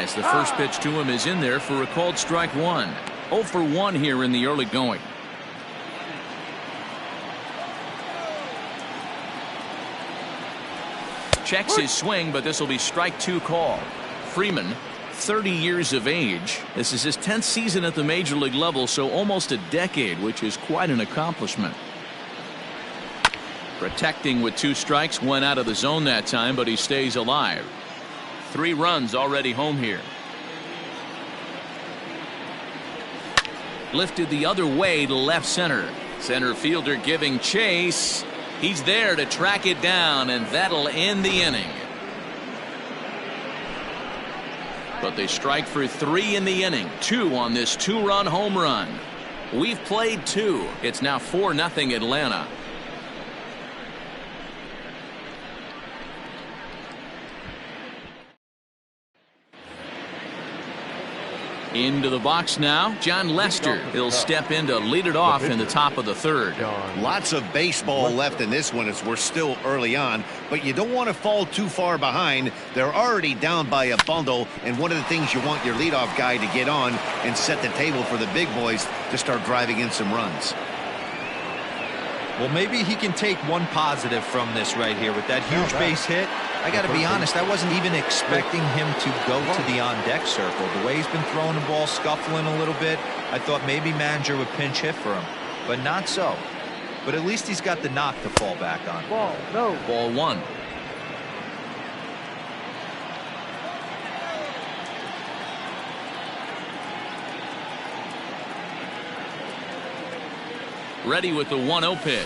as the first pitch to him is in there for a called strike one. 0 for 1 here in the early going. Checks his swing, but this will be strike two call. Freeman, 30 years of age. This is his 10th season at the major league level, so almost a decade, which is quite an accomplishment. Protecting with 2 strikes, went out of the zone that time, but he stays alive. 3 runs already home here. Lifted the other way to left center. Center fielder giving chase. He's there to track it down, and that'll end the inning. But they strike for 3 in the inning. 2 on this 2-run home run. We've played 2. It's now 4-0 Atlanta. Into the box now, John Lester. He'll step in to lead it off in the top of the 3rd. Lots of baseball left in this one as we're still early on, but you don't want to fall too far behind. They're already down by a bundle, and one of the things you want your leadoff guy to get on and set the table for the big boys to start driving in some runs. Well, maybe he can take one positive from this right here with that huge base hit. I got to be honest, I wasn't even expecting him to go to the on-deck circle. The way he's been throwing the ball, scuffling a little bit, I thought maybe manager would pinch hit for him, but not so. But at least he's got the knock to fall back on. Ball 1. Ready with the 1-0 pitch.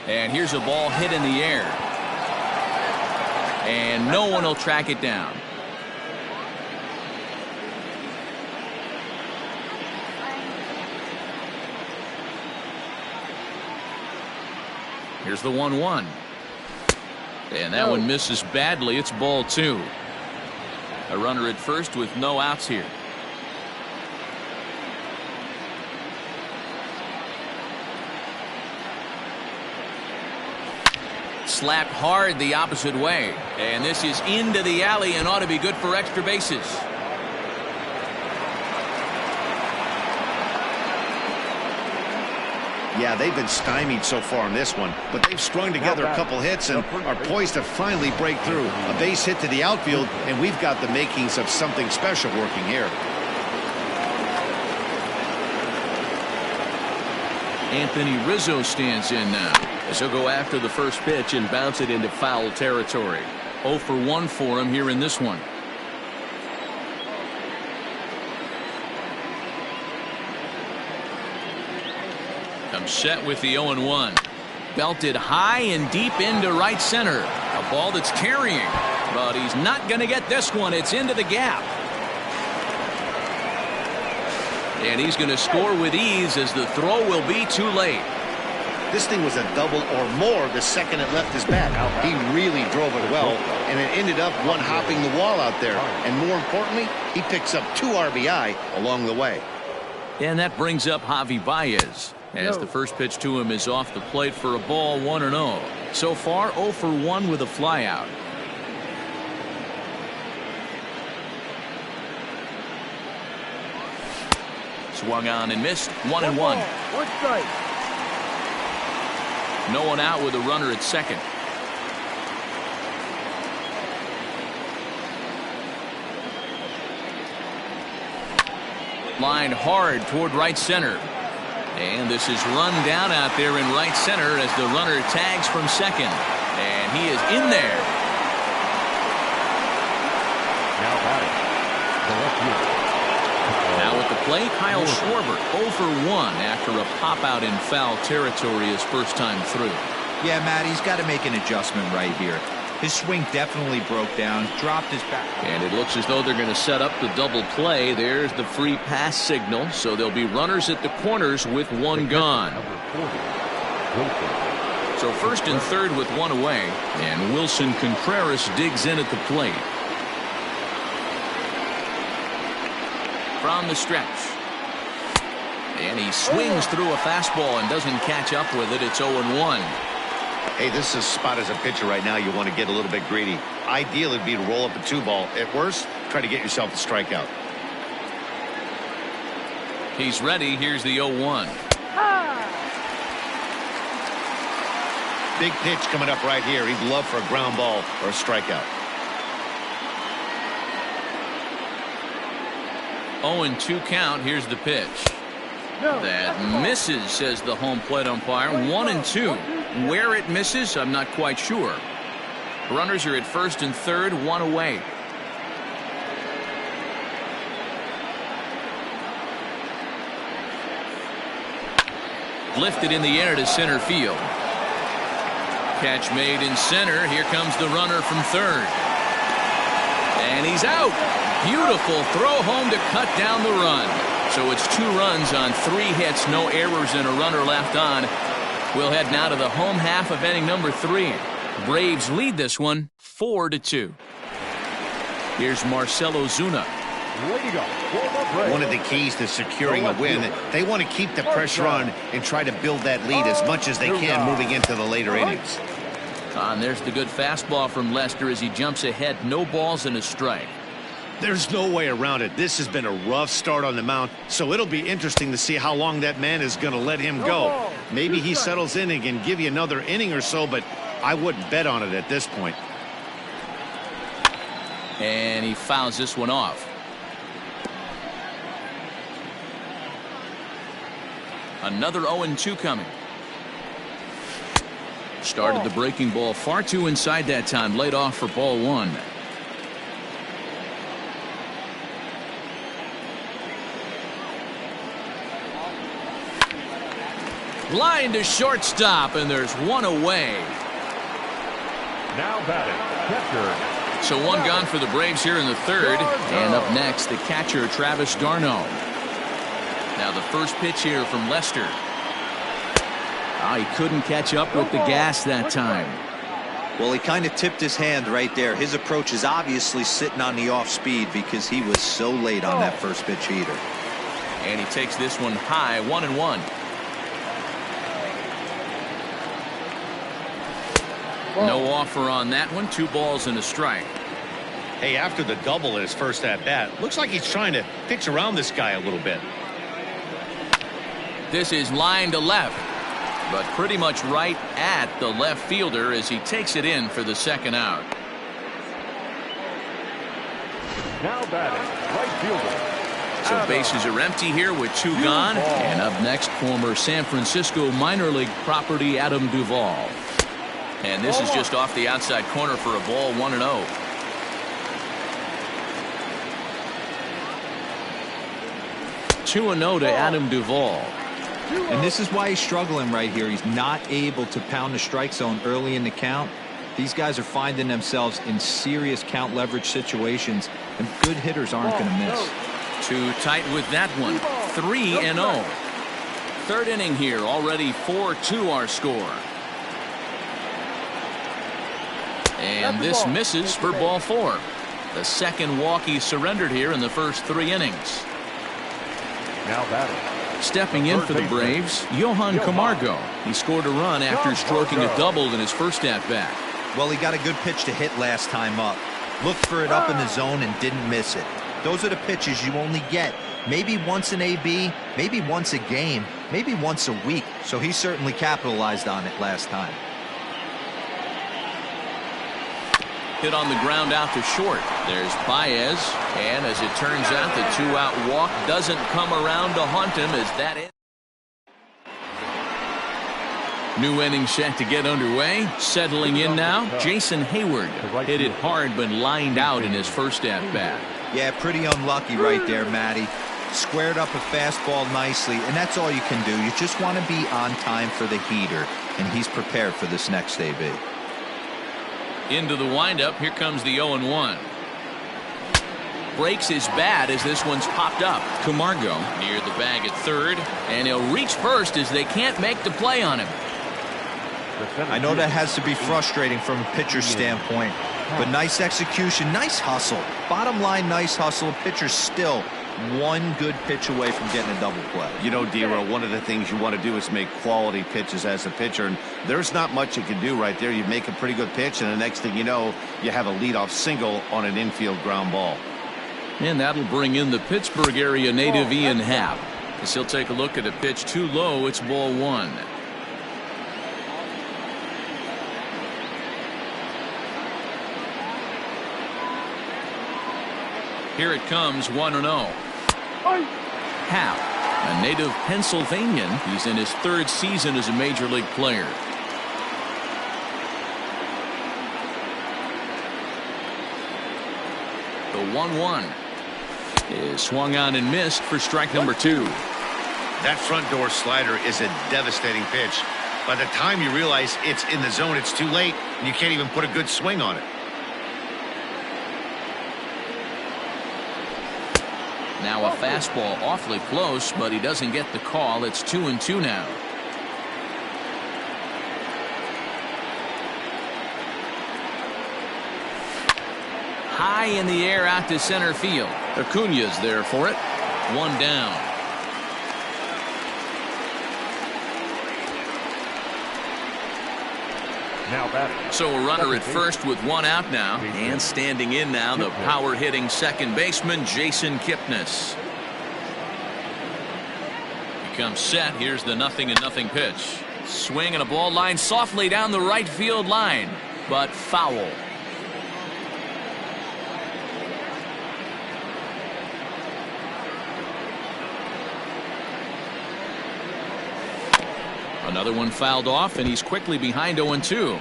And here's a ball hit in the air. And no one will track it down. Here's the 1-1. And that one misses badly. It's ball 2. A runner at first with no outs here. Slapped hard the opposite way, and this is into the alley and ought to be good for extra bases. Yeah, they've been stymied so far in this one, but they've strung together a couple hits and are poised to finally break through. A base hit to the outfield, and we've got the makings of something special working here. Anthony Rizzo stands in now. As he'll go after the first pitch and bounce it into foul territory. 0 for 1 for him here in this one. Comes set with the 0-1. Belted high and deep into right center. A ball that's carrying, but he's not going to get this one. It's into the gap. And he's going to score with ease as the throw will be too late. This thing was a double or more the second it left his bat. He really drove it well, and it ended up one-hopping the wall out there. And more importantly, he picks up 2 RBI along the way. And that brings up Javi Baez, as the first pitch to him is off the plate for a ball 1-0. So far 0 for 1 with a flyout. Swung on and missed. 1-1. One strike. No one out with a runner at second. Line hard toward right center. And this is run down out there in right center as the runner tags from second. And he is in there. Now batting, the left fielder. Now at the plate, Kyle Schwarber, 0 for 1 after a pop-out in foul territory his first time through. Yeah, Matt, he's got to make an adjustment right here. His swing definitely broke down, dropped his back. And it looks as though they're going to set up the double play. There's the free pass signal, so there'll be runners at the corners with 1 gone. So first and third with 1 away, and Wilson Contreras digs in at the plate. From the stretch. And he swings through a fastball and doesn't catch up with it. It's 0-1. Hey, this is a spot as a pitcher right now. You want to get a little bit greedy. Ideal would be to roll up a 2-ball. At worst, try to get yourself a strikeout. He's ready. Here's the 0-1. Big pitch coming up right here. He'd love for a ground ball or a strikeout. 0-2 count. Here's the pitch. That misses, says the home plate umpire. 1-2. Where it misses, I'm not quite sure. Runners are at first and third, one away. Lifted in the air to center field. Catch made in center. Here comes the runner from third. And he's out. Beautiful throw home to cut down the run. So it's 2 runs on 3 hits, no errors, and a runner left on. We'll head now to the home half of inning number 3. Braves lead this one 4-2. Here's Marcell Ozuna. One of the keys to securing a win, they want to keep the pressure on and try to build that lead as much as they can moving into the later innings. And there's the good fastball from Lester as he jumps ahead. No balls and a strike. There's no way around it. This has been a rough start on the mound, so it'll be interesting to see how long that man is going to let him go. Maybe he settles in and can give you another inning or so, but I wouldn't bet on it at this point. And he fouls this one off. Another 0-2 coming. Started the breaking ball far too inside that time. Laid off for ball 1. Line to shortstop, and there's 1 away. Now batting, catcher. So 1 gone for the Braves here in the 3rd. And up next, the catcher, Travis d'Arnaud. Now the first pitch here from Lester. He couldn't catch up with the gas that time. Well, he kind of tipped his hand right there. His approach is obviously sitting on the off speed because he was so late on that first pitch heater. And he takes this one high, 1-1. No offer on that one. 2 balls and a strike. Hey, after the double in his first at-bat, looks like he's trying to pitch around this guy a little bit. This is line to left, but pretty much right at the left fielder as he takes it in for the 2nd out. Now batting, right fielder. So bases are empty here with 2 gone. And up next, former San Francisco minor league property Adam Duvall. And this is just off the outside corner for a ball, 1-0. Two and 0 to Adam Duvall. And this is why he's struggling right here. He's not able to pound the strike zone early in the count. These guys are finding themselves in serious count leverage situations, and good hitters aren't going to miss. Too tight with that one. 3-0. 3rd inning here. Already 4-2 our score. And this misses for ball 4. The 2nd walk he surrendered here in the first 3 innings. Now batting. Stepping in for the Braves, Johan Camargo. He scored a run after stroking a double in his first at-bat. Well, he got a good pitch to hit last time up. Looked for it up in the zone and didn't miss it. Those are the pitches you only get maybe once in AB, maybe once a game, maybe once a week. So he certainly capitalized on it last time. Hit on the ground out to short. There's Baez, and as it turns out, the 2-out walk doesn't come around to haunt him as that is. New inning set to get underway. Settling in now, Jason Hayward. Hit it hard but lined out in his first at-bat. Yeah, pretty unlucky right there, Matty. Squared up a fastball nicely, and that's all you can do. You just want to be on time for the heater, and he's prepared for this next AB. Into the windup. Here comes the 0-1. Breaks his bat as this one's popped up. Camargo near the bag at 3rd, and he'll reach first as they can't make the play on him. I know that has to be frustrating from a pitcher's standpoint, but nice execution, nice hustle. Bottom line, nice hustle. Pitcher's still one good pitch away from getting a double play. You know, Dero, one of the things you want to do is make quality pitches as a pitcher, and there's not much you can do right there. You make a pretty good pitch, and the next thing you know, you have a leadoff single on an infield ground ball. And that'll bring in the Pittsburgh area native Ian Happ, as he'll take a look at a pitch too low. It's ball one. Here it comes, 1-0. Happ, a native Pennsylvanian. He's in his third season as a major league player. The 1-1 is swung on and missed for strike number 2. That front door slider is a devastating pitch. By the time you realize it's in the zone, it's too late, and you can't even put a good swing on it. Now a fastball awfully close, but he doesn't get the call. It's 2-2 now. High in the air out to center field. Acuña's there for it. One down. Now batting. So a runner at first with one out now, and standing in now, the power hitting second baseman Jason Kipnis. He comes set. Here's the 0-0 pitch. Swing and a ball line softly down the right field line, but foul. Another one fouled off, and he's quickly behind 0-2.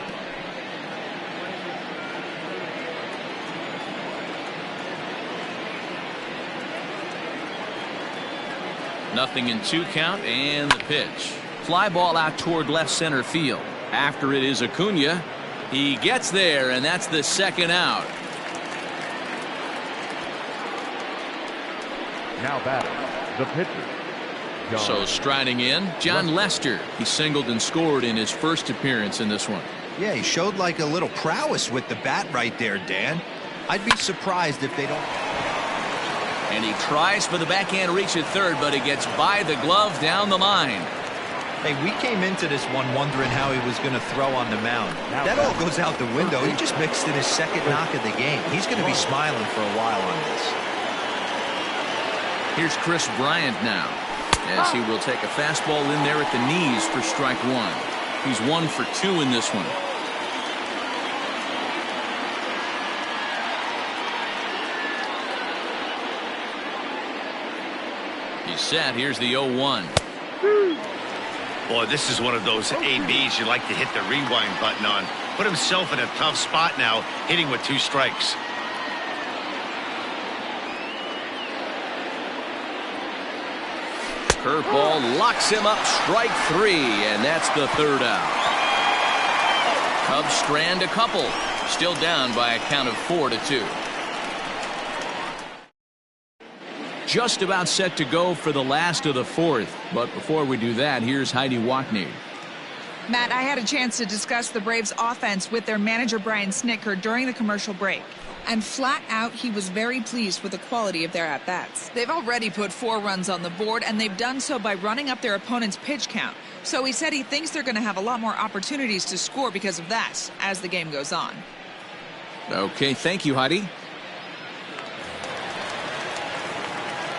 Nothing in 2 count, and the pitch. Fly ball out toward left center field. After it is Acuña. He gets there, and that's the second out. Now batting, the pitcher. So striding in, John Lester. He singled and scored in his first appearance in this one. Yeah, he showed like a little prowess with the bat right there, Dan. I'd be surprised if they don't. And he tries for the backhand reach at third, but he gets by the glove down the line. Hey, we came into this one wondering how he was going to throw on the mound. That all goes out the window. He just mixed in his second knock of the game. He's going to be smiling for a while on this. Here's Chris Bryant now, as he will take a fastball in there at the knees for strike 1. He's 1 for 2 in this one. He's set. Here's the 0-1. Boy, this is one of those ABs you like to hit the rewind button on. Put himself in a tough spot now, hitting with 2 strikes. Curveball locks him up, strike 3, and that's the third out. Cubs strand a couple, still down by a count of 4-2. Just about set to go for the last of the fourth, but before we do that, here's Heidi Watney. Matt, I had a chance to discuss the Braves' offense with their manager Brian Snitker during the commercial break. And flat out, he was very pleased with the quality of their at-bats. They've already put 4 runs on the board, and they've done so by running up their opponent's pitch count. So he said he thinks they're going to have a lot more opportunities to score because of that as the game goes on. Okay, thank you, Heidi.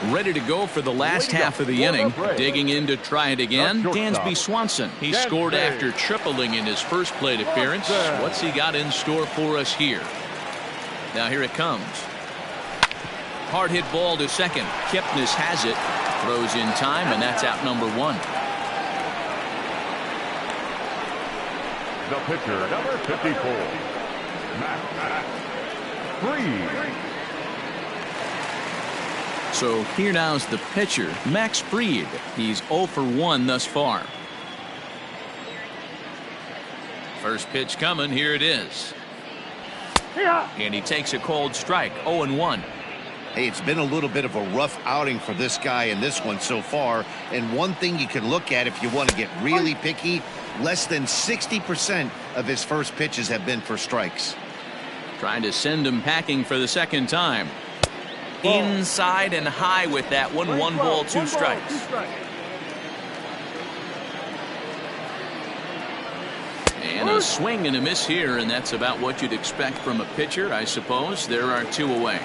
Ready to go for the last half of the inning. Digging in to try it again, Dansby Swanson. He scored after tripling in his first plate appearance. What's he got in store for us here? Now here it comes. Hard hit ball to second. Kipnis has it. Throws in time, and that's out number 1. The pitcher, number 54, Matt Fried. So here now's the pitcher, Max Fried. He's 0 for 1 thus far. First pitch coming. Here it is. And he takes a cold strike. 0-1. Hey, it's been a little bit of a rough outing for this guy in this one so far. And one thing you can look at if you want to get really picky, less than 60% of his first pitches have been for strikes. Trying to send him packing for the second time. inside and high with that one. 1 ball, 2 strikes. And a swing and a miss here, and that's about what you'd expect from a pitcher, I suppose. There are 2 away.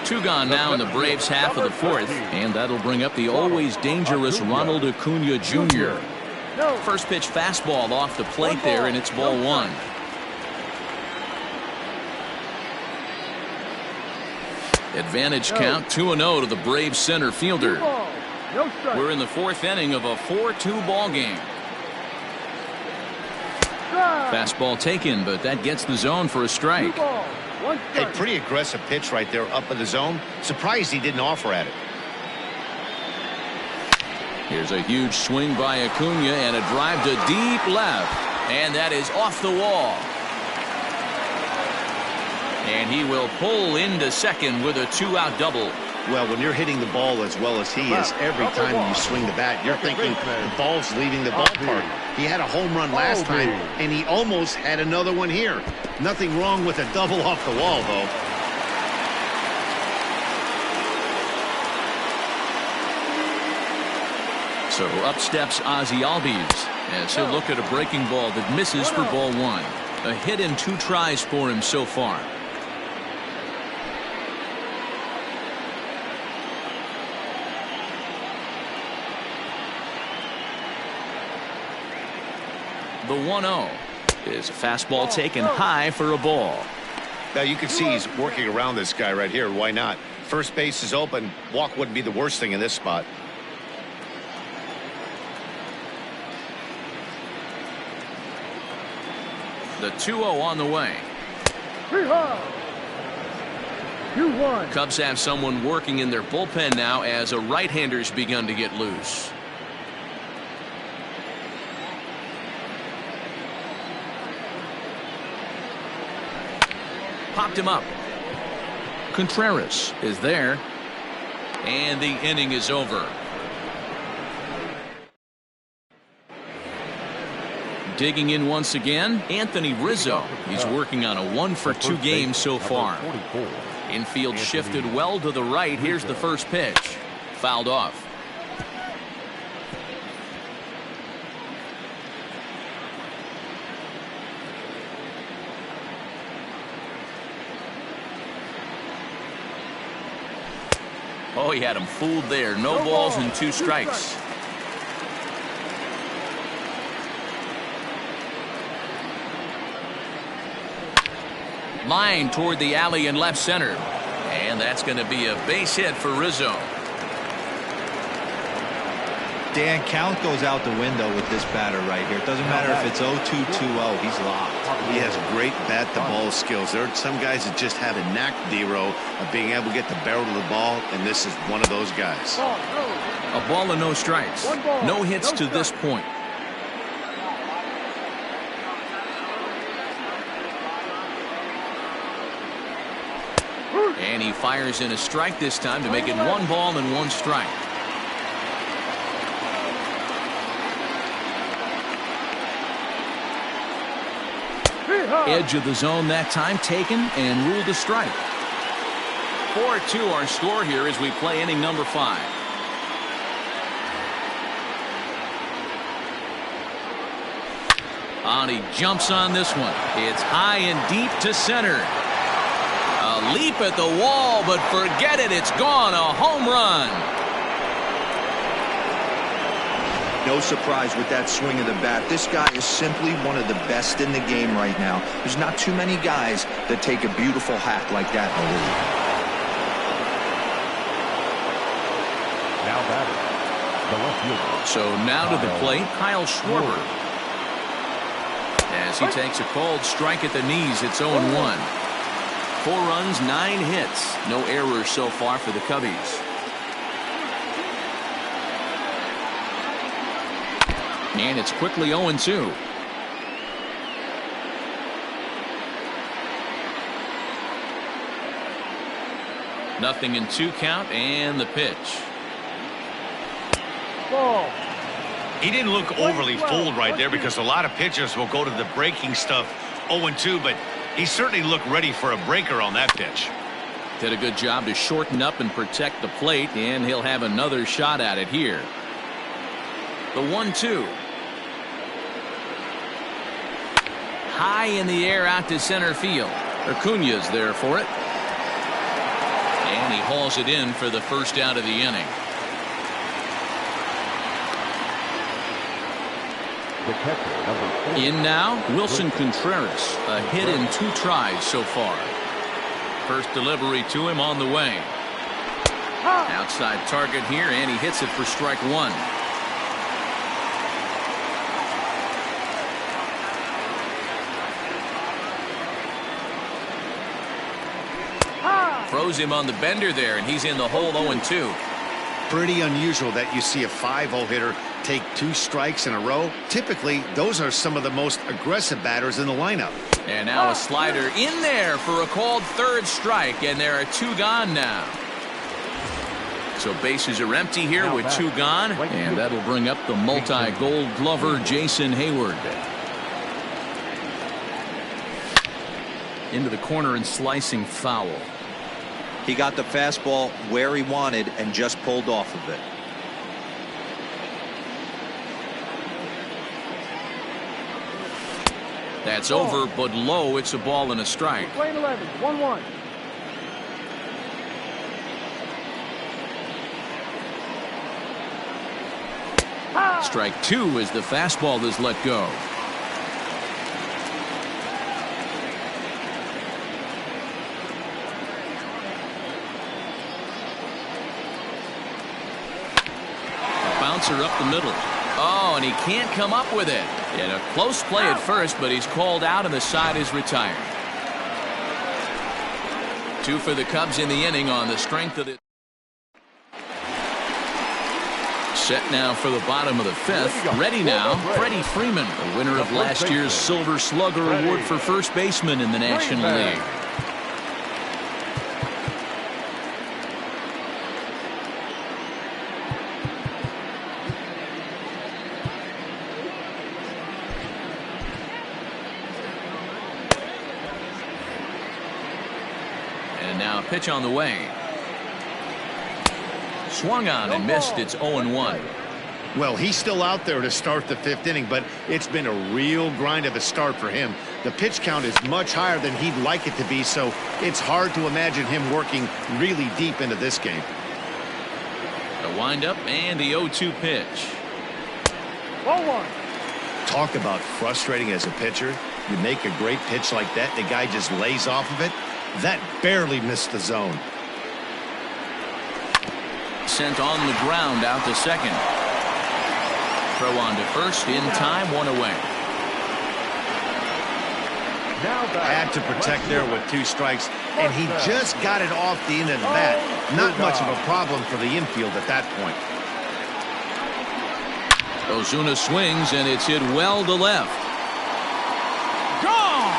2 gone now in the Braves' half of the 4th, and that'll bring up the always dangerous Ronald Acuna Jr. First pitch fastball off the plate there, and it's ball 1. Advantage count 2-0 to the Braves center fielder. We're in the 4th inning of a 4-2 ball game. Fastball taken, but that gets the zone for a strike. A pretty aggressive pitch right there up in the zone. Surprised he didn't offer at it. Here's a huge swing by Acuna and a drive to deep left. And that is off the wall. And he will pull into second with a 2-out double. Well, when you're hitting the ball as well as he is, every time you swing the bat, you're thinking the ball's leaving the ballpark. He had a home run last time, and he almost had another one here. Nothing wrong with a double off the wall, though. So up steps Ozzie Albies as he'll look at a breaking ball that misses for ball 1. A hit in 2 tries for him so far. The 1-0 is a fastball taken high for a ball. Now you can see he's working around this guy right here. Why not? First base is open. Walk wouldn't be the worst thing in this spot. The 2-0 on the way. 2-1. Cubs have someone working in their bullpen now as a right-hander's begun to get loose. Popped him up. Contreras is there. And the inning is over. Digging in once again, Anthony Rizzo. He's working on a 1-for-2 game so far. Infield shifted well to the right. Here's the first pitch. Fouled off. Oh, he had him fooled there. No balls and 2 strikes. Line toward the alley in left center. And that's going to be a base hit for Rizzo. Dan, count goes out the window with this batter right here. It doesn't matter if it's 0-2, 2-0. He's locked. He has great bat-to-ball skills. There are some guys that just have a knack, D-Row, of being able to get the barrel of the ball, and this is one of those guys. A ball and no strikes. No hits to this point. And he fires in a strike this time to make it 1 ball and 1 strike. Edge of the zone that time taken and ruled a strike. 4-2 our score here as we play inning number 5. He jumps on this one. It's high and deep to center. A leap at the wall, but forget it. It's gone. A home run. No surprise with that swing of the bat. This guy is simply one of the best in the game right now. There's not too many guys that take a beautiful hack like that in the league. Now batting, the left fielder. So now to the plate, Kyle Schwarber. As he takes a cold strike at the knees, it's 0-1. 4 runs, 9 hits. No errors so far for the Cubbies. And it's quickly 0-2. Nothing in 2 count, and the pitch. Ball. He didn't look overly fooled right there because a lot of pitchers will go to the breaking stuff 0-2, but he certainly looked ready for a breaker on that pitch. Did a good job to shorten up and protect the plate, and he'll have another shot at it here. The 1-2. High in the air out to center field. Acuña's there for it. And he hauls it in for the first out of the inning. In now, Wilson Contreras. A hit in 2 tries so far. First delivery to him on the way. Outside target here, and he hits it for strike 1. Throws him on the bender there, and he's in the hole 0-2. Pretty unusual that you see a 5-hole hitter take 2 strikes in a row. Typically, those are some of the most aggressive batters in the lineup. And now a slider in there for a called 3rd strike, and there are 2 gone now. So bases are empty here with 2 gone, and that'll bring up the multi-gold glover Jason Hayward. Into the corner and slicing foul. He got the fastball where he wanted and just pulled off of it. That's over, but low. It's a ball and a strike. Lane 11, 1-1. Strike 2 as the fastball is let go. Bouncer up the middle. Oh, and he can't come up with it. And a close play at first, but he's called out and the side is retired. 2 for the Cubs in the inning on the strength of it. Set now for the bottom of the 5th. Ready now, Freddie Freeman, the winner of last year's Silver Slugger Award for first baseman in the National League. Now a pitch on the way. Swung on and missed. It's 0-1. Well, he's still out there to start the 5th inning, but it's been a real grind of a start for him. The pitch count is much higher than he'd like it to be, so it's hard to imagine him working really deep into this game. The windup and the 0-2 pitch. 1-1. Talk about frustrating as a pitcher. You make a great pitch like that, the guy just lays off of it. That barely missed the zone. Sent on the ground out to second. Throw on to first in time, 1 away. Had to protect there with 2 strikes, and he just got it off the end of the bat. Not much of a problem for the infield at that point. Ozuna swings, and it's hit well to left. Gone!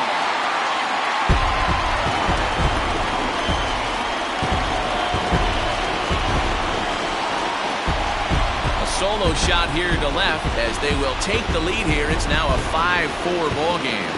Solo shot here to left as they will take the lead here. It's now a 5-4 ball game.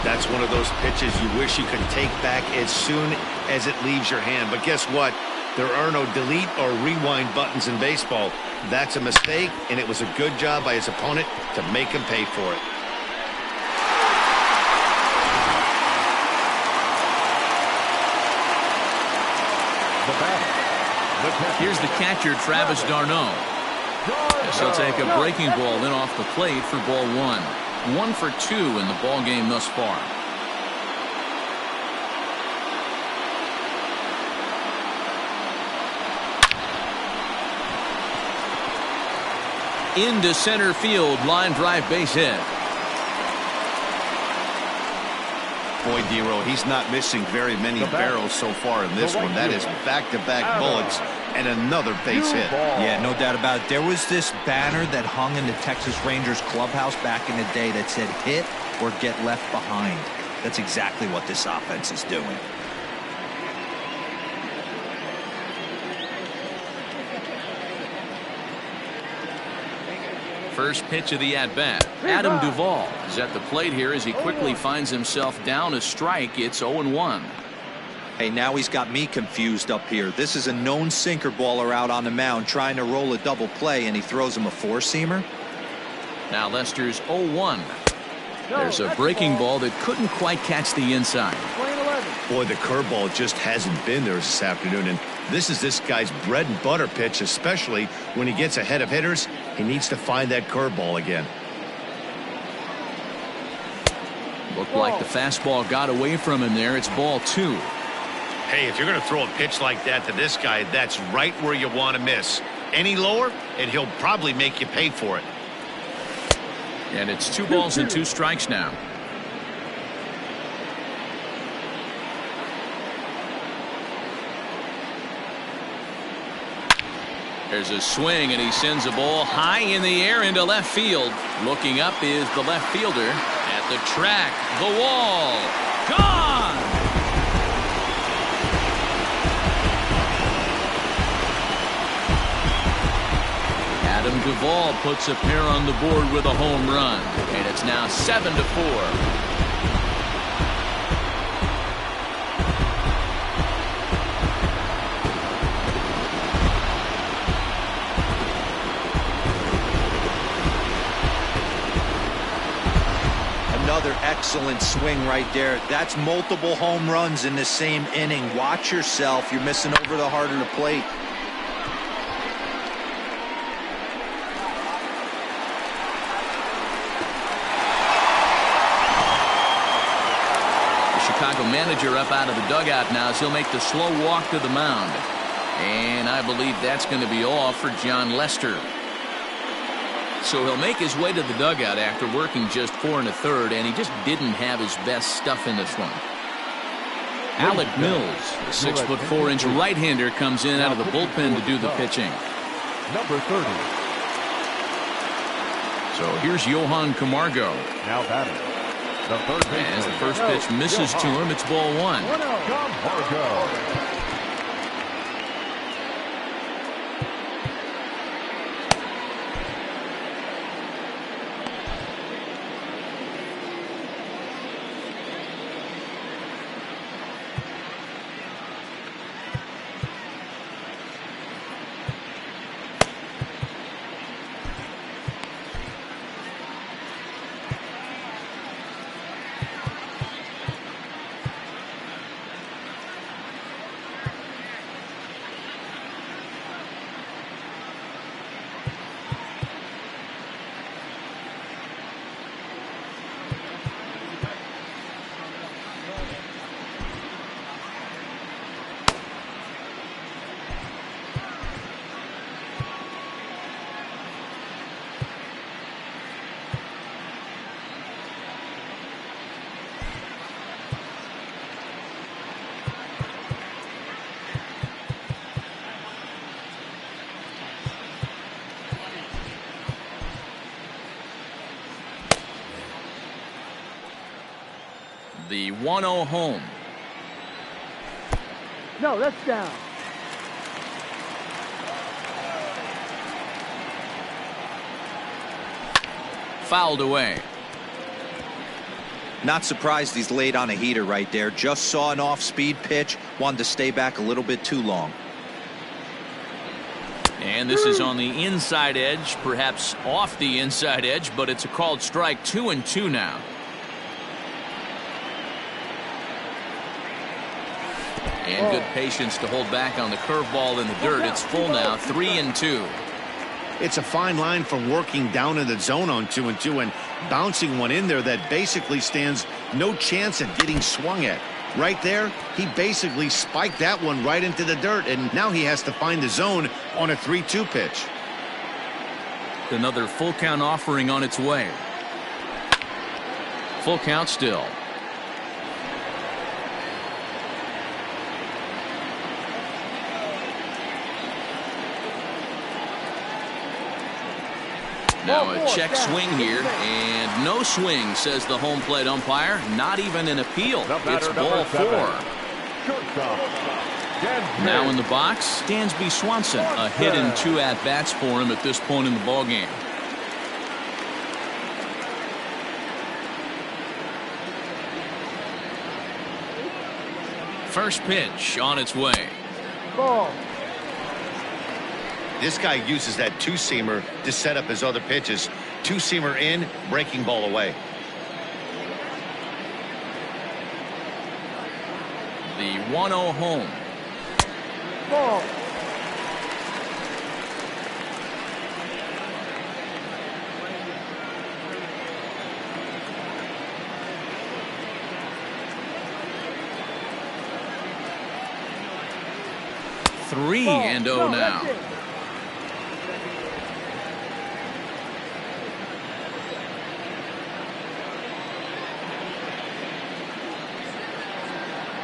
That's one of those pitches you wish you could take back as soon as it leaves your hand. But guess what? There are no delete or rewind buttons in baseball. That's a mistake, and it was a good job by his opponent to make him pay for it. Here's the catcher, Travis d'Arnaud. Yes, he'll take a breaking ball in off the plate for ball 1. 1 for 2 in the ball game thus far. Into center field, line drive base hit. Boy, Dero, he's not missing very many barrels so far in this one. That is back-to-back bullets and another base hit. Yeah, no doubt about it. There was this banner that hung in the Texas Rangers clubhouse back in the day that said hit or get left behind. That's exactly what this offense is doing. First pitch of the at-bat. Adam Duvall is at the plate here as he quickly finds himself down a strike. It's 0-1. Hey, now he's got me confused up here. This is a known sinker baller out on the mound trying to roll a double play, and he throws him a four-seamer. Now Lester's 0-1. There's a breaking ball that couldn't quite catch the inside. Boy, the curveball just hasn't been there this afternoon, and this is this guy's bread and butter pitch, especially when he gets ahead of hitters. He needs to find that curveball again. Looked like the fastball got away from him there. It's ball 2. Hey, if you're going to throw a pitch like that to this guy, that's right where you want to miss. Any lower, and he'll probably make you pay for it. And it's 2 balls and 2 strikes now. There's a swing, and he sends a ball high in the air into left field. Looking up is the left fielder at the track. The wall. Gone! Adam Duvall puts a pair on the board with a home run, and it's now 7-4. Another excellent swing right there. That's multiple home runs in the same inning. Watch yourself. You're missing over the heart of the plate. Chicago manager up out of the dugout now as he'll make the slow walk to the mound. And I believe that's going to be all for John Lester. So he'll make his way to the dugout after working just 4 1/3, and he just didn't have his best stuff in this one. Alec Mills, the 6'4" right-hander, comes in out of the bullpen to do the pitching. Number 30. So here's Johan Camargo. Now batting. The third baseman. As the first pitch misses to him, it's ball 1. Camargo. The 1-0 home. No, that's down. Fouled away. Not surprised he's laid on a heater right there. Just saw an off-speed pitch. Wanted to stay back a little bit too long. And this is on the inside edge, perhaps off the inside edge, but it's a called strike. 2-2 now. And good patience to hold back on the curveball in the dirt. It's full now, 3-2. It's a fine line from working down in the zone on 2-2 and bouncing one in there that basically stands no chance at getting swung at. Right there, he basically spiked that one right into the dirt, and now he has to find the zone on a 3-2 pitch. Another full count offering on its way. Full count still. Now a check swing here, and no swing, says the home plate umpire. Not even an appeal. It's ball 4. Now in the box, Dansby Swanson. A hit and 2 at-bats for him at this point in the ballgame. First pitch on its way. Ball. This guy uses that two-seamer to set up his other pitches. Two-seamer in, breaking ball away. The 1-0 home. Ball. Three and 0 now.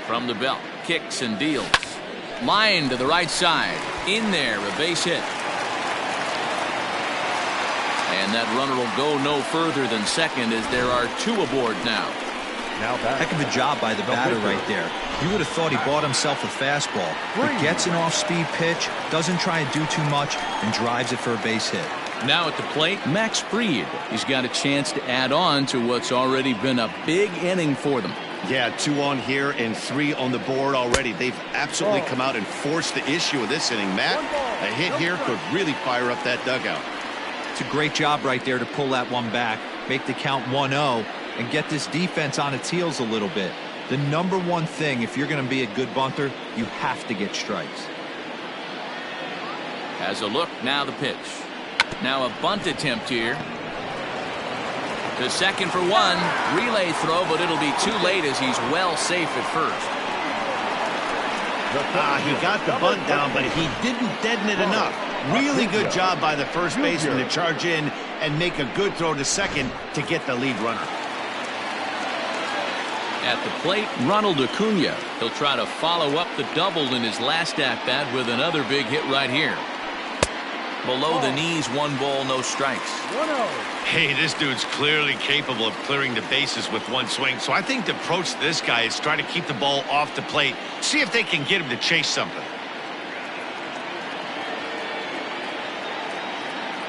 From the belt, kicks and deals. Line to the right side. In there, a base hit. And that runner will go no further than second as there are two aboard now. Heck of a job by the batter right there. You would have thought he bought himself a fastball, but gets an off-speed pitch, doesn't try and do too much, and drives it for a base hit. Now at the plate, Max Fried. He's got a chance to add on to what's already been a big inning for them. Yeah, 2 on here and 3 on the board already. They've absolutely come out and forced the issue of this inning, Matt. A hit here could really fire up that dugout. It's a great job right there to pull that one back, make the count 1-0, and get this defense on its heels a little bit. The number one thing, if you're going to be a good bunter, you have to get strikes. Has a look, now the pitch. Now a bunt attempt here. To second for one. Relay throw, but it'll be too late as he's well safe at first. He got the bunt down, but he didn't deaden it enough. Really good job by the first baseman to charge in and make a good throw to second to get the lead runner. At the plate, Ronald Acuna. He'll try to follow up the double in his last at-bat with another big hit right here. Below the knees, 1 ball, no strikes. 1-0. Hey, this dude's clearly capable of clearing the bases with one swing. So I think the approach to this guy is try to keep the ball off the plate. See if they can get him to chase something.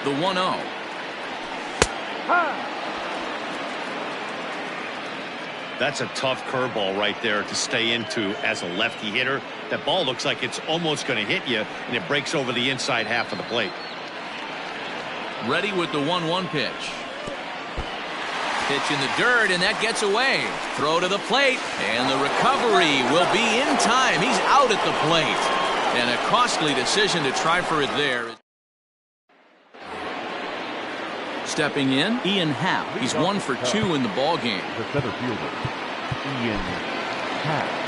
The 1-0. That's a tough curveball right there to stay into as a lefty hitter. That ball looks like it's almost going to hit you, and it breaks over the inside half of the plate. Ready with the 1-1 pitch. Pitch in the dirt, and that gets away. Throw to the plate, and the recovery will be in time. He's out at the plate. And a costly decision to try for it there. Stepping in, Ian Happ. He's 1 for 2 in the ball game. The center fielder, Ian Happ.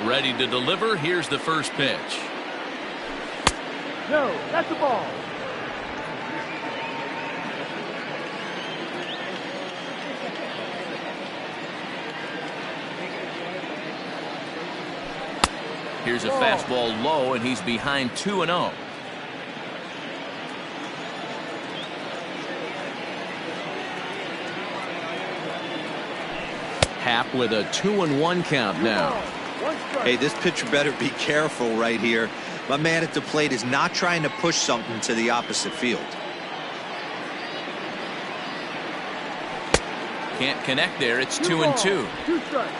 Ready to deliver. Here's the first pitch. No, that's the ball. Here's a fastball low, and he's behind 2-0. Happ with a 2-1 count now. Hey, this pitcher better be careful right here. My man at the plate is not trying to push something to the opposite field. Can't connect there. It's 2-2. 2 strikes.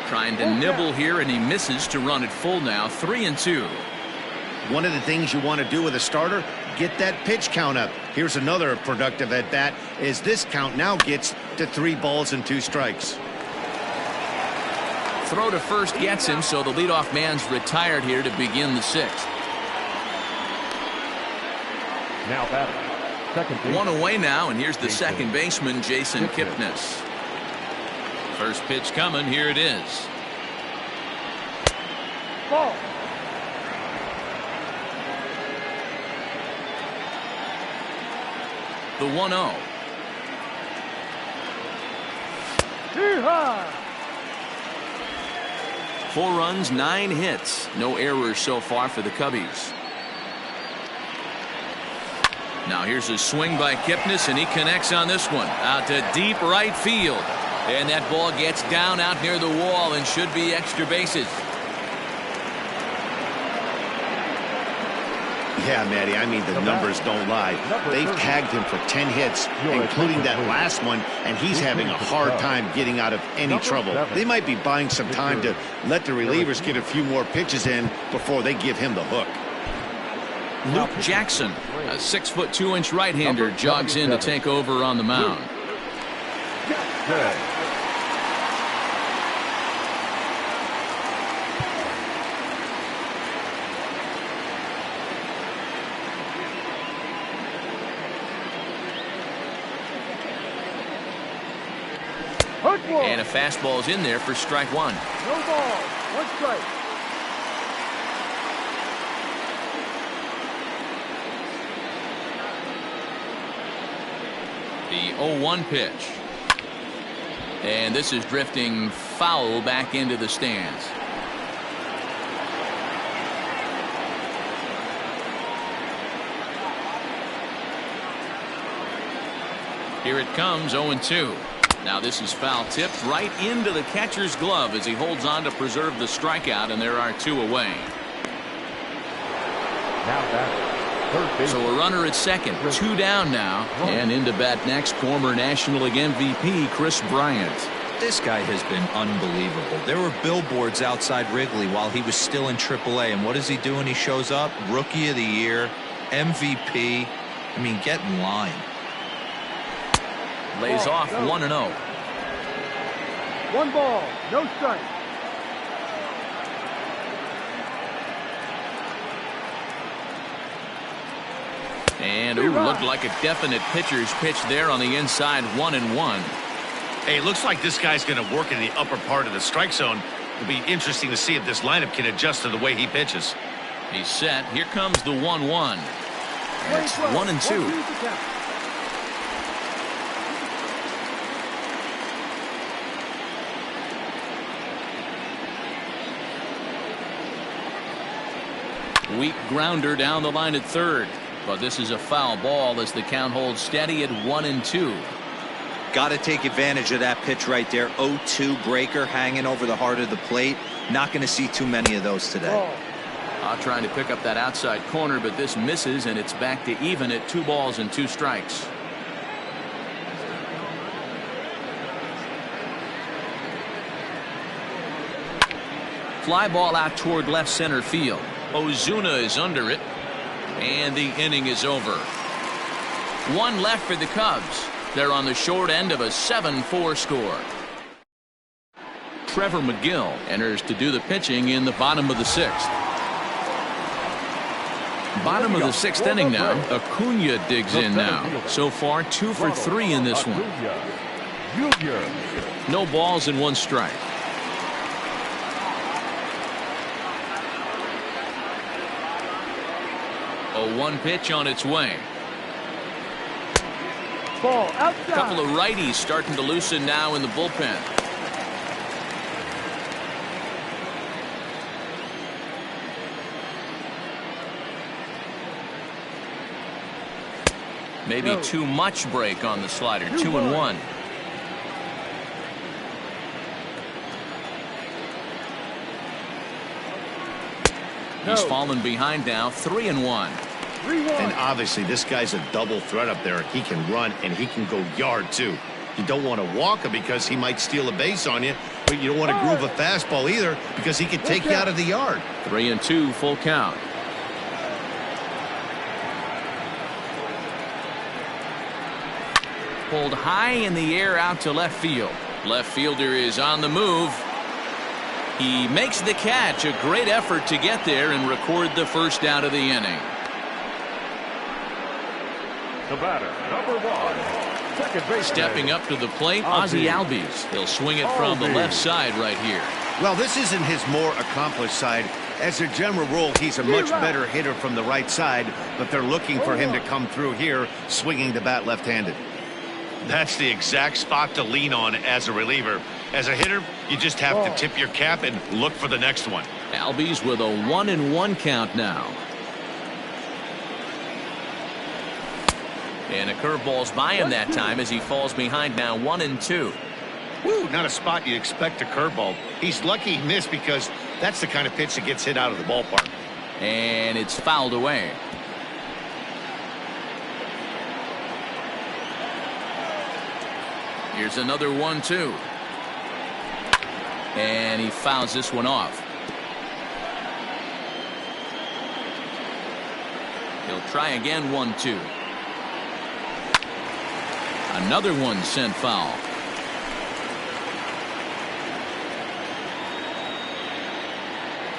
Trying to nibble here, and he misses to run it full now. 3-2. One of the things you want to do with a starter, get that pitch count up. Here's another productive at bat as this count now gets to 3 balls and 2 strikes. Throw to first gets him, so the leadoff man's retired here to begin the 6th. Now batting, second base. 1 away now, and here's the second baseman, Jason Kipnis. First pitch coming. Here it is. Ball. The 1-0. Yeehaw! 4 runs, 9 hits. No errors so far for the Cubbies. Now here's a swing by Kipnis, and he connects on this one. Out to deep right field. And that ball gets down out near the wall and should be extra bases. Yeah, Matty, I mean, the numbers don't lie. They've tagged him for 10 hits, including that last one, and he's having a hard time getting out of any trouble. They might be buying some time to let the relievers get a few more pitches in before they give him the hook. Luke Jackson, a 6'2" right-hander, jogs in to take over on the mound. And a fastball's in there for strike one. No ball. One strike. The 0-1 pitch. And this is drifting foul back into the stands. Here it comes, 0-2. Now this is foul tipped right into the catcher's glove as he holds on to preserve the strikeout, and there are two away. So a runner at second, two down now, and into bat next, former National League MVP Chris Bryant. This guy has been unbelievable. There were billboards outside Wrigley while he was still in AAA, and what is he doing? He shows up, Rookie of the Year, MVP. I mean, get in line. Lays off 1-0. One ball, no strike. And looked like a definite pitcher's pitch there on the inside, 1-1. Hey, it looks like this guy's going to work in the upper part of the strike zone. It'll be interesting to see if this lineup can adjust to the way he pitches. He's set. Here comes the 1-1. It's 1-2. Weak grounder down the line at third, but this is a foul ball as the count holds steady at 1-2. Got to take advantage of that pitch right there. 0-2 breaker hanging over the heart of the plate. Not going to see too many of those today. Trying to pick up that outside corner, but this misses, and it's back to even at 2 balls and 2 strikes. Fly ball out toward left center field. Ozuna is under it, and the inning is over. 1 left for the Cubs. They're on the short end of a 7-4 score. Trevor McGill enters to do the pitching in the bottom of the 6th. Bottom of the 6th inning now. Acuna digs in now. So far 2 for 3 in this one. No balls and 1 strike. A 1 pitch on its way. Ball outside. A couple of righties starting to loosen now in the bullpen. Maybe too much break on the slider. 2-1. He's fallen behind now. 3-1. And obviously this guy's a double threat up there. He can run and he can go yard too. You don't want to walk him because he might steal a base on you, but you don't want to groove a fastball either because he could take you out of the yard. 3-2, full count. Pulled high in the air out to left field. Left fielder is on the move. He makes the catch. A great effort to get there and record the first out of the inning. The batter, number 1, second base. Stepping up to the plate, Ozzie Albies. He'll swing it from the left side right here. Well, this isn't his more accomplished side. As a general rule, he's a much better hitter from the right side, but they're looking for him to come through here, swinging the bat left-handed. That's the exact spot to lean on as a reliever. As a hitter, you just have to tip your cap and look for the next one. Albies with a 1-1 count now. And a curveball's by him that time as he falls behind now 1-2. Woo, not a spot you'd expect a curveball. He's lucky he missed because that's the kind of pitch that gets hit out of the ballpark. And it's fouled away. Here's another 1-2. And he fouls this one off. He'll try again 1-2. Another one sent foul.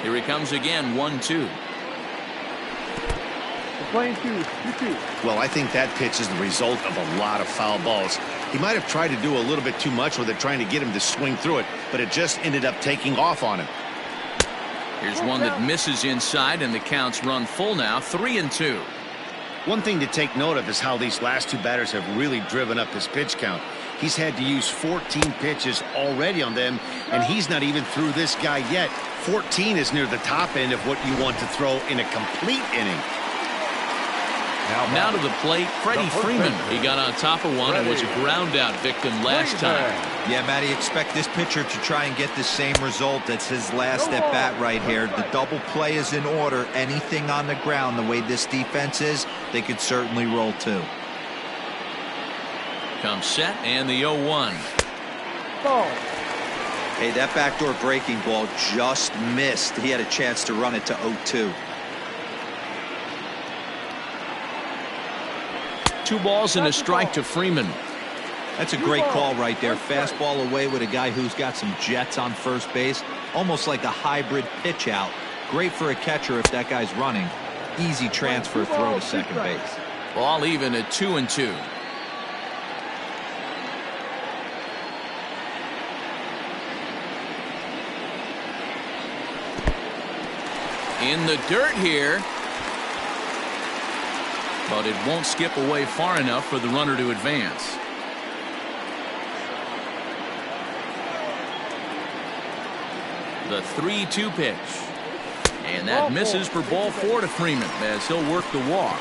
Here he comes again 1-2. Playing 2-2. Well, I think that pitch is the result of a lot of foul balls. He might have tried to do a little bit too much with it, trying to get him to swing through it, but it just ended up taking off on him. Here's one that misses inside, and the count's run full now, 3-2. One thing to take note of is how these last two batters have really driven up his pitch count. He's had to use 14 pitches already on them, and he's not even through this guy yet. 14 is near the top end of what you want to throw in a complete inning. Now to the plate, Freddie Freeman. He got on top of one and was a ground out victim last time. Yeah, Matty, expect this pitcher to try and get the same result. That's his last at bat right here. The double play is in order. Anything on the ground, the way this defense is, they could certainly roll too. Comes set and the 0-1. Ball. Hey, that backdoor breaking ball just missed. He had a chance to run it to 0-2. 2 balls and a strike to Freeman. That's a great call right there. Fastball away with a guy who's got some jets on first base. Almost like a hybrid pitch out. Great for a catcher if that guy's running. Easy transfer throw to second base. Ball even at 2-2. In the dirt here. But it won't skip away far enough for the runner to advance. The 3-2 pitch. And that misses for ball 4 to Freeman as he'll work the walk.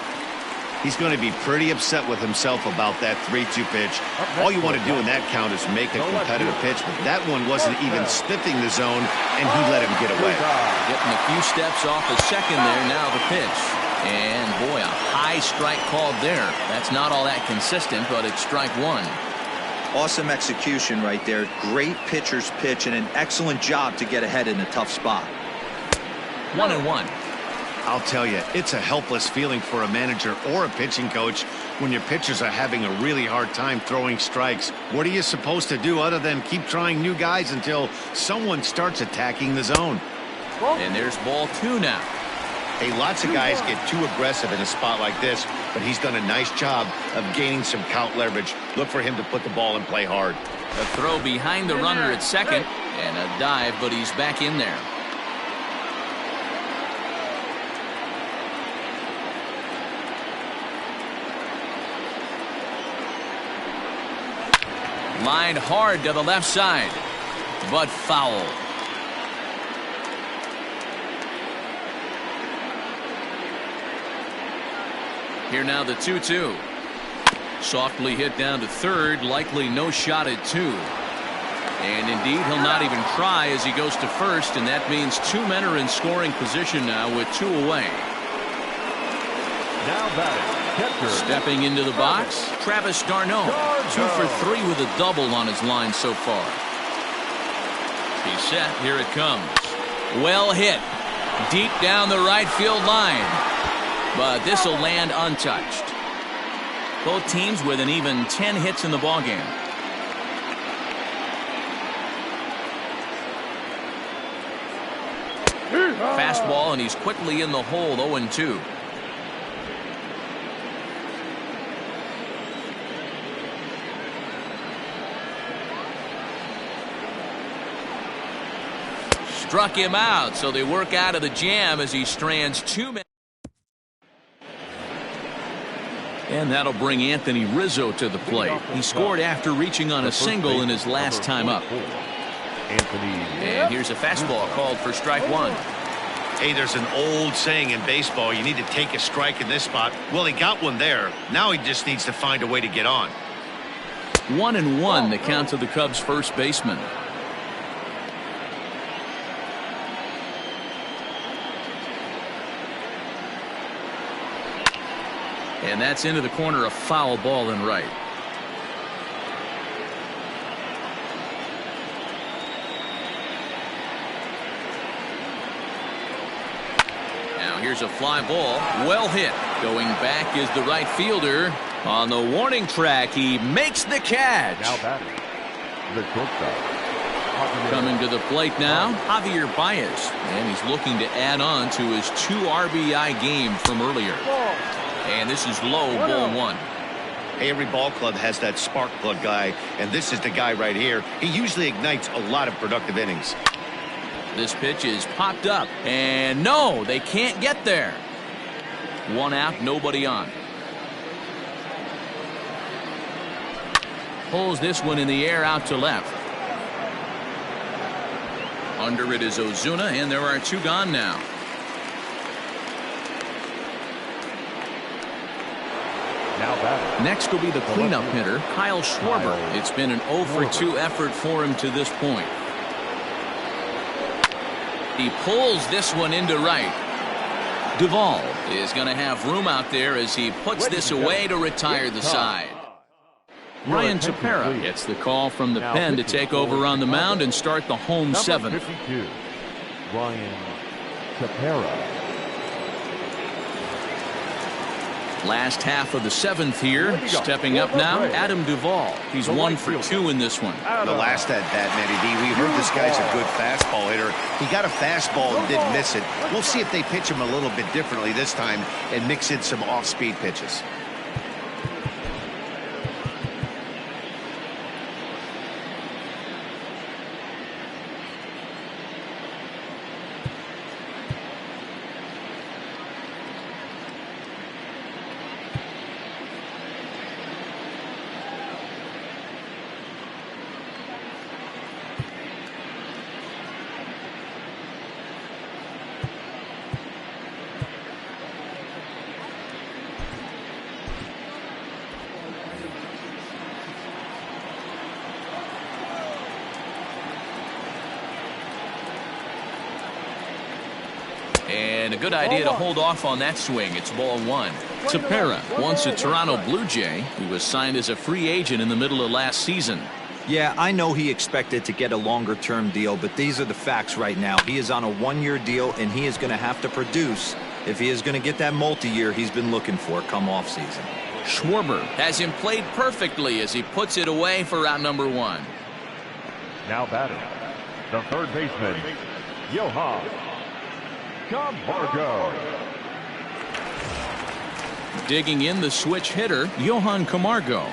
He's going to be pretty upset with himself about that 3-2 pitch. All you want to do in that count is make a competitive pitch, but that one wasn't even sniffing the zone, and he let him get away. Getting a few steps off the second there. Now the pitch. And boy, a high strike called there. That's not all that consistent, but it's strike 1. Awesome execution right there. Great pitcher's pitch and an excellent job to get ahead in a tough spot. 1-1. I'll tell you, it's a helpless feeling for a manager or a pitching coach when your pitchers are having a really hard time throwing strikes. What are you supposed to do other than keep trying new guys until someone starts attacking the zone? And there's ball 2 now. Hey, lots of guys get too aggressive in a spot like this, but he's done a nice job of gaining some count leverage. Look for him to put the ball and play hard. A throw behind the runner at second, and a dive, but he's back in there. Lined hard to the left side, but foul. Here now the 2-2. Softly hit down to third, likely no shot at 2. And indeed, he'll not even try as he goes to first, and that means 2 men are in scoring position now with 2 away. Now batting, catcher. Stepping into the box, Travis d'Arnaud. 2 for 3 with a double on his line so far. He's set. Here it comes. Well hit. Deep down the right field line. But this will land untouched. Both teams with an even 10 hits in the ballgame. Fastball, and he's quickly in the hole, 0-2. Struck him out, so they work out of the jam as he strands 2 men. And that'll bring Anthony Rizzo to the plate. He scored after reaching on a single in his last time up. Anthony. And here's a fastball called for strike 1. Hey, there's an old saying in baseball, you need to take a strike in this spot. Well, he got one there. Now he just needs to find a way to get on. 1-1, the count to the Cubs first baseman. And that's into the corner, a foul ball and right. Now here's a fly ball, well hit. Going back is the right fielder. On the warning track, he makes the catch. Now batting, the shortstop. Coming to the plate now, Javier Baez. And he's looking to add on to his 2 RBI game from earlier. And this is low, ball 1. Hey, every ball club has that spark plug guy, and this is the guy right here. He usually ignites a lot of productive innings. This pitch is popped up, and no, they can't get there. 1 out, nobody on. Pulls this one in the air out to left. Under it is Ozuna, and there are 2 gone now. Now batting. Next will be the cleanup hitter, Kyle Schwarber. It's been an 0 for 2 effort for him to this point. He pulls this one into right. Duvall is going to have room out there as he puts this away to retire the side. Ryan Tepera gets the call from the pen to take over on the mound and start the home 7th. 52, Ryan Tepera. Last half of the 7th here. Stepping up now, Adam Duvall. He's 1 for 2 in this one. The last at bat, Matty D, we heard this guy's a good fastball hitter. He got a fastball and didn't miss it. We'll see if they pitch him a little bit differently this time and mix in some off-speed pitches. And a good idea to hold off on that swing. It's ball 1. Tepera, once a Toronto Blue Jay, he was signed as a free agent in the middle of last season. Yeah, I know he expected to get a longer-term deal, but these are the facts right now. He is on a 1-year deal, and he is going to have to produce if he is going to get that multi-year he's been looking for come off-season. Schwarber has him played perfectly as he puts it away for out number 1. Now batting, the third baseman, Johan Camargo. Digging in the switch hitter, Johan Camargo.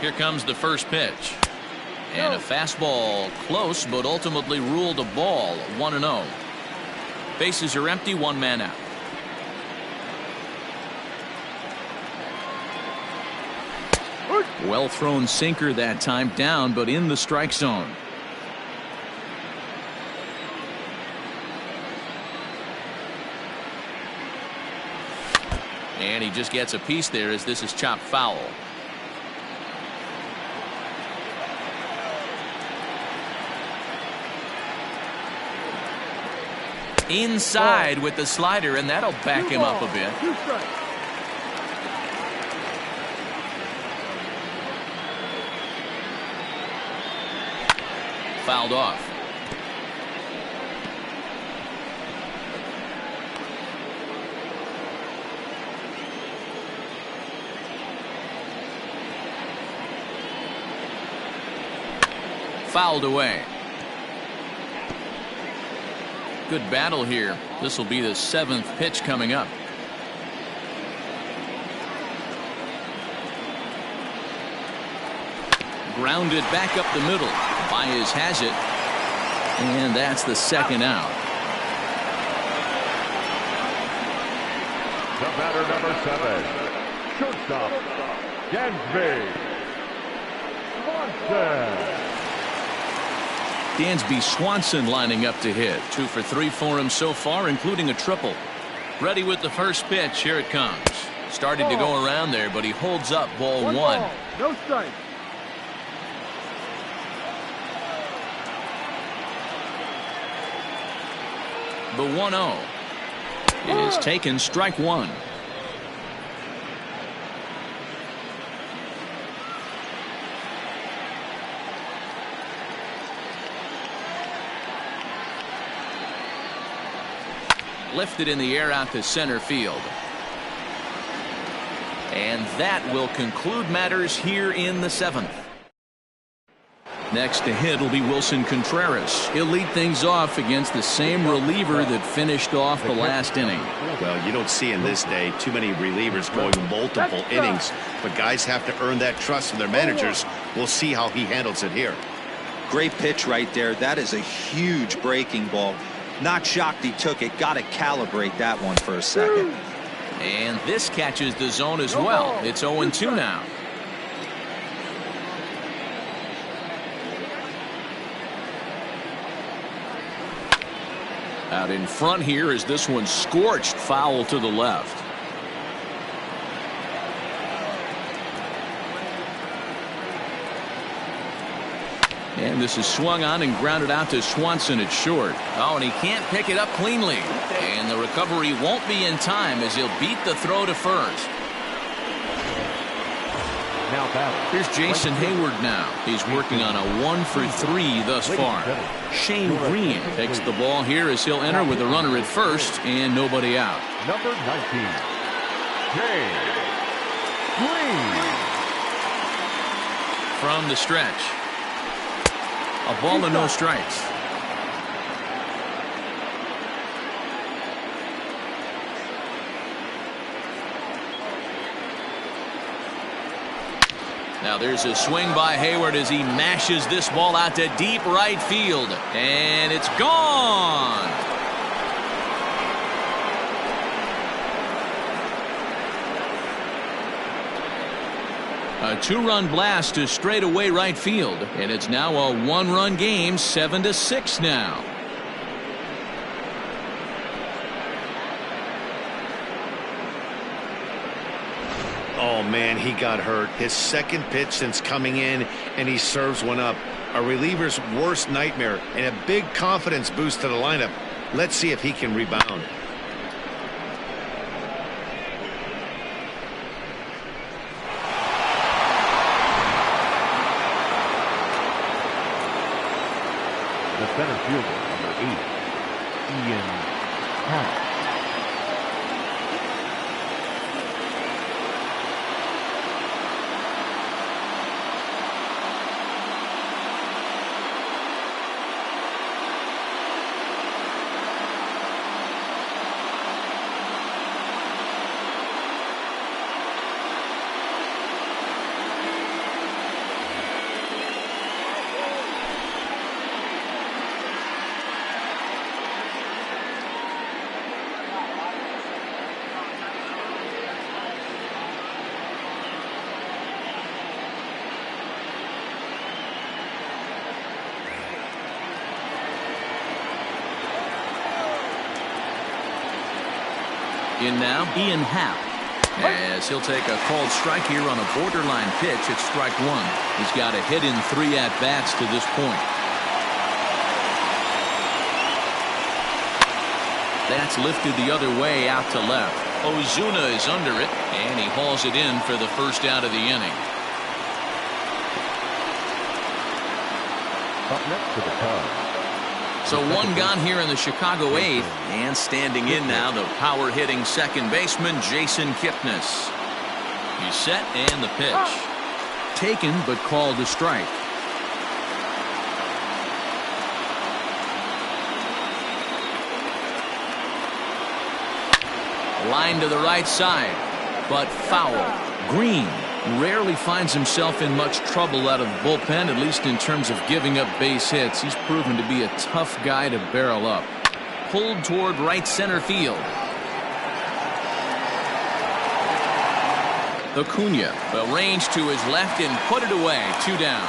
Here comes the first pitch. And a fastball close, but ultimately ruled a ball. 1-0. Bases are empty, 1 man out. Well thrown sinker that time, down but in the strike zone. And he just gets a piece there as this is chopped foul. Inside with the slider, and that'll back him up a bit. Fouled off. Fouled away. Good battle here. This will be the 7th pitch coming up. Grounded back up the middle. Baez has it. And that's the second out. The batter, number 7, shortstop, Dansby Swanson. Dansby Swanson lining up to hit. 2 for 3 for him so far, including a triple. Ready with the first pitch. Here it comes. Started to go around there, but he holds up ball one. Ball, no strike. The 1-0 is taken, strike one. Lifted in the air out to center field. And that will conclude matters here in the 7th. Next to hit will be Wilson Contreras. He'll lead things off against the same reliever that finished off the last inning. Well, you don't see in this day too many relievers going multiple innings, but guys have to earn that trust from their managers. We'll see how he handles it here. Great pitch right there. That is a huge breaking ball. Not shocked he took it. Got to calibrate that one for a second. And this catches the zone as well. It's 0-2 now. Out in front here is this one scorched foul to the left. And this is swung on and grounded out to Swanson at short. Oh, and he can't pick it up cleanly. And the recovery won't be in time as he'll beat the throw to first. Now batting. Here's Jason Hayward now. He's working on a 1 for 3 thus far. Shane Green takes the ball here as he'll enter with a runner at first and nobody out. Number 19, Shane Green. From the stretch. A ball and no strikes. Now there's a swing by Hayward as he mashes this ball out to deep right field. And it's gone. A 2-run blast to straightaway right field. And it's now a 1-run game, 7-6 now. Oh, man, he got hurt. His second pitch since coming in, and he serves one up. A reliever's worst nightmare and a big confidence boost to the lineup. Let's see if he can rebound. The center fielder, number 8, Ian Happ. In now, Ian Happ, as he'll take a called strike here on a borderline pitch at strike one. He's got a hit in 3 at-bats to this point. That's lifted the other way out to left. Ozuna is under it, and he hauls it in for the first out of the inning. Up next to the Cubs. So 1 gone here in the Chicago 8th, and standing in now the power-hitting second baseman Jason Kipnis. He's set and the pitch. Taken but called a strike. Line to the right side, but foul. Green rarely finds himself in much trouble out of the bullpen, at least in terms of giving up base hits. He's proven to be a tough guy to barrel up. Pulled toward right center field. Acuna will range to his left and put it away. 2 down.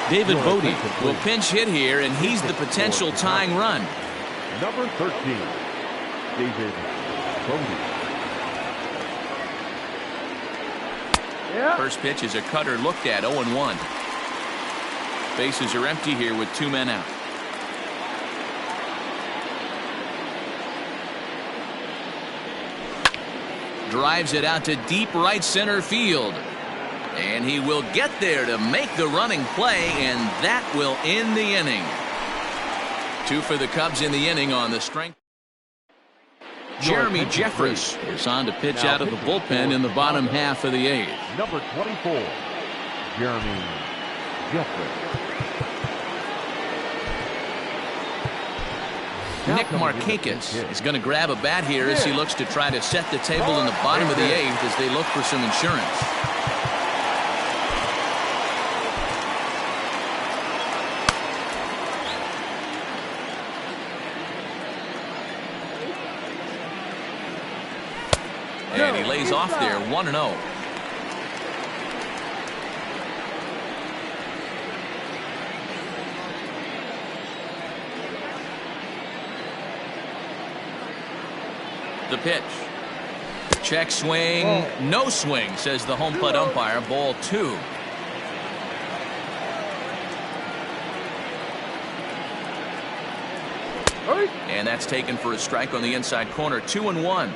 David Bodie will pinch hit here, and he's the potential tying run. Number 13, David Bodie. First pitch is a cutter looked at, 0-1. Bases are empty here with 2 men out. Drives it out to deep right center field. And he will get there to make the running play, and that will end the inning. 2 for the Cubs in the inning on the strength. Jeremy Jeffress is on to pitch out of the bullpen in the bottom half of the 8th. Number 24, Jeremy Jeffress. Nick Markakis is going to grab a bat here as he looks to try to set the table in the bottom of the 8th as they look for some insurance. And he lays off there, 1-0. The pitch. Check swing. No swing, says the home plate umpire. Ball 2. And that's taken for a strike on the inside corner. 2-1.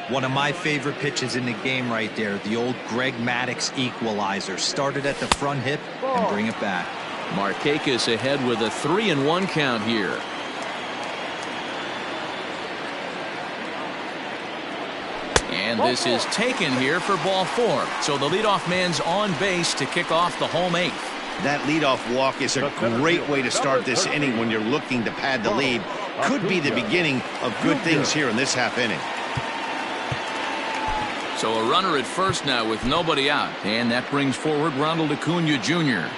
One of my favorite pitches in the game right there. The old Greg Maddux equalizer. Started at the front hip and bring it back. Markakis ahead with a 3-1 count here. And this is taken here for ball 4. So the leadoff man's on base to kick off the home 8th. That leadoff walk is a great way to start this inning when you're looking to pad the lead. Could be the beginning of good things here in this half inning. So a runner at first now with nobody out. And that brings forward Ronald Acuna Jr.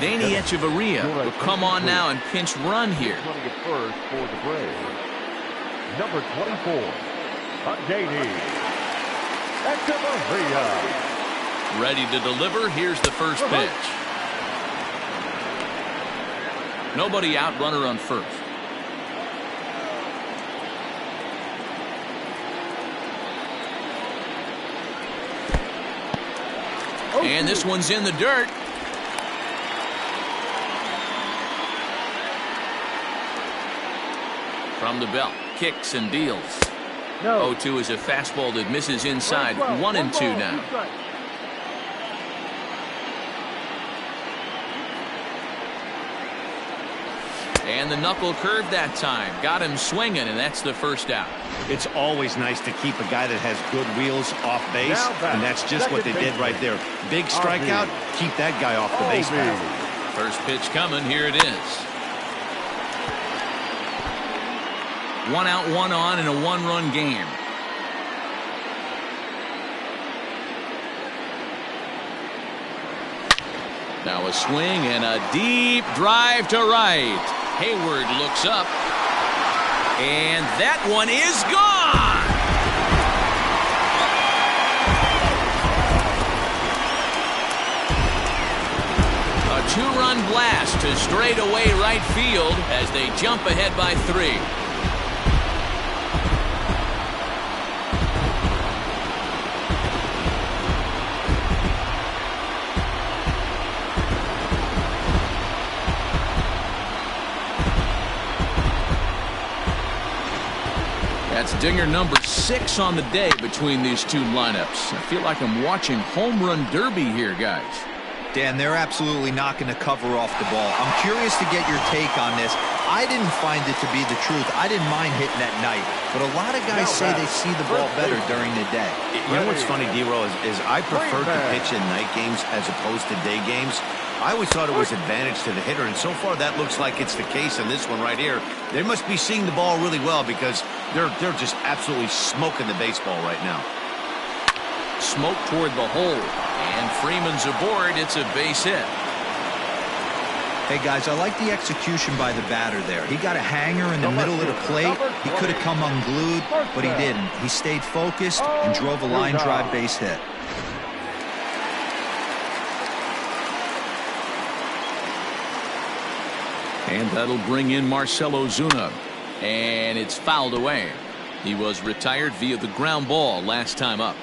Danny Echeverria will come on now and pinch run here. Running at first for the Braves. Number 24, Danny Echeverria. Ready to deliver. Here's the first pitch. Nobody out, runner on first. And this one's in the dirt. From the belt, kicks and deals. 0-2 is a fastball that misses inside. 1-2 now. And the knuckle curve that time. Got him swinging, and that's the first out. It's always nice to keep a guy that has good wheels off base, and that's just what they did right there. Big strikeout, keep that guy off the base path. First pitch coming, here it is. 1 out, 1 on in a 1-run game. Now a swing and a deep drive to right. Hayward looks up. And that one is gone. A 2-run blast to straightaway right field as they jump ahead by 3. That's dinger number 6 on the day between these two lineups. I feel like I'm watching home run derby here, guys. Dan, they're absolutely not going to cover off the ball. I'm curious to get your take on this. I didn't find it to be the truth. I didn't mind hitting at night, but a lot of guys say they see the ball better during the day. You know what's funny, D-Roll, is I prefer to pitch in night games as opposed to day games. I always thought it was advantage to the hitter, and so far that looks like it's the case in this one right here. They must be seeing the ball really well because they're just absolutely smoking the baseball right now. Smoke toward the hole, and Freeman's aboard. It's a base hit. Hey, guys, I like the execution by the batter there. He got a hanger in the middle of the plate. He could have come unglued, but he didn't. He stayed focused and drove a line drive base hit. And that'll bring in Marcell Ozuna. And it's fouled away. He was retired via the ground ball last time up.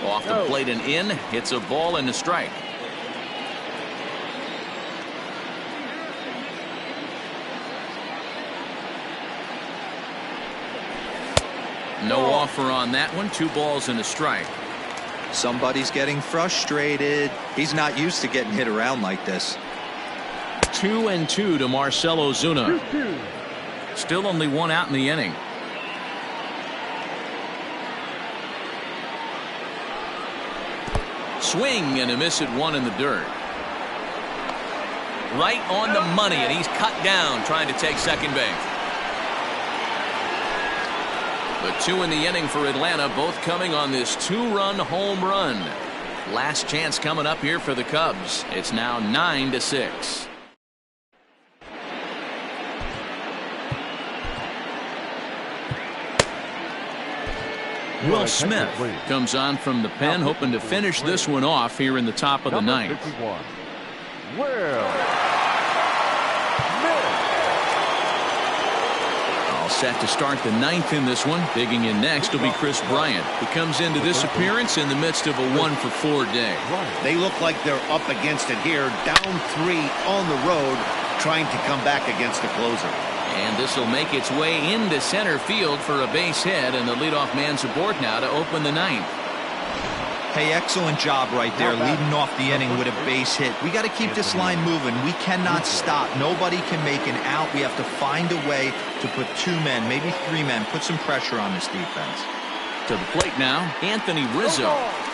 Off the plate and in. Hits a ball and a strike. No offer on that one. 2 balls and a strike. Somebody's getting frustrated. He's not used to getting hit around like this. 2-2 to Marcell Ozuna. Still only 1 out in the inning. Swing and a miss at 1 in the dirt. Right on the money, and he's cut down trying to take second base. The 2 in the inning for Atlanta, both coming on this 2-run home run. Last chance coming up here for the Cubs. It's now 9-6. Will Smith comes on from the pen, hoping to finish this one off here in the top of the 9th. All set to start the 9th in this one. Digging in next will be Chris Bryant, who comes into this appearance in the midst of a 1-for-4 day. They look like they're up against it here, down 3 on the road, trying to come back against the closer. And this will make its way into center field for a base hit, and the leadoff man's aboard now to open the 9th. Hey, excellent job right there, leading off the inning with a base hit. We got to keep this line moving. We cannot stop. Nobody can make an out. We have to find a way to put 2 men, maybe 3 men, put some pressure on this defense. To the plate now, Anthony Rizzo,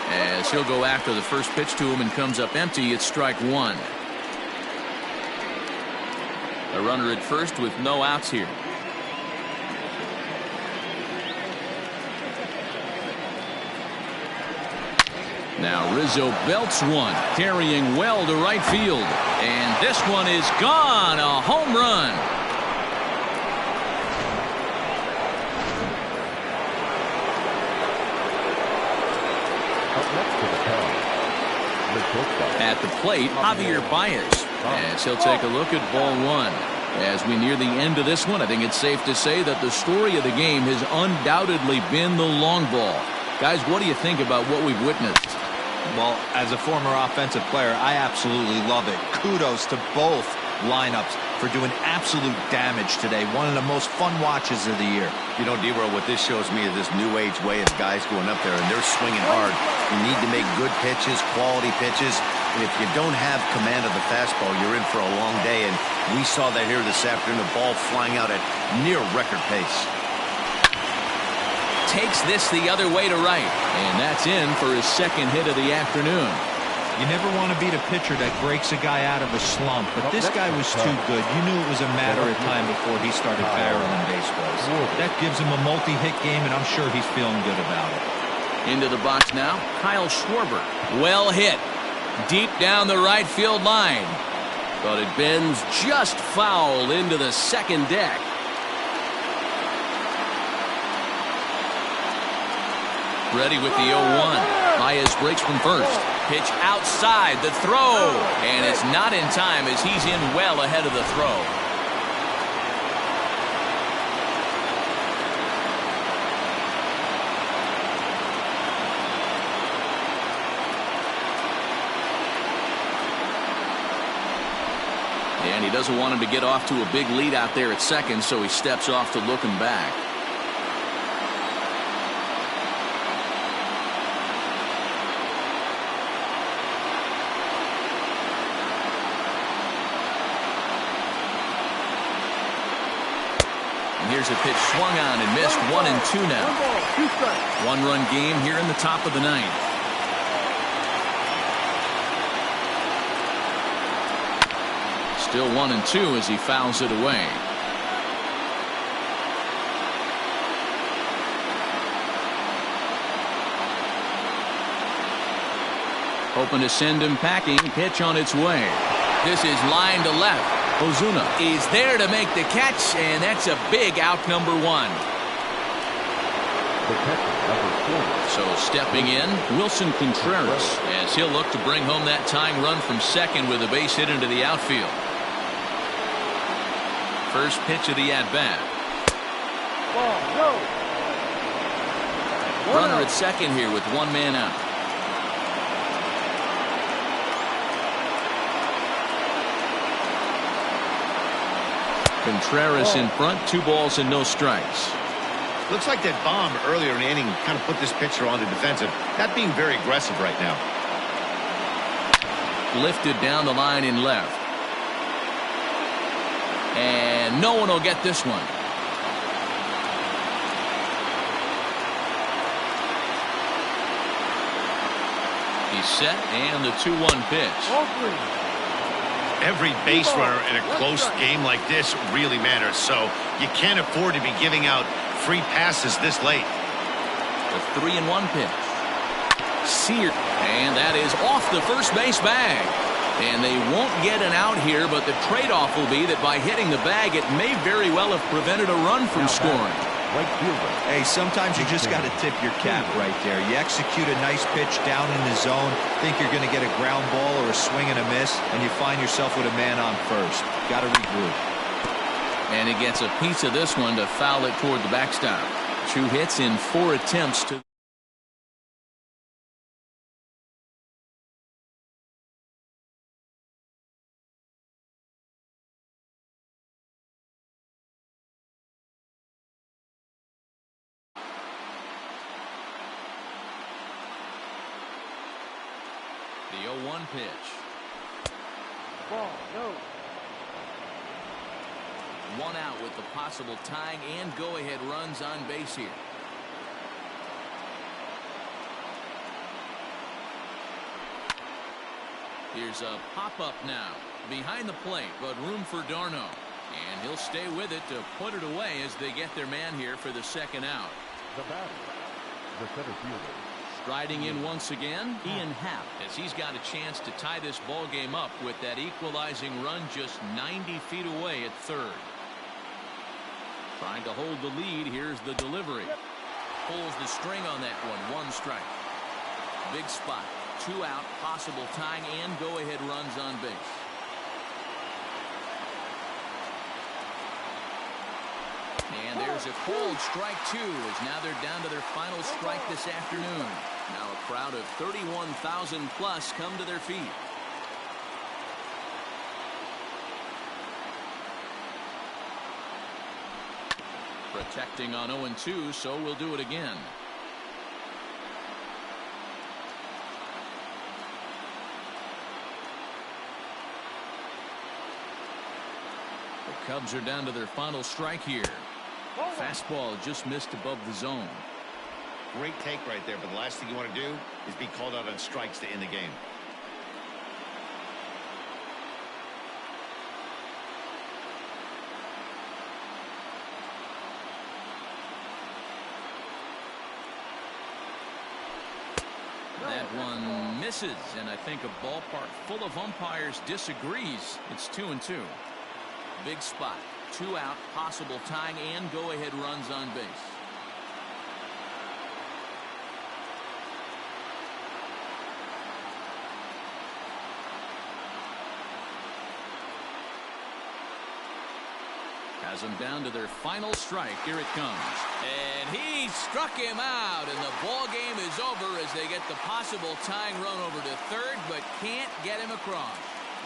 as he'll go after the first pitch to him and comes up empty. It's strike 1. A runner at first with no outs here. Now Rizzo belts one, carrying well to right field. And this one is gone. A home run. At the plate, Javier Baez, as he'll take a look at ball 1. As we near the end of this one, I think it's safe to say that the story of the game has undoubtedly been the long ball. Guys, what do you think about what we've witnessed? Well, as a former offensive player, I absolutely love it. Kudos to both lineups for doing absolute damage today. One of the most fun watches of the year. You know, D-Roll, what this shows me is this new age way of guys going up there, and they're swinging hard. You need to make good pitches, quality pitches, and if you don't have command of the fastball, you're in for a long day, and we saw that here this afternoon, the ball flying out at near record pace. Takes this the other way to right, and that's in for his second hit of the afternoon. You never want to beat a pitcher that breaks a guy out of a slump, but this guy was too good. You knew it was a matter of time before he started barreling baseballs. That gives him a multi-hit game, and I'm sure he's feeling good about it. Into the box now, Kyle Schwarber. Well hit. Deep down the right field line. But it bends just foul into the second deck. Ready with the 0-1. Baez breaks from first. Pitch outside, the throw. And it's not in time as he's in well ahead of the throw. And he He doesn't want him to get off to a big lead out there at second, so he steps off to look him back. And here's a pitch swung on and missed. 1-2 now. 1-run game here in the top of the ninth. Still 1-2 as he fouls it away. Hoping to send him packing. Pitch on its way. This is line to left. Ozuna is there to make the catch, and that's a big out, number one. So stepping in, Wilson Contreras, as he'll look to bring home that tying run from second with a base hit into the outfield. First pitch of the at-bat. Runner at second here with one man out. Contreras in front, 2 balls and no strikes. Looks like that bomb earlier in the inning kind of put this pitcher on the defensive. Not being very aggressive right now. Lifted down the line in left. And no one will get this one. He's set, and the 2-1 pitch. Every base runner in a close game like this really matters, so you can't afford to be giving out free passes this late. The 3-1 pitch. Seared, and that is off the first base bag. And they won't get an out here, but the trade-off will be that by hitting the bag, it may very well have prevented a run from scoring. Hey, sometimes you just got to tip your cap right there. You execute a nice pitch down in the zone, think you're going to get a ground ball or a swing and a miss, and you find yourself with a man on first. Got to regroup. And he gets a piece of this one to foul it toward the backstop. 2 hits in 4 attempts to... The 0-1 pitch. Ball, no. 1 out with the possible tying and go-ahead runs on base here. Here's a pop-up now. Behind the plate, but room for Darno. And he'll stay with it to put it away as they get their man here for the second out. The batter, the center fielder. Striding in once again, Ian Happ, as he's got a chance to tie this ball game up with that equalizing run just 90 feet away at third. Trying to hold the lead. Here's the delivery. Pulls the string on that one. 1 strike. Big spot. 2 out. Possible tying and go-ahead runs on base. And there's a cold strike 2 as now they're down to their final strike this afternoon. Now a crowd of 31,000 plus come to their feet. Protecting on 0-2, so we'll do it again. The Cubs are down to their final strike here. Fastball just missed above the zone. Great take right there, but the last thing you want to do is be called out on strikes to end the game. That one misses, and I think a ballpark full of umpires disagrees. It's 2-2. Big spot. 2 out, possible tying and go-ahead runs on base. Has them down to their final strike. Here it comes. And he struck him out, and the ball game is over as they get the possible tying run over to third, but can't get him across.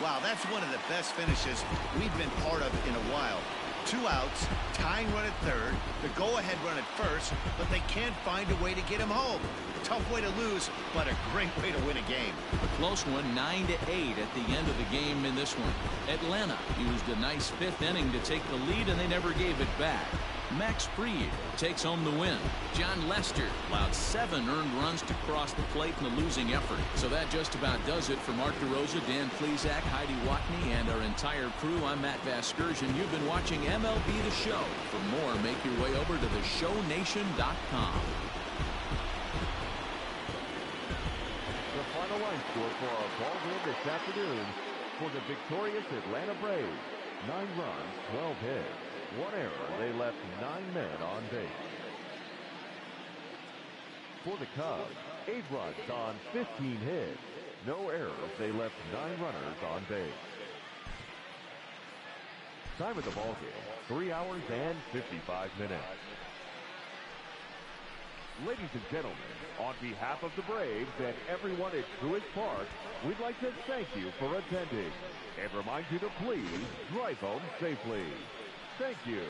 Wow, that's one of the best finishes we've been part of in a while. 2 outs, tying run at third, the go-ahead run at first, but they can't find a way to get him home. Tough way to lose, but a great way to win a game. A close one, 9-8 at the end of the game in this one. Atlanta used a nice 5th inning to take the lead, and they never gave it back. Max Fried takes home the win. John Lester allowed 7 earned runs to cross the plate in the losing effort. So that just about does it for Mark DeRosa, Dan Plesac, Heidi Watney, and our entire crew. I'm Matt Vasgersian. You've been watching MLB The Show. For more, make your way over to theshownation.com. The final line score for our ball game this afternoon for the victorious Atlanta Braves. 9 runs, 12 hits. 1 error, they left 9 men on base. For the Cubs, 8 runs on 15 hits. No errors, they left 9 runners on base. Time of the ball game, 3 hours and 55 minutes. Ladies and gentlemen, on behalf of the Braves and everyone at Truist Park, we'd like to thank you for attending and remind you to please drive home safely. Thank you.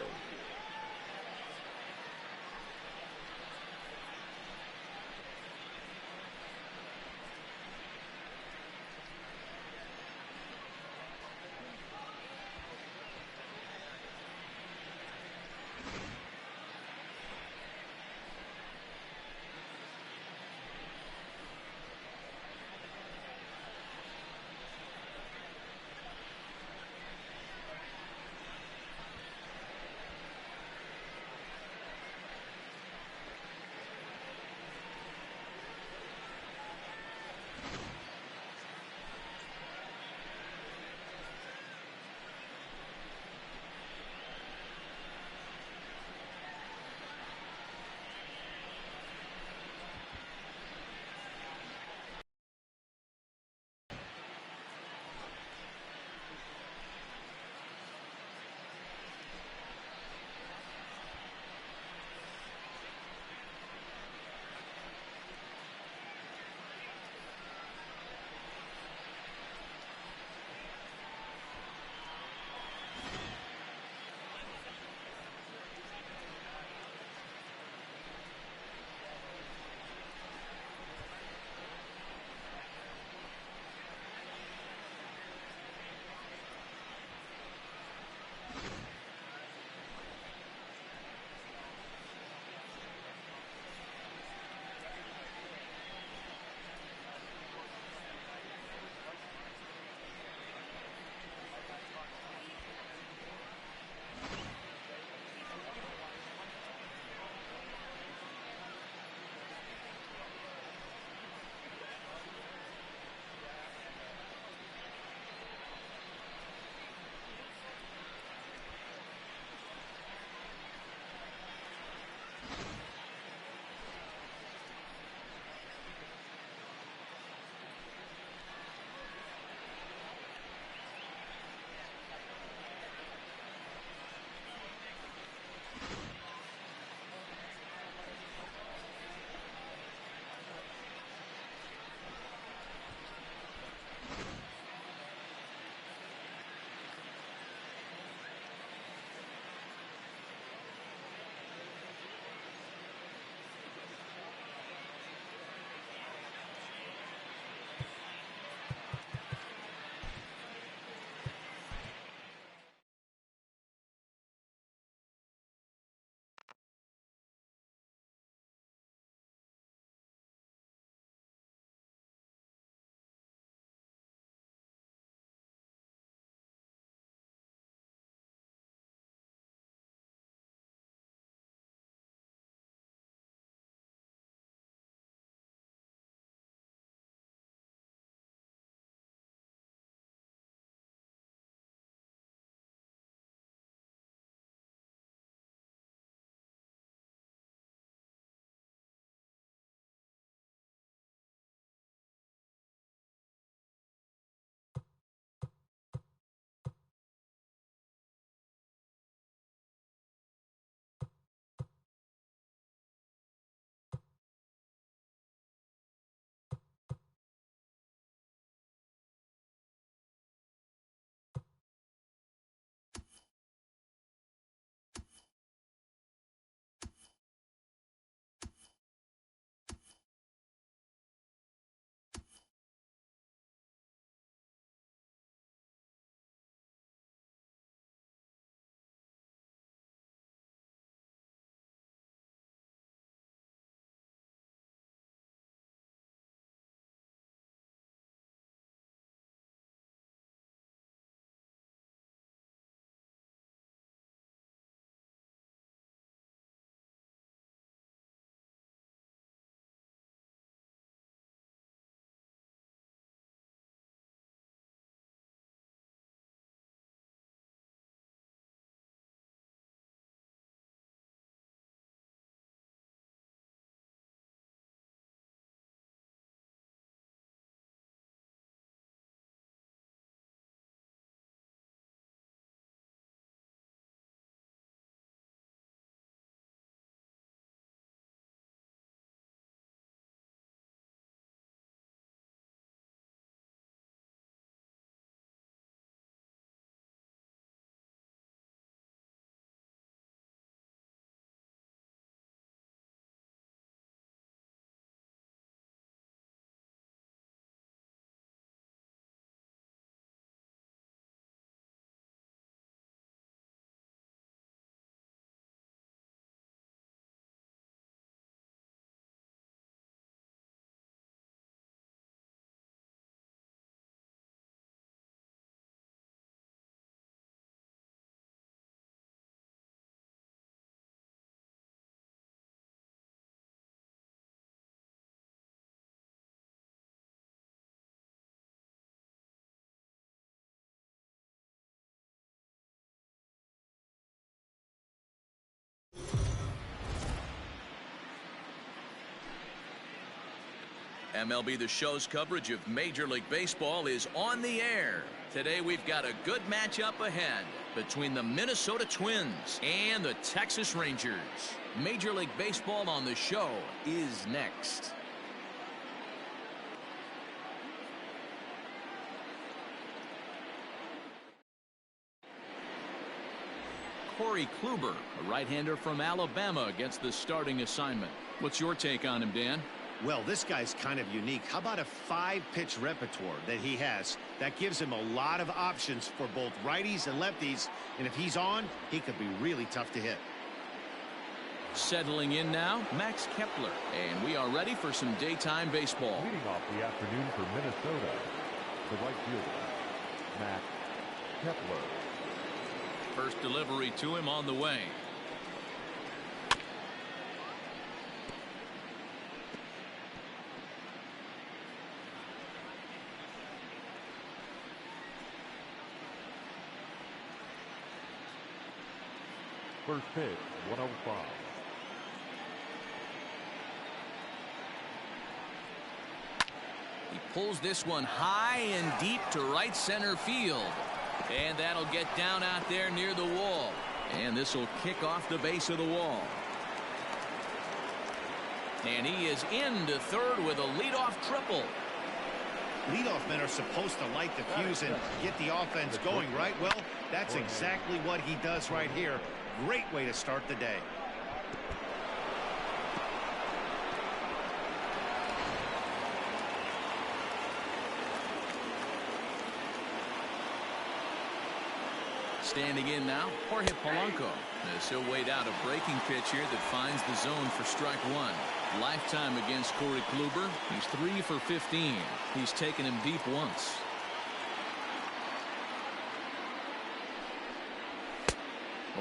MLB The Show's coverage of Major League Baseball is on the air. Today we've got a good matchup ahead between the Minnesota Twins and the Texas Rangers. Major League Baseball on The Show is next. Corey Kluber, a right-hander from Alabama, gets the starting assignment. What's your take on him, Dan? Well, this guy's kind of unique. How about a 5-pitch repertoire that he has? That gives him a lot of options for both righties and lefties. And if he's on, he could be really tough to hit. Settling in now, Max Kepler. And we are ready for some daytime baseball. Leading off the afternoon for Minnesota, the right fielder, Max Kepler. First delivery to him on the way. First pitch, 105. He pulls this one high and deep to right center field. And that'll get down out there near the wall. And this will kick off the base of the wall. And he is into third with a leadoff triple. Leadoff men are supposed to light the fuse and get the offense going, right? Well, that's exactly what he does right here. Great way to start the day. Standing in now, Jorge Polanco. As he'll wait out a breaking pitch here that finds the zone for strike one. Lifetime against Corey Kluber. He's 3 for 15. He's taken him deep once.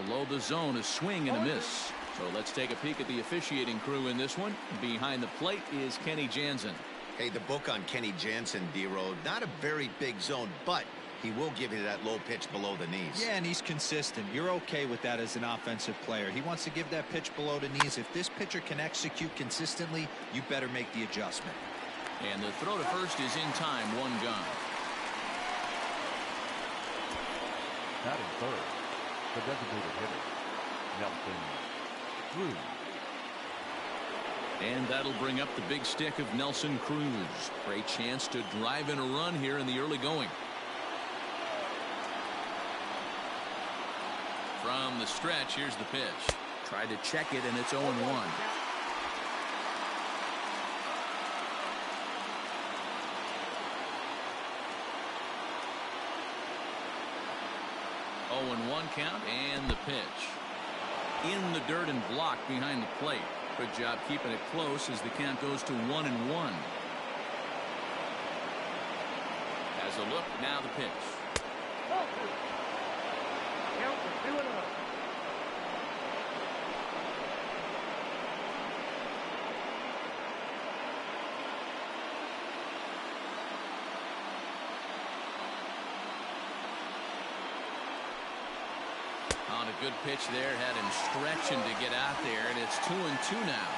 Below the zone, a swing and a miss. So let's take a peek at the officiating crew in this one. Behind the plate is Kenny Jansen. Hey, the book on Kenny Jansen, D-Road, not a very big zone, but he will give you that low pitch below the knees. Yeah, and he's consistent. You're okay with that as an offensive player. He wants to give that pitch below the knees. If this pitcher can execute consistently, you better make the adjustment. And the throw to first is in time, 1 gone. Batting third, the designated hitter, Nelson Cruz. And that'll bring up the big stick of Nelson Cruz. Great chance to drive in a run here in the early going. From the stretch, here's the pitch. Tried to check it, and it's 0-1. 0-1 count, and the pitch. In the dirt and blocked behind the plate. Good job keeping it close as the count goes to 1-1. As a look, now the pitch. On a good pitch there, had him stretching to get out there, and it's 2-2 now.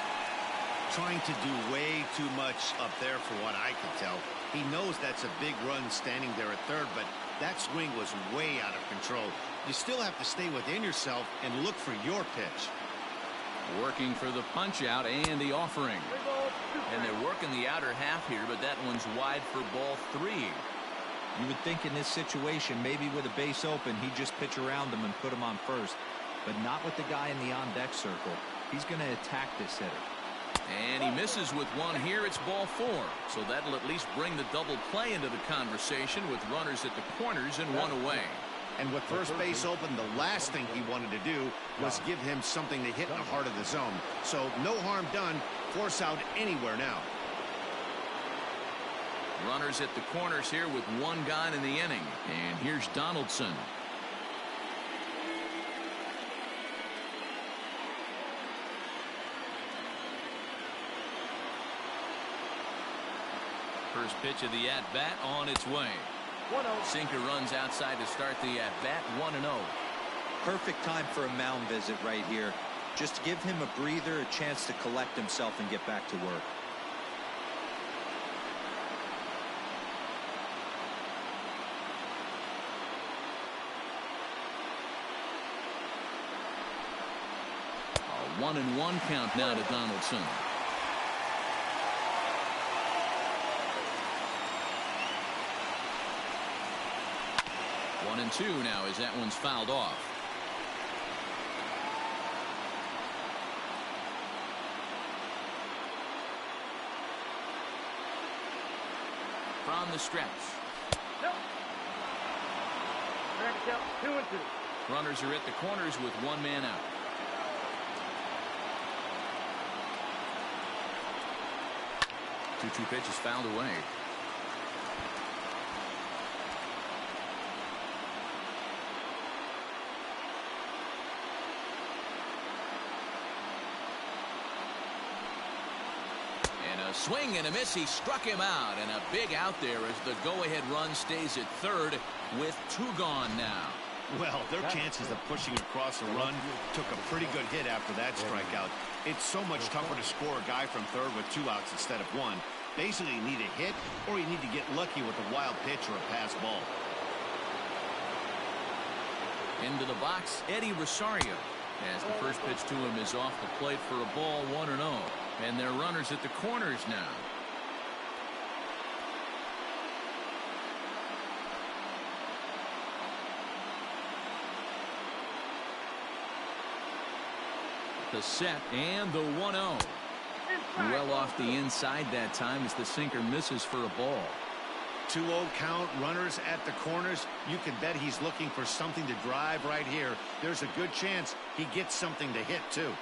Trying to do way too much up there for what I can tell. He knows that's a big run standing there at third, but that swing was way out of control. You still have to stay within yourself and look for your pitch. Working for the punch out and the offering. And they're working the outer half here, but that one's wide for ball 3. You would think in this situation, maybe with a base open, he'd just pitch around him and put him on first. But not with the guy in the on-deck circle. He's going to attack this hitter. And he misses with one here. It's ball 4. So that'll at least bring the double play into the conversation with runners at the corners and one away. And with first base open, the last thing he wanted to do was give him something to hit in the heart of the zone. So no harm done. Force out anywhere now. Runners at the corners here with 1 gone in the inning. And here's Donaldson. First pitch of the at-bat on its way. Sinker runs outside to start the at-bat, 1-0. Perfect time for a mound visit right here. Just give him a breather, a chance to collect himself and get back to work. 1-1 count now to Donaldson. 1-2 now as that one's fouled off. From the stretch. Runners are at the corners with one man out. Two-2 pitch is fouled away. Swing and a miss. He struck him out, and a big out there as the go-ahead run stays at third with two gone now. Well, their chances of pushing across the run took a pretty good hit after that strikeout. It's so much tougher to score a guy from third with two outs instead of one. Basically, you need a hit or you need to get lucky with a wild pitch or a pass ball. Into the box, Eddie Rosario, as the first pitch to him is off the plate for a ball, 1-0. And they're runners at the corners now. The set and the 1-0. Well off the inside that time as the sinker misses for a ball. 2-0 count, runners at the corners. You can bet he's looking for something to drive right here. There's a good chance he gets something to hit too.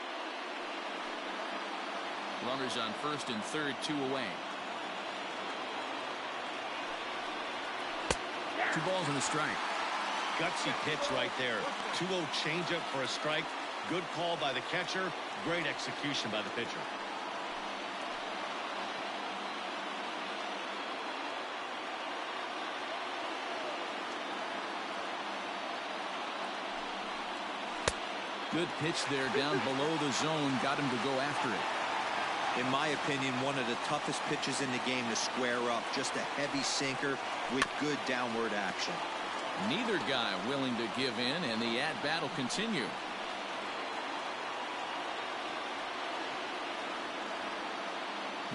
Runners on first and third, 2 away. 2 balls and a strike. Gutsy pitch right there. 2-0 changeup for a strike. Good call by the catcher. Great execution by the pitcher. Good pitch there down below the zone. Got him to go after it. In my opinion, one of the toughest pitches in the game to square up. Just a heavy sinker with good downward action. Neither guy willing to give in, and the at-bat will continue.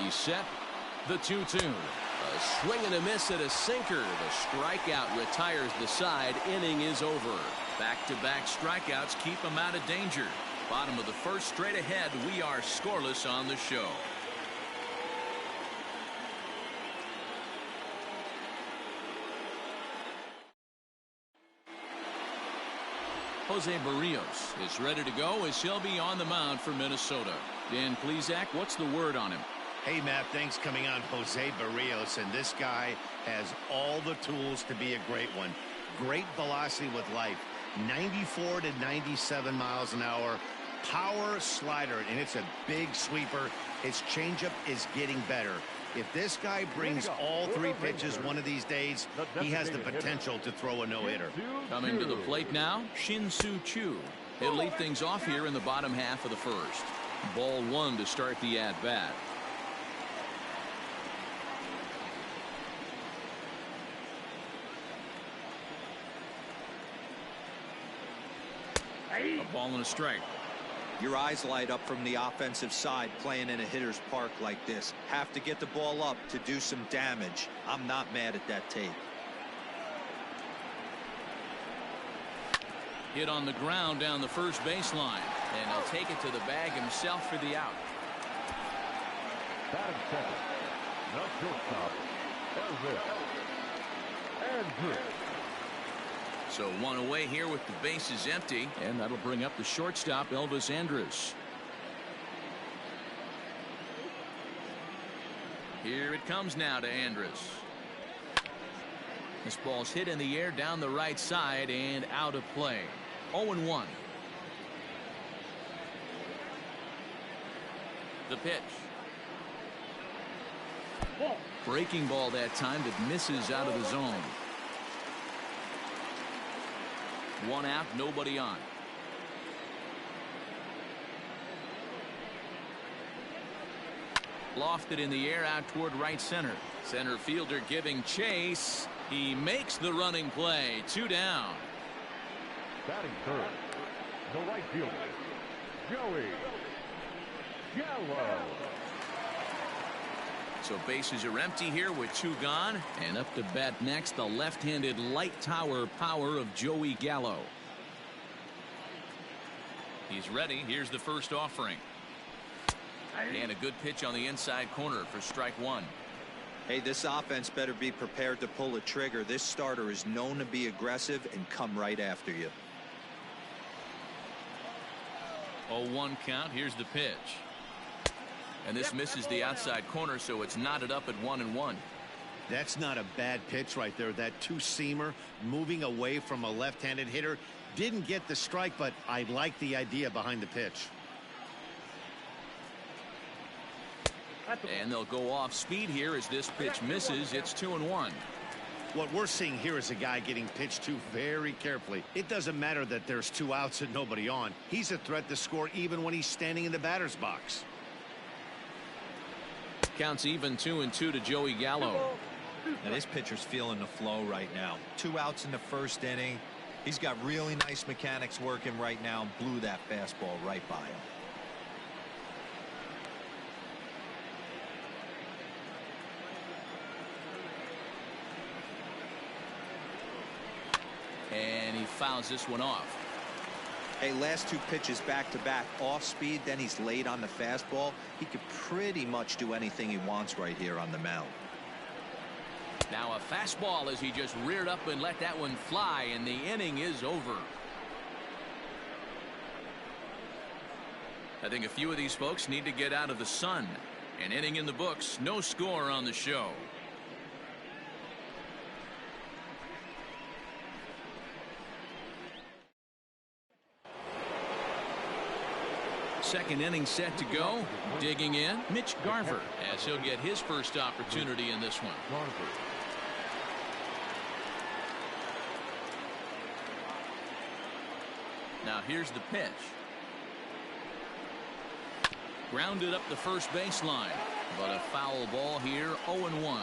He's set. The 2-2. A swing and a miss at a sinker. The strikeout retires the side. Inning is over. Back-to-back strikeouts keep him out of danger. Bottom of the first, straight ahead. We are scoreless on the show. Jose Barrios is ready to go as he'll be on the mound for Minnesota. Dan Plesac, what's the word on him? Hey, Matt, thanks coming on Jose Barrios, and this guy has all the tools to be a great one. Great velocity with life. 94 to 97 miles an hour. Power slider, and it's a big sweeper. His changeup is getting better. If this guy brings all 3 pitches one of these days, he has the potential to throw a no-hitter. Coming to the plate now, Shin-Soo Choo. He'll lead things off here in the bottom half of the first. Ball 1 to start the at-bat. A ball and a strike. Your eyes light up from the offensive side playing in a hitter's park like this. Have to get the ball up to do some damage. I'm not mad at that take. Hit on the ground down the first baseline, and he'll take it to the bag himself for the out. Batting second, the shortstop, Elvis Andrus. So 1 away here with the bases empty, and that'll bring up the shortstop, Elvis Andrus. Here it comes now to Andrus. This ball's hit in the air down the right side and out of play. 0-1. The pitch. Breaking ball that time that misses out of the zone. 1 out, nobody on. Lofted in the air out toward right center. Center fielder giving chase. He makes the running play. 2 down. Batting third, the right fielder, Joey Gallo. So bases are empty here with 2 gone. And up to bat next, the left-handed light tower power of Joey Gallo. He's ready. Here's the first offering. And a good pitch on the inside corner for strike 1. Hey, this offense better be prepared to pull a trigger. This starter is known to be aggressive and come right after you. 0-1 count. Here's the pitch. And this misses the outside corner, so it's knotted up at 1-1. That's not a bad pitch right there. That two-seamer moving away from a left-handed hitter. Didn't get the strike, but I like the idea behind the pitch. And they'll go off speed here as this pitch misses. It's 2-1. What we're seeing here is a guy getting pitched to very carefully. It doesn't matter that there's 2 outs and nobody on. He's a threat to score even when he's standing in the batter's box. Counts even 2-2 to Joey Gallo. Now this pitcher's feeling the flow right now. 2 outs in the first inning. He's got really nice mechanics working right now and blew that fastball right by him. And he fouls this one off. Hey, last 2 pitches back-to-back off speed, then he's late on the fastball. He could pretty much do anything he wants right here on the mound. Now a fastball as he just reared up and let that one fly, and the inning is over. I think a few of these folks need to get out of the sun. An inning in the books, no score on the show. Second inning set to go. Digging in, Mitch Garver, as he'll get his first opportunity in this one. Now here's the pitch. Grounded up the first baseline, but a foul ball here. 0-1.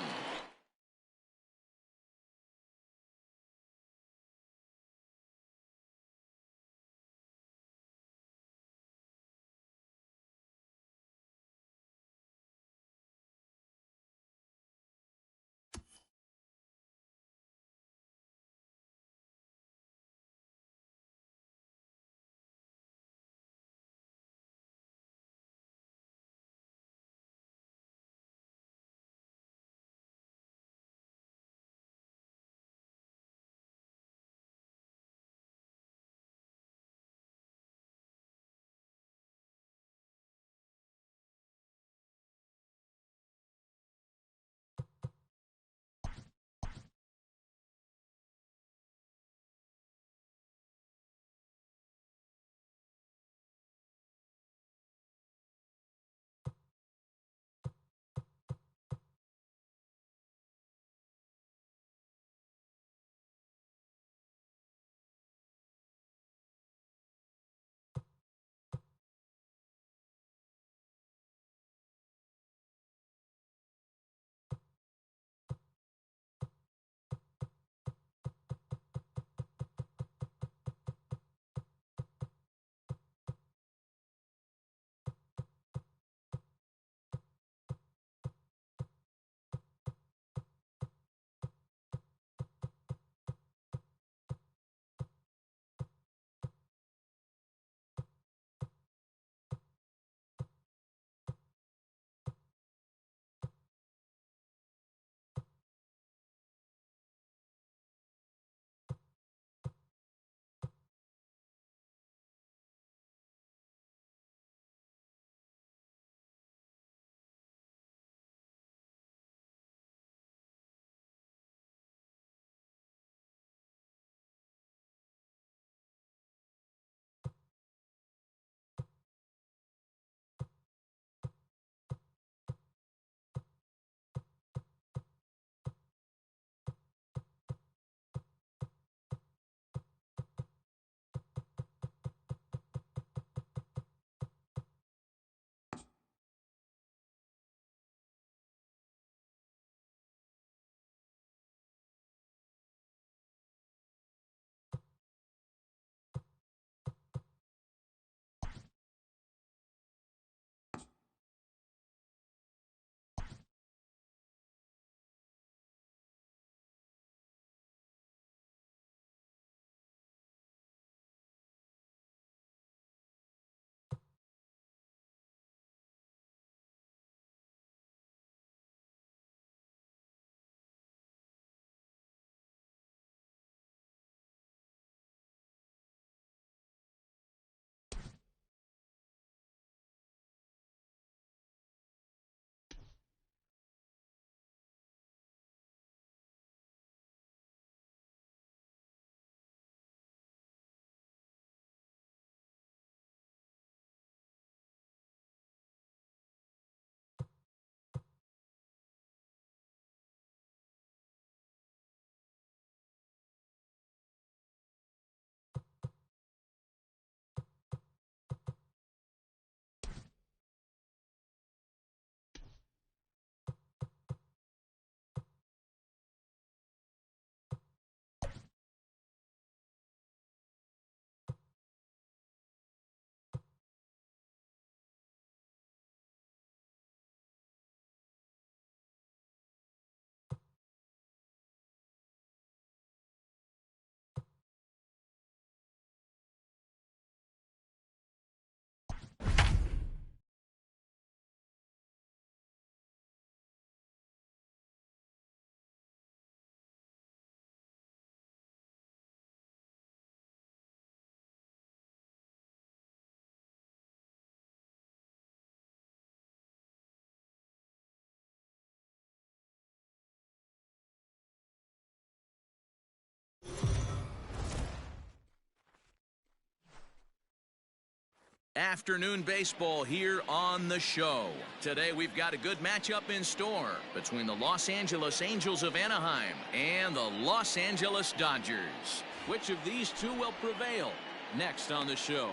Afternoon baseball here on the show. Today we've got a good matchup in store between the Los Angeles Angels of Anaheim and the Los Angeles Dodgers. Which of these two will prevail? Next on the show.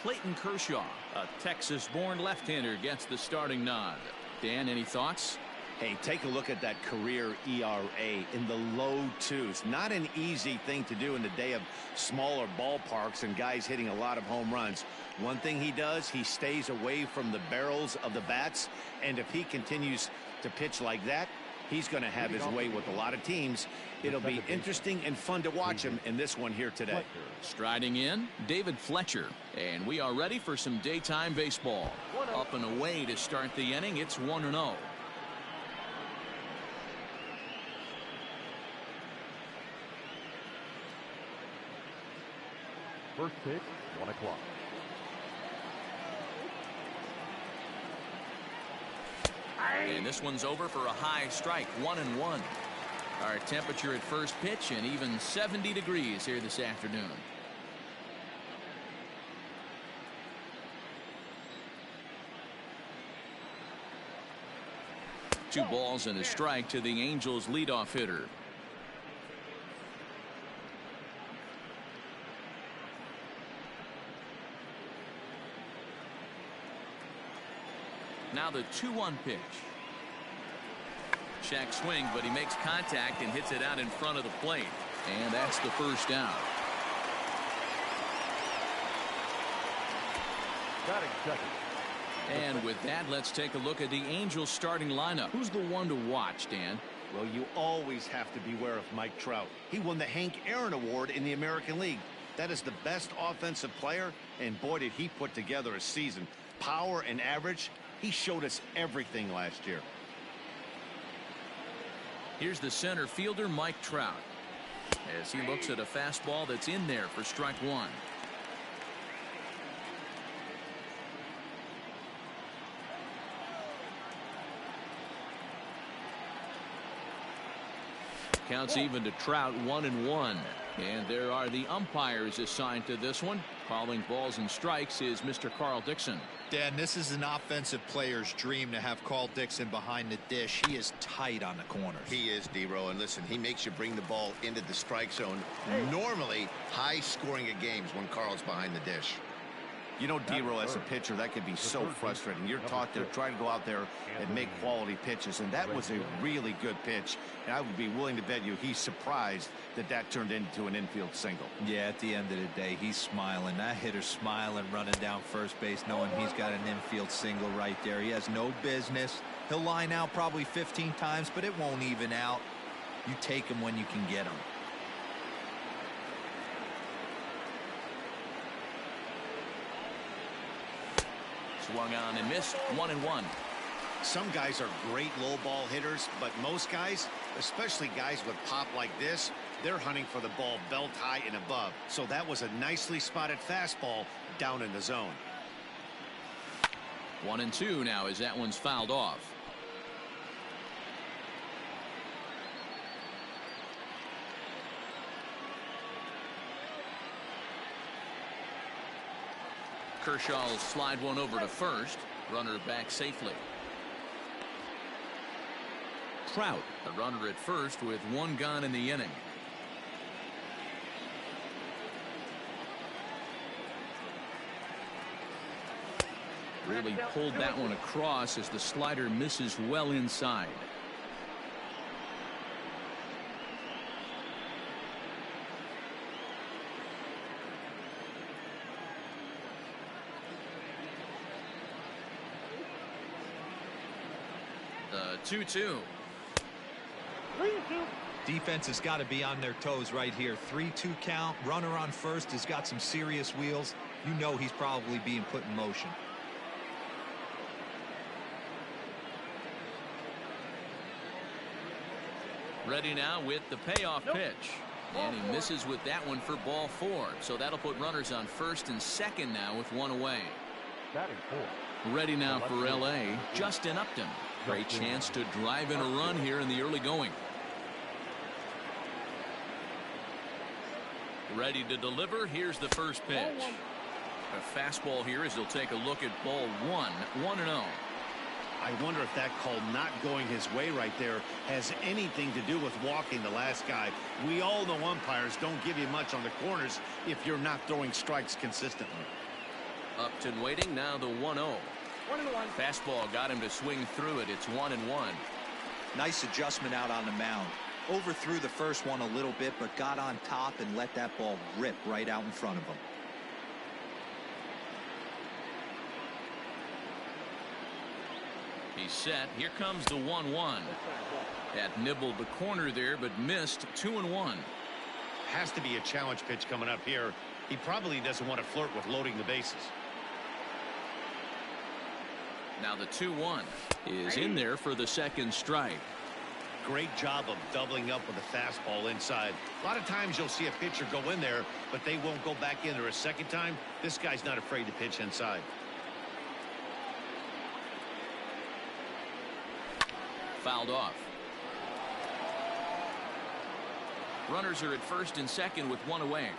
Clayton Kershaw, a Texas-born left-hander, gets the starting nod. Dan, any thoughts? Hey, take a look at that career ERA in the low twos. Not an easy thing to do in the day of smaller ballparks and guys hitting a lot of home runs. One thing he does, he stays away from the barrels of the bats, and if he continues to pitch like that, he's going to have his way with a lot of teams. It'll be interesting and fun to watch him in this one here today. Striding in, David Fletcher. And we are ready for some daytime baseball. Up and away to start the inning, it's 1-0. First pitch, 1 o'clock. And this one's over for a high strike, 1-1. Our temperature at first pitch and even 70 degrees here this afternoon. Two balls and a strike to the Angels leadoff hitter. Now the 2-1 pitch. Check swing, but he makes contact and hits it out in front of the plate. And that's the first out. Batting second. And with that, let's take a look at the Angels starting lineup. Who's the one to watch, Dan? Well, you always have to beware of Mike Trout. He won the Hank Aaron Award in the American League. That is the best offensive player, and boy, did he put together a season. Power and average. He showed us everything last year. Here's the center fielder, Mike Trout, as he looks at a fastball that's in there for strike one. Counts even to Trout, 1-1. And there are the umpires assigned to this one. Calling balls and strikes is Mr. Carl Dixon. Dan, this is an offensive player's dream to have Carl Dixon behind the dish. He is tight on the corners. He is, D-Row, and listen, he makes you bring the ball into the strike zone. Normally, high scoring of games when Carl's behind the dish. You know, D-Row, as a pitcher, that could be so frustrating. You're taught to try to go out there and make quality pitches, and that was a really good pitch. And I would be willing to bet you he's surprised that that turned into an infield single. Yeah, at the end of the day, he's smiling. That hitter's smiling, running down first base, knowing he's got an infield single right there. He has no business. He'll line out probably 15 times, but it won't even out. You take him when you can get him. Swung on and missed, 1-1. Some guys are great low ball hitters, but most guys, especially guys with pop like this, they're hunting for the ball belt high and above. So that was a nicely spotted fastball down in the zone. 1-2 now as that one's fouled off. Kershaw will slide one over to first. Runner back safely. Trout, the runner at first with one gone in the inning. Really pulled that one across as the slider misses well inside. The 2-2. Defense has got to be on their toes right here. 3-2 count. Runner on first has got some serious wheels. You know he's probably being put in motion. Ready now with the payoff pitch. And he misses with that one for ball 4. So that'll put runners on first and second now with one away. Batting fourth. Ready now for L.A., Justin Upton. Great chance to drive in a run here in the early going. Ready to deliver. Here's the first pitch. A fastball here as he'll take a look at ball 1-0. I wonder if that call not going his way right there has anything to do with walking the last guy. We all know umpires don't give you much on the corners if you're not throwing strikes consistently. Upton waiting, now the 1-0. 1-1. Fastball got him to swing through it. It's 1-1. Nice adjustment out on the mound. Overthrew the first one a little bit, but got on top and let that ball rip right out in front of him. He's set. Here comes the 1-1. That nibbled the corner there, but missed. 2-1. Has to be a challenge pitch coming up here. He probably doesn't want to flirt with loading the bases. Now the 2-1 is in there for the second strike. Great job of doubling up with a fastball inside. A lot of times you'll see a pitcher go in there, but they won't go back in there a second time. This guy's not afraid to pitch inside. Fouled off. Runners are at first and second with one away.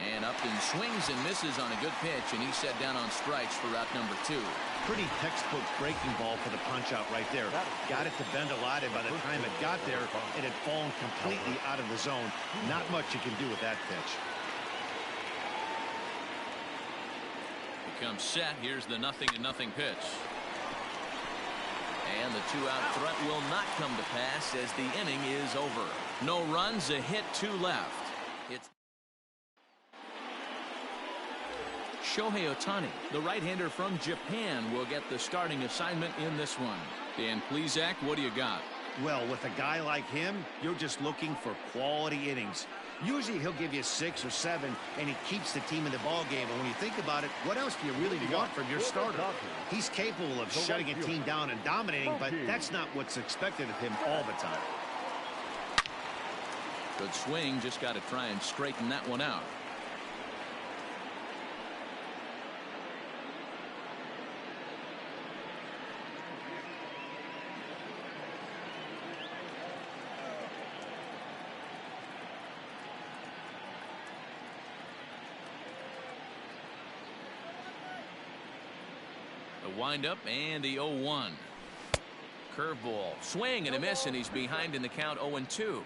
And Upton swings and misses on a good pitch, and he's set down on strikes for route number 2. Pretty textbook breaking ball for the punch out right there. Got it to bend a lot, and by the time it got there, it had fallen completely out of the zone. Not much you can do with that pitch. Becomes set. Here's the 0-0 pitch. And the 2-out threat will not come to pass as the inning is over. No runs, a hit, 2 left. It's Shohei Ohtani, the right-hander from Japan, will get the starting assignment in this one. Dan Plesac, what do you got? Well, with a guy like him, you're just looking for quality innings. Usually he'll give you 6 or 7, and he keeps the team in the ball game. And when you think about it, what else do you really want from your starter? He's capable of shutting a team down and dominating, but that's not what's expected of him all the time. Good swing, just got to try and straighten that one out. The windup and the 0-1. Curveball. Swing and a miss, and he's behind in the count 0-2.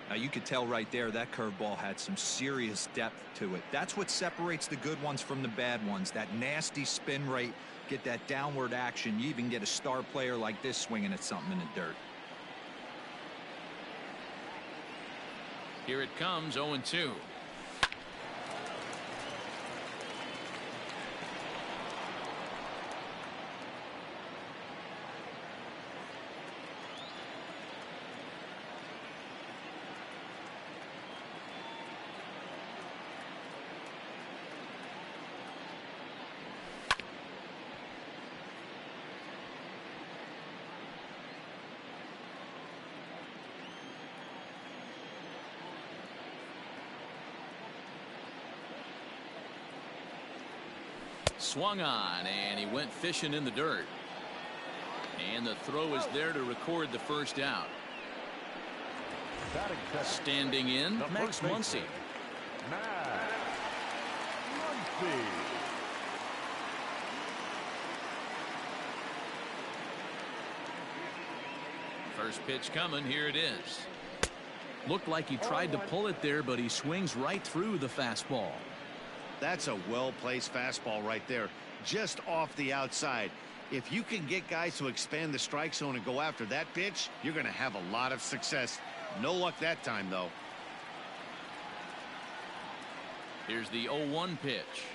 Now you could tell right there that curveball had some serious depth to it. That's what separates the good ones from the bad ones. That nasty spin rate, get that downward action. You even get a star player like this swinging at something in the dirt. Here it comes, 0-2. Swung on, and he went fishing in the dirt. And the throw is there to record the first out. Standing in, Max Muncy. First pitch coming, here it is. Looked like he tried to pull it there, but he swings right through the fastball. That's a well-placed fastball right there, just off the outside. If you can get guys to expand the strike zone and go after that pitch, you're going to have a lot of success. No luck that time, though. Here's the 0-1 pitch.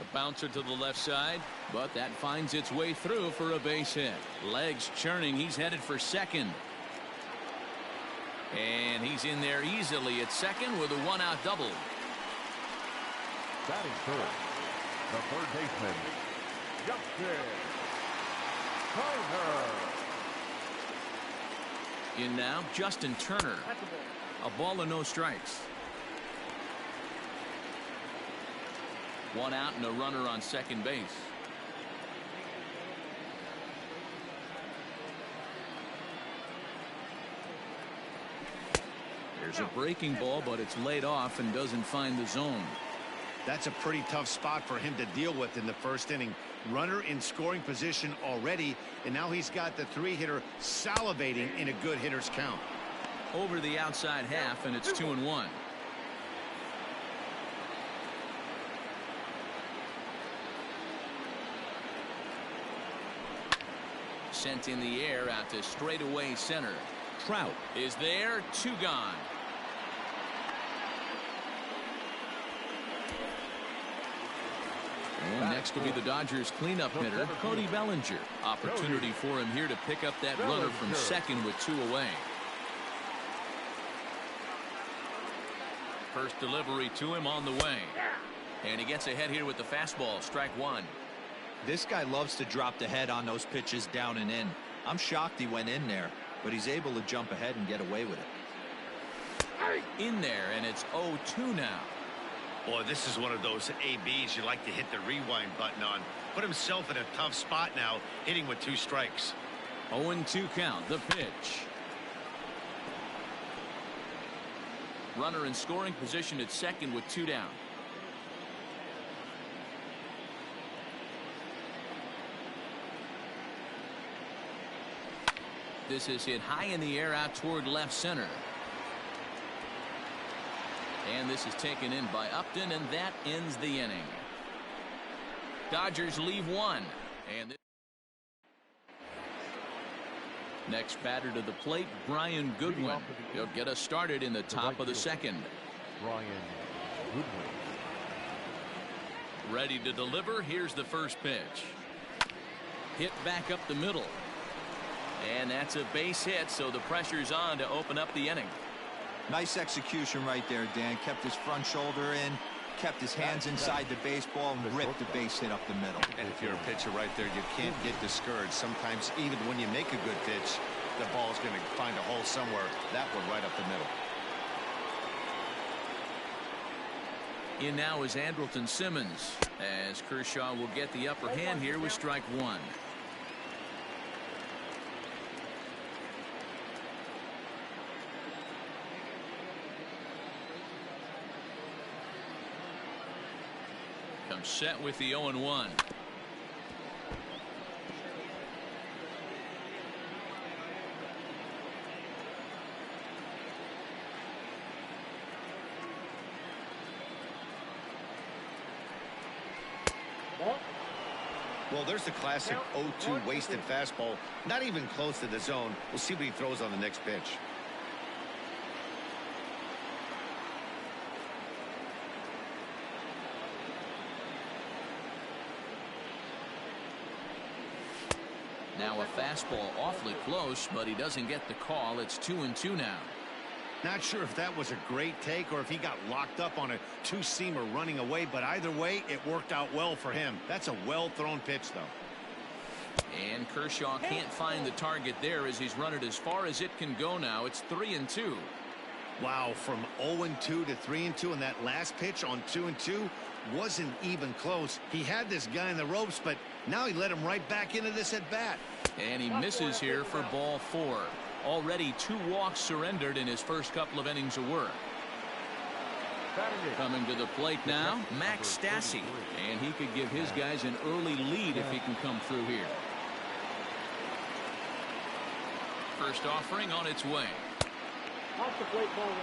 A bouncer to the left side, but that finds its way through for a base hit. Legs churning, he's headed for second. And he's in there easily at second with a 1-out double. Batting third, the third baseman, Justin Turner. In now, Justin Turner. A ball and no strikes. One out and a runner on second base. There's a breaking ball, but it's laid off and doesn't find the zone. That's a pretty tough spot for him to deal with in the first inning. Runner in scoring position already, and now he's got the three-hitter salivating in a good hitter's count. Over the outside half, and it's 2-1. Sent in the air out to straightaway center. Trout is there, 2 gone. And next will be the Dodgers cleanup hitter, Cody Bellinger. Opportunity for him here to pick up that runner from second with 2 away. First delivery to him on the way. And he gets ahead here with the fastball, strike 1. This guy loves to drop the head on those pitches down and in. I'm shocked he went in there, but he's able to jump ahead and get away with it. In there, and it's 0-2 now. Boy, this is one of those ABs you like to hit the rewind button on. Put himself in a tough spot now, hitting with 2 strikes. 0-2 count, the pitch. Runner in scoring position at second with 2 down. This is hit high in the air out toward left center. And this is taken in by Upton, and that ends the inning. Dodgers leave 1. And next batter to the plate, Brian Goodwin. He'll get us started in the top of the second. Brian Goodwin. Ready to deliver. Here's the first pitch. Hit back up the middle. And that's a base hit, so the pressure's on to open up the inning. Nice execution right there, Dan. Kept his front shoulder in, kept his hands inside the baseball, and ripped the base hit up the middle. And if you're a pitcher right there, you can't get discouraged. Sometimes even when you make a good pitch, the ball's going to find a hole somewhere. That one right up the middle. In now is Andrelton Simmons, as Kershaw will get the upper hand here with strike 1. Comes set with the 0-1. Well, there's the classic 0-2 wasted fastball. Not even close to the zone. We'll see what he throws on the next pitch. Now a fastball awfully close, but he doesn't get the call. It's 2-2 now. Not sure if that was a great take or if he got locked up on a 2-seamer running away, but either way, it worked out well for him. That's a well-thrown pitch, though. And Kershaw can't find the target there as he's run it as far as it can go now. It's 3-2. Wow, from 0-2 to 3-2, and that last pitch on 2-2 wasn't even close. He had this guy in the ropes, but now he let him right back into this at bat. And he misses here for ball 4. Already 2 walks surrendered in his first couple of innings of work. Coming to the plate now, Max Stassi, and he could give his guys an early lead if he can come through here. First offering on its way. Off the plate, ball 1.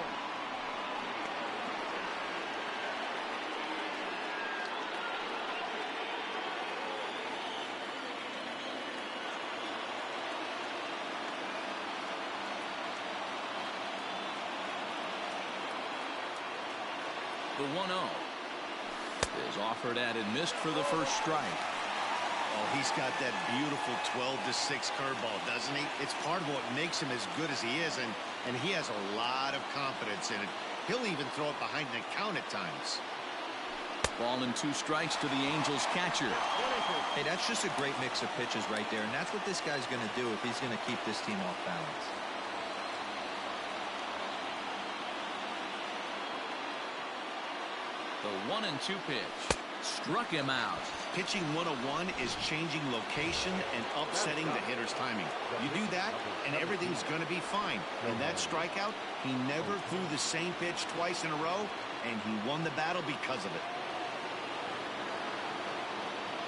The 1-0 is offered at and missed for the first strike. Oh, he's got that beautiful 12-6 curveball, doesn't he? It's part of what makes him as good as he is, and he has a lot of confidence in it. He'll even throw it behind the count at times. Ball and 2 strikes to the Angels catcher. Hey, that's just a great mix of pitches right there, and that's what this guy's going to do if he's going to keep this team off balance. The 1-2 pitch. Struck him out. Pitching 101 is changing location and upsetting the hitter's timing. You do that, and everything's going to be fine. And that strikeout, he never threw the same pitch twice in a row, and he won the battle because of it.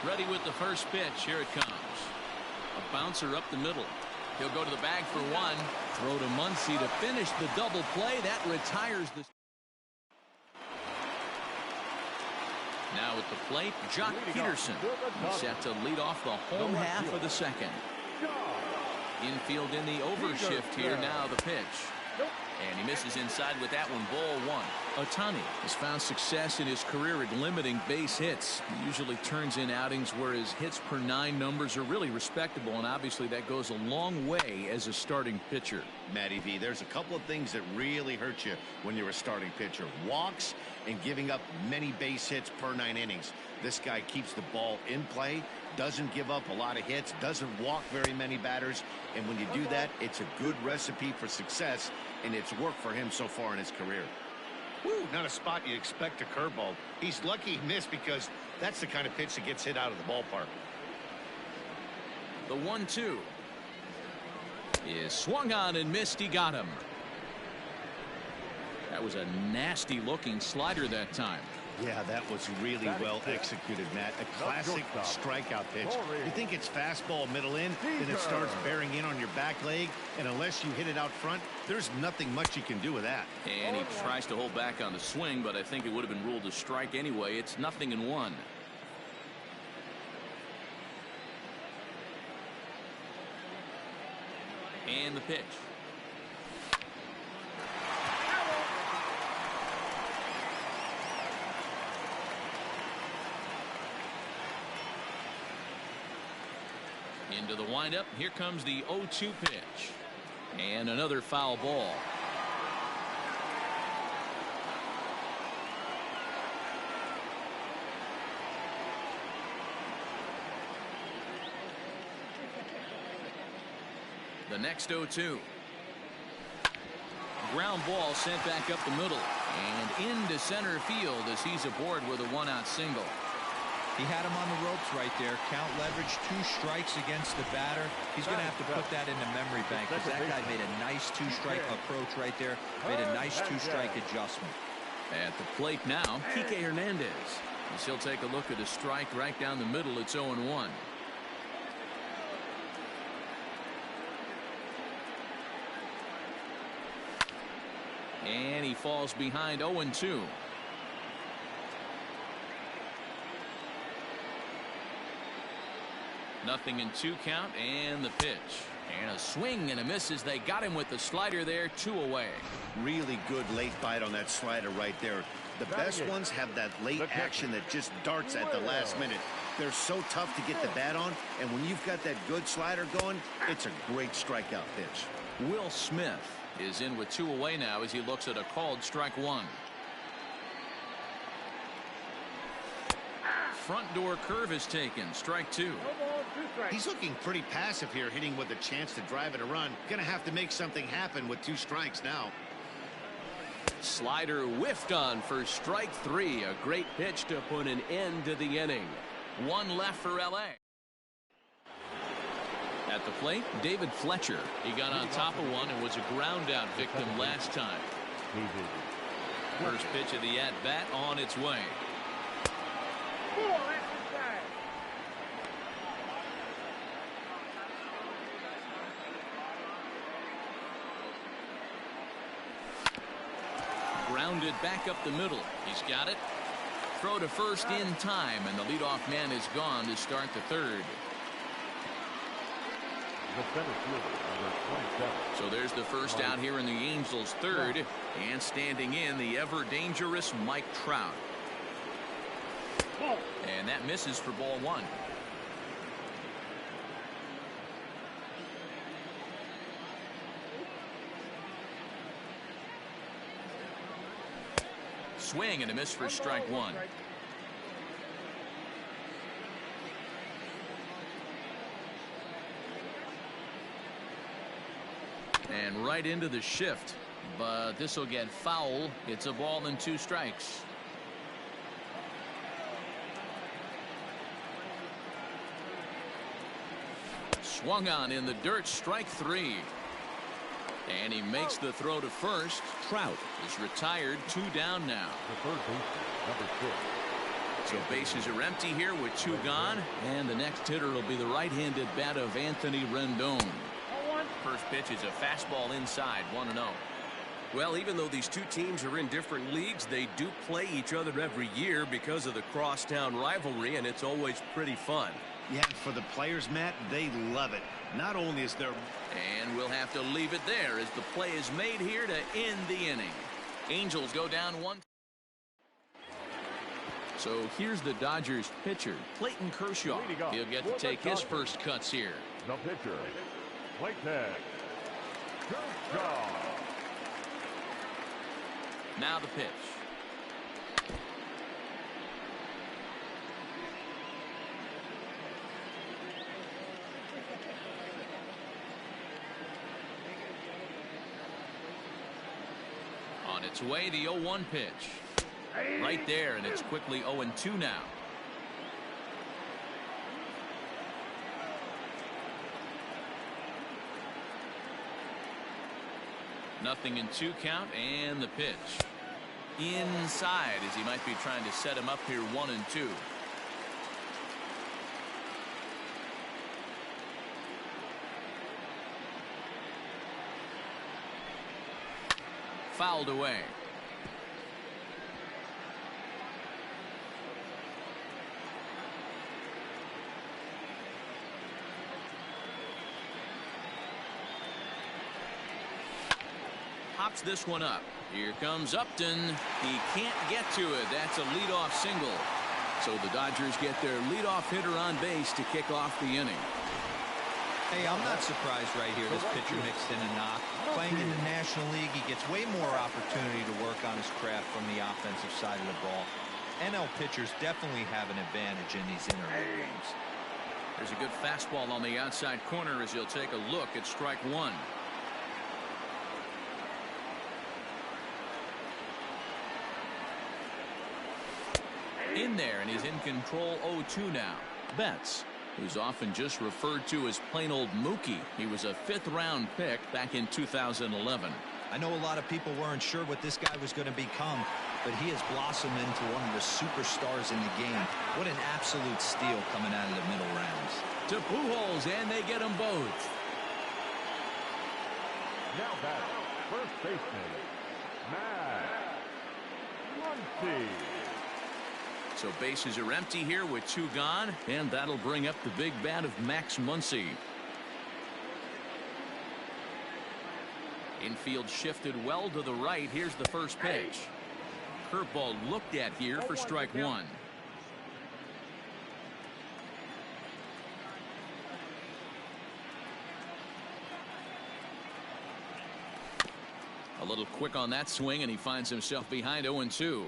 Ready with the first pitch. Here it comes. A bouncer up the middle. He'll go to the bag for one. Throw to Muncy to finish the double play. That retires the... Now at the plate, Jock Peterson. He's set to lead off the home half of the second. Infield in the overshift here. Now the pitch. And he misses inside with that one. Ball one. Ohtani has found success in his career at limiting base hits. He usually turns in outings where his hits per 9 numbers are really respectable, and obviously that goes a long way as a starting pitcher. Matty V, there's a couple of things that really hurt you when you're a starting pitcher. Walks and giving up many base hits per 9 innings. This guy keeps the ball in play, doesn't give up a lot of hits, doesn't walk very many batters, and when you do that, it's a good recipe for success, and it's worked for him so far in his career. Woo, not a spot you expect a curveball. He's lucky he missed because that's the kind of pitch that gets hit out of the ballpark. The 1-2 is swung on and missed. He got him. That was a nasty looking slider that time. Yeah, that was really well executed, Matt. A classic strikeout pitch. You think it's fastball middle in, then it starts bearing in on your back leg, and unless you hit it out front, there's nothing much you can do with that. And he tries to hold back on the swing, but I think it would have been ruled a strike anyway. It's 0-1. And the pitch. Into the windup. Here comes the 0-2 pitch. And another foul ball. The next 0-2. Ground ball sent back up the middle and into center field as he's aboard with a 1-out single. He had him on the ropes right there. Count leverage, 2 strikes against the batter. He's going to have to put that in the memory bank because that guy made a nice 2-strike approach right there. Made a nice 2-strike adjustment. At the plate now, Kike Hernandez. As he'll take a look at a strike right down the middle. It's 0-1. And he falls behind 0-2. Nothing in 2 count, and the pitch. And a swing and a miss as they got him with the slider there. 2 away. Really good late bite on that slider right there. The best ones have that late action that just darts at the last minute. They're so tough to get the bat on, and when you've got that good slider going, it's a great strikeout pitch. Will Smith is in with 2 away now as he looks at a called strike 1. Front door curve is taken. Strike 2. He's looking pretty passive here, hitting with a chance to drive it a run. Gonna have to make something happen with 2 strikes now. Slider whiffed on for strike 3. A great pitch to put an end to the inning. 1 left for LA. At the plate, David Fletcher. He got on top of one and was a ground out victim last time. First pitch of the at-bat on its way. Grounded back up the middle. He's got it. Throw to first in time, and the leadoff man is gone to start the third. So there's the first out here in the Angels' third, and standing in the ever-dangerous Mike Trout. And that misses for ball 1. Swing and a miss for strike 1. And right into the shift, but this will get foul. It's a ball and 2 strikes. Swung on in the dirt, strike 3. And he makes the throw to first. Trout is retired, 2 down now. The third baseman, number 6. So bases are empty here with 2 gone. And the next hitter will be the right-handed bat of Anthony Rendon. First pitch is a fastball inside, 1-0. Well, even though these two teams are in different leagues, they do play each other every year because of the crosstown rivalry, and it's always pretty fun. Yeah, for the players, Matt, they love it. Not only is there... And we'll have to leave it there as the play is made here to end the inning. Angels go down 1. So here's the Dodgers pitcher, Clayton Kershaw. He'll get to take his first cuts here. The pitcher, Clayton Kershaw. Now the pitch. On its way, the 0-1 pitch. Right there, and it's quickly 0-2 now. Nothing in 2 count, and the pitch. Inside, as he might be trying to set him up here 1-2. Fouled away. Hops this one up. Here comes Upton. He can't get to it. That's a leadoff single. So the Dodgers get their leadoff hitter on base to kick off the inning. Hey, I'm not surprised right here. This pitcher mixed in a knock. Playing in the National League, he gets way more opportunity to work on his craft from the offensive side of the ball. NL pitchers definitely have an advantage in these interleague games. There's a good fastball on the outside corner as he'll take a look at strike 1. In there, and he's in control 0-2 now. Betts, who's often just referred to as plain old Mookie. He was a 5th-round pick back in 2011. I know a lot of people weren't sure what this guy was going to become, but he has blossomed into one of the superstars in the game. What an absolute steal coming out of the middle rounds. To Pujols, and they get them both. Now back, first baseman, Mann23's. So bases are empty here with 2 gone, and that'll bring up the big bat of Max Muncy. Infield shifted well to the right. Here's the first pitch. Curveball looked at here for strike 1. A little quick on that swing, and he finds himself behind 0-2.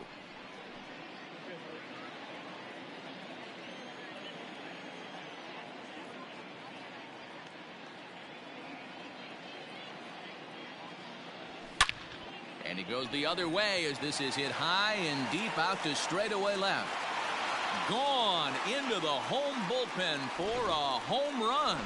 And he goes the other way as this is hit high and deep out to straightaway left. Gone into the home bullpen for a home run.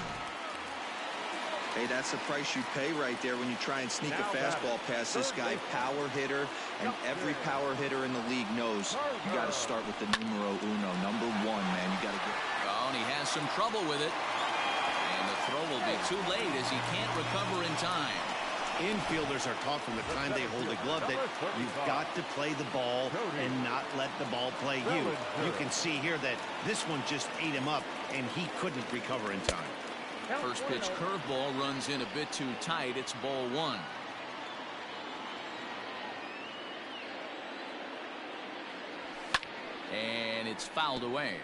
Hey, that's the price you pay right there when you try and sneak a fastball past this guy. Power hitter, and every power hitter in the league knows you got to start with the numero uno, number 1, man. You got to get. Oh, and he has some trouble with it. And the throw will be too late as he can't recover in time. Infielders are taught from the time they hold a glove that you've got to play the ball and not let the ball play you. You can see here that this one just ate him up, and he couldn't recover in time. First pitch curveball runs in a bit too tight. It's ball 1. And it's fouled away.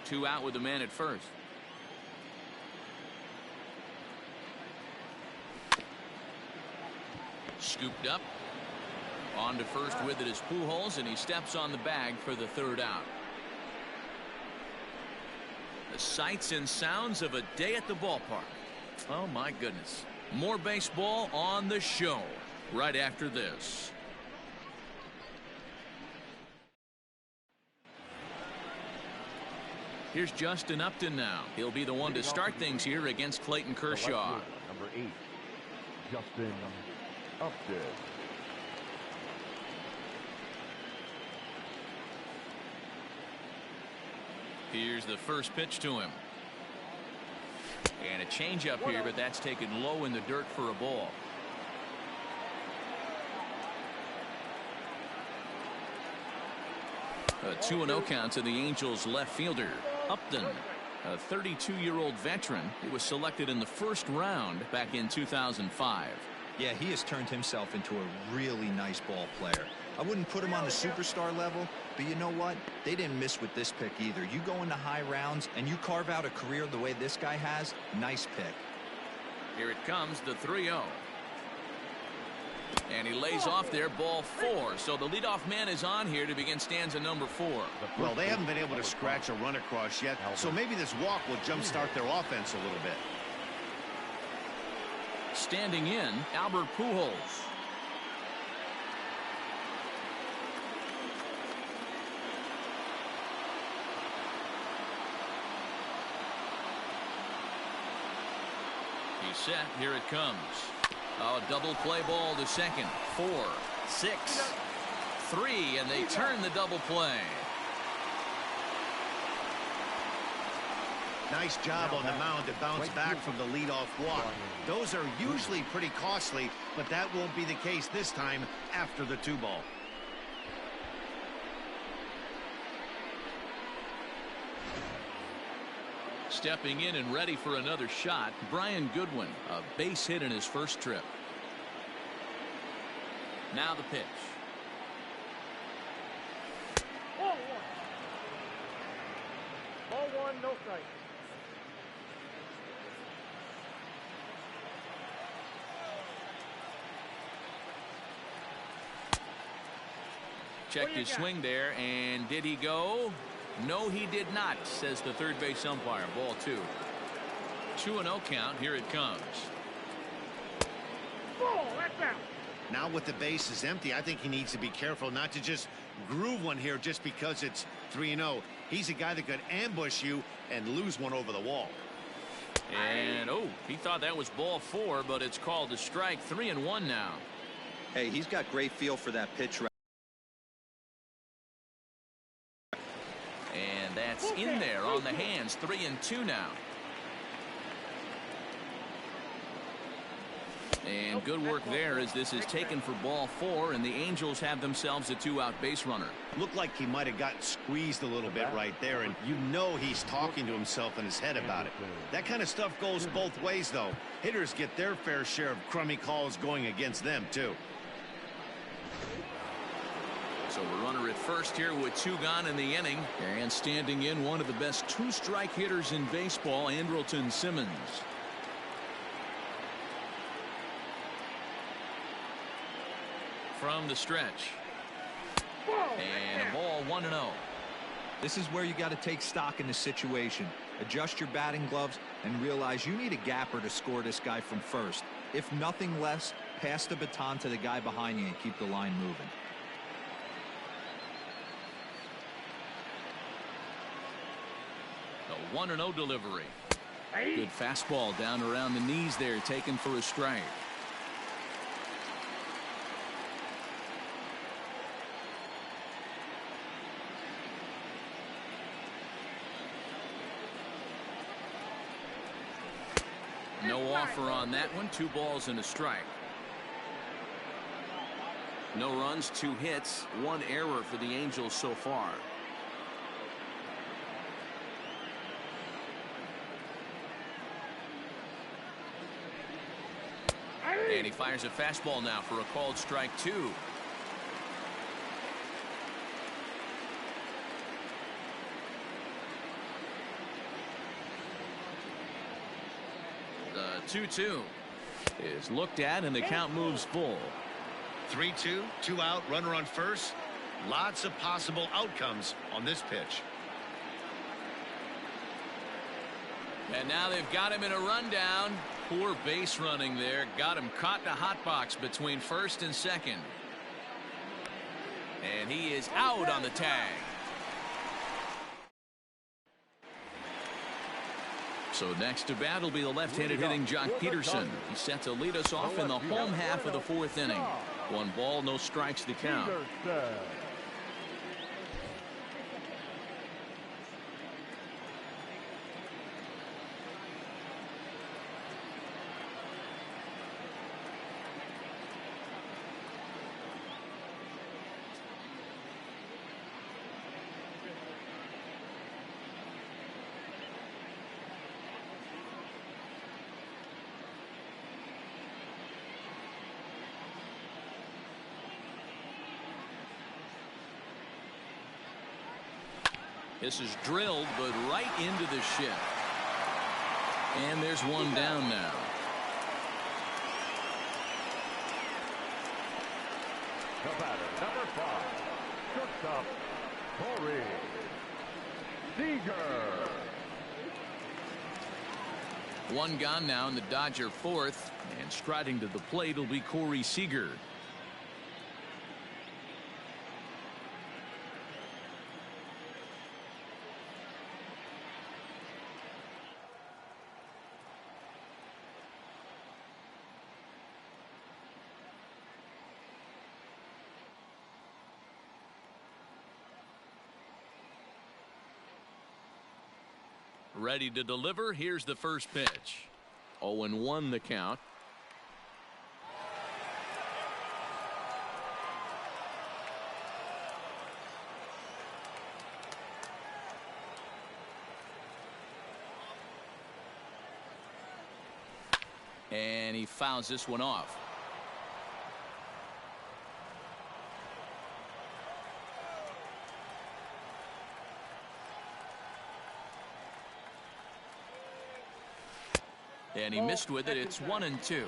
2 out with the man at first. Scooped up. On to first with it is Pujols, and he steps on the bag for the 3rd out. The sights and sounds of a day at the ballpark. Oh, my goodness. More baseball on the show right after this. Here's Justin Upton now. He'll be the one to start things here against Clayton Kershaw. Number 8, Justin Upton. Here's the first pitch to him. And a changeup here, but that's taken low in the dirt for a ball. A 2-0 count to the Angels left fielder, Upton. A 32-year-old veteran. He was selected in the 1st round back in 2005. Yeah, he has turned himself into a really nice ball player. I wouldn't put him on the superstar level, but you know what? They didn't miss with this pick either. You go into high rounds and you carve out a career the way this guy has. Nice pick. Here it comes, the 3-0. And he lays off there, ball 4. So the leadoff man is on here to begin stanza number 4. Well, they haven't been able to scratch a run across yet, so maybe this walk will jumpstart their offense a little bit. Standing in, Albert Pujols. He's set. Here it comes. Oh, double play ball to second. 4, 6, 3, and they turn the double play. Nice job on the mound to bounce back from the leadoff walk. Those are usually pretty costly, but that won't be the case this time after the 2-ball. Stepping in and ready for another shot, Brian Goodwin, a base hit in his first trip. Now the pitch. Ball 1. Ball 1, no strike. Checked his swing there, and did he go? No, he did not, says the third base umpire. Ball 2. 2-0 count. Here it comes. Ball, that's out. Now with the bases empty, I think he needs to be careful not to just groove one here just because it's 3-0. He's a guy that could ambush you and lose one over the wall. And, oh, he thought that was ball 4, but it's called a strike. 3-1 now. Hey, he's got great feel for that pitch right. And that's in there on the hands. 3-2 now. And good work there as this is taken for ball 4, and the Angels have themselves a 2-out base runner. Looked like he might have gotten squeezed a little bit right there, and you know he's talking to himself in his head about it. That kind of stuff goes both ways, though. Hitters get their fair share of crummy calls going against them, too. So a runner at first here with 2 gone in the inning. And standing in, one of the best 2-strike hitters in baseball, Andrelton Simmons. From the stretch. And a ball 1-0. This is where you got to take stock in the situation. Adjust your batting gloves and realize you need a gapper to score this guy from first. If nothing less, pass the baton to the guy behind you and keep the line moving. A 1-0 delivery. Good fastball down around the knees there, taken for a strike. No offer on that one. 2 balls and a strike. No runs, 2 hits, 1 error for the Angels so far. And he fires a fastball now for a called strike 2. 2-2 is looked at, and the count moves full. 3-2, 2 out, runner on first. Lots of possible outcomes on this pitch. And now they've got him in a rundown. Poor base running there. Got him caught in a hot box between first and second. And he is out on the tag. So next to bat will be the left-handed hitting Jock Peterson. He's set to lead us off in the home half of the fourth inning. 1 ball, no strikes to count. This is drilled, but right into the ship. And there's one down now. The batter, number 5, shortstop, Corey Seager. 1 gone now in the Dodger fourth, and striding to the plate will be Corey Seager. Ready to deliver. Here's the first pitch. 0-1 the count. And he fouls this one off. And he missed with it. It's 1-2.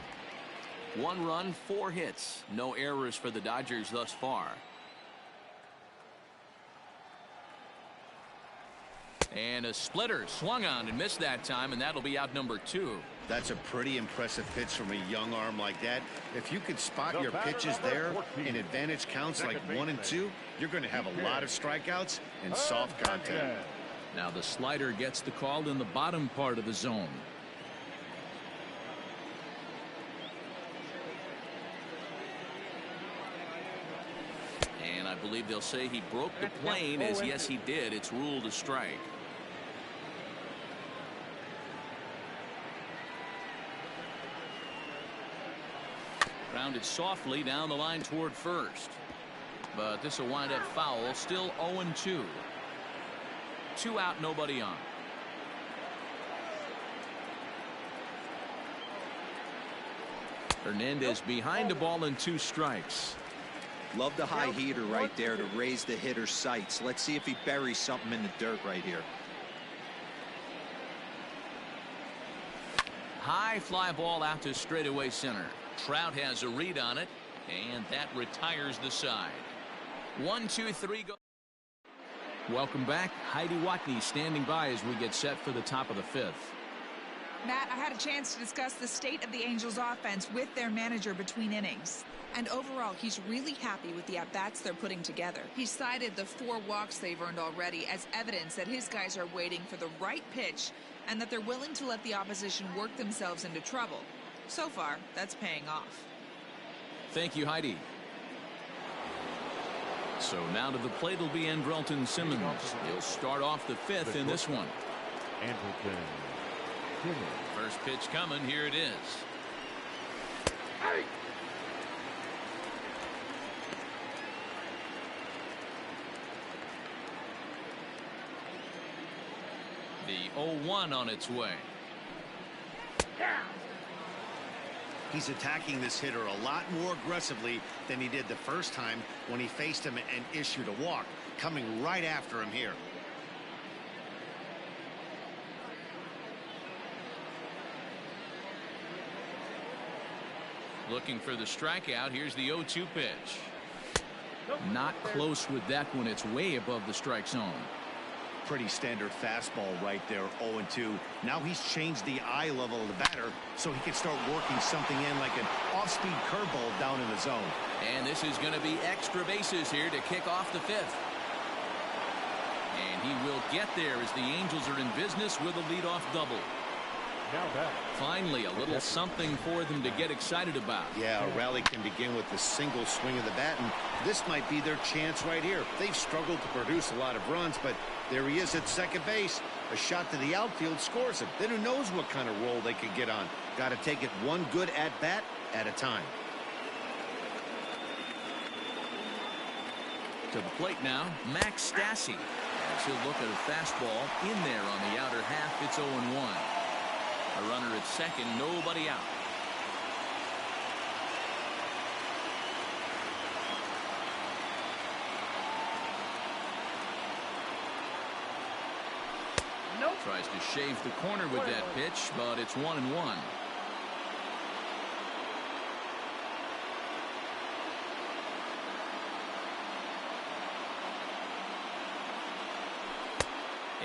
1 run, 4 hits. No errors for the Dodgers thus far. And a splitter swung on and missed that time, and that'll be out number 2. That's a pretty impressive pitch from a young arm like that. If you could spot your pitches there in advantage counts like 1 and 2, you're going to have a lot of strikeouts and soft contact. Now the slider gets the call in the bottom part of the zone. And I believe they'll say he broke the plane, as yes he did. It's ruled a strike. Grounded softly down the line toward first. But this will wind up foul. Still 0-2. 2 out, nobody on. Hernandez behind the ball and 2 strikes. Love the high heater right there to raise the hitter's sights. Let's see if he buries something in the dirt right here. High fly ball out to straightaway center. Trout has a read on it, and that retires the side. 1-2-3 go. Welcome back. Heidi Watney standing by as we get set for the top of the 5th. Matt, I had a chance to discuss the state of the Angels offense with their manager between innings. And overall, he's really happy with the at-bats they're putting together. He cited the 4 walks they've earned already as evidence that his guys are waiting for the right pitch and that they're willing to let the opposition work themselves into trouble. So far, that's paying off. Thank you, Heidi. So now to the plate will be Andrelton Simmons. He'll start off the 5th in this one. Andrelton Simmons. First pitch coming. Here it is. Hey! The 0-1 on its way. He's attacking this hitter a lot more aggressively than he did the first time when he faced him and issued a walk. Coming right after him here. Looking for the strikeout. Here's the 0-2 pitch. Not close with that one. It's way above the strike zone. Pretty standard fastball right there, 0-2. Now he's changed the eye level of the batter so he can start working something in like an off-speed curveball down in the zone. And this is going to be extra bases here to kick off the 5th. And he will get there as the Angels are in business with a leadoff double. Now back. Finally, a little something for them to get excited about. Yeah, a rally can begin with the single swing of the bat, and this might be their chance right here. They've struggled to produce a lot of runs, but there he is at second base. A shot to the outfield scores him. Then who knows what kind of roll they could get on. Got to take it one good at-bat at a time. To the plate now, Max Stassi. As he'll look at a fastball in there on the outer half. It's 0-1. A runner at second, nobody out. Nope. Tries to shave the corner with that pitch, but it's 1-1.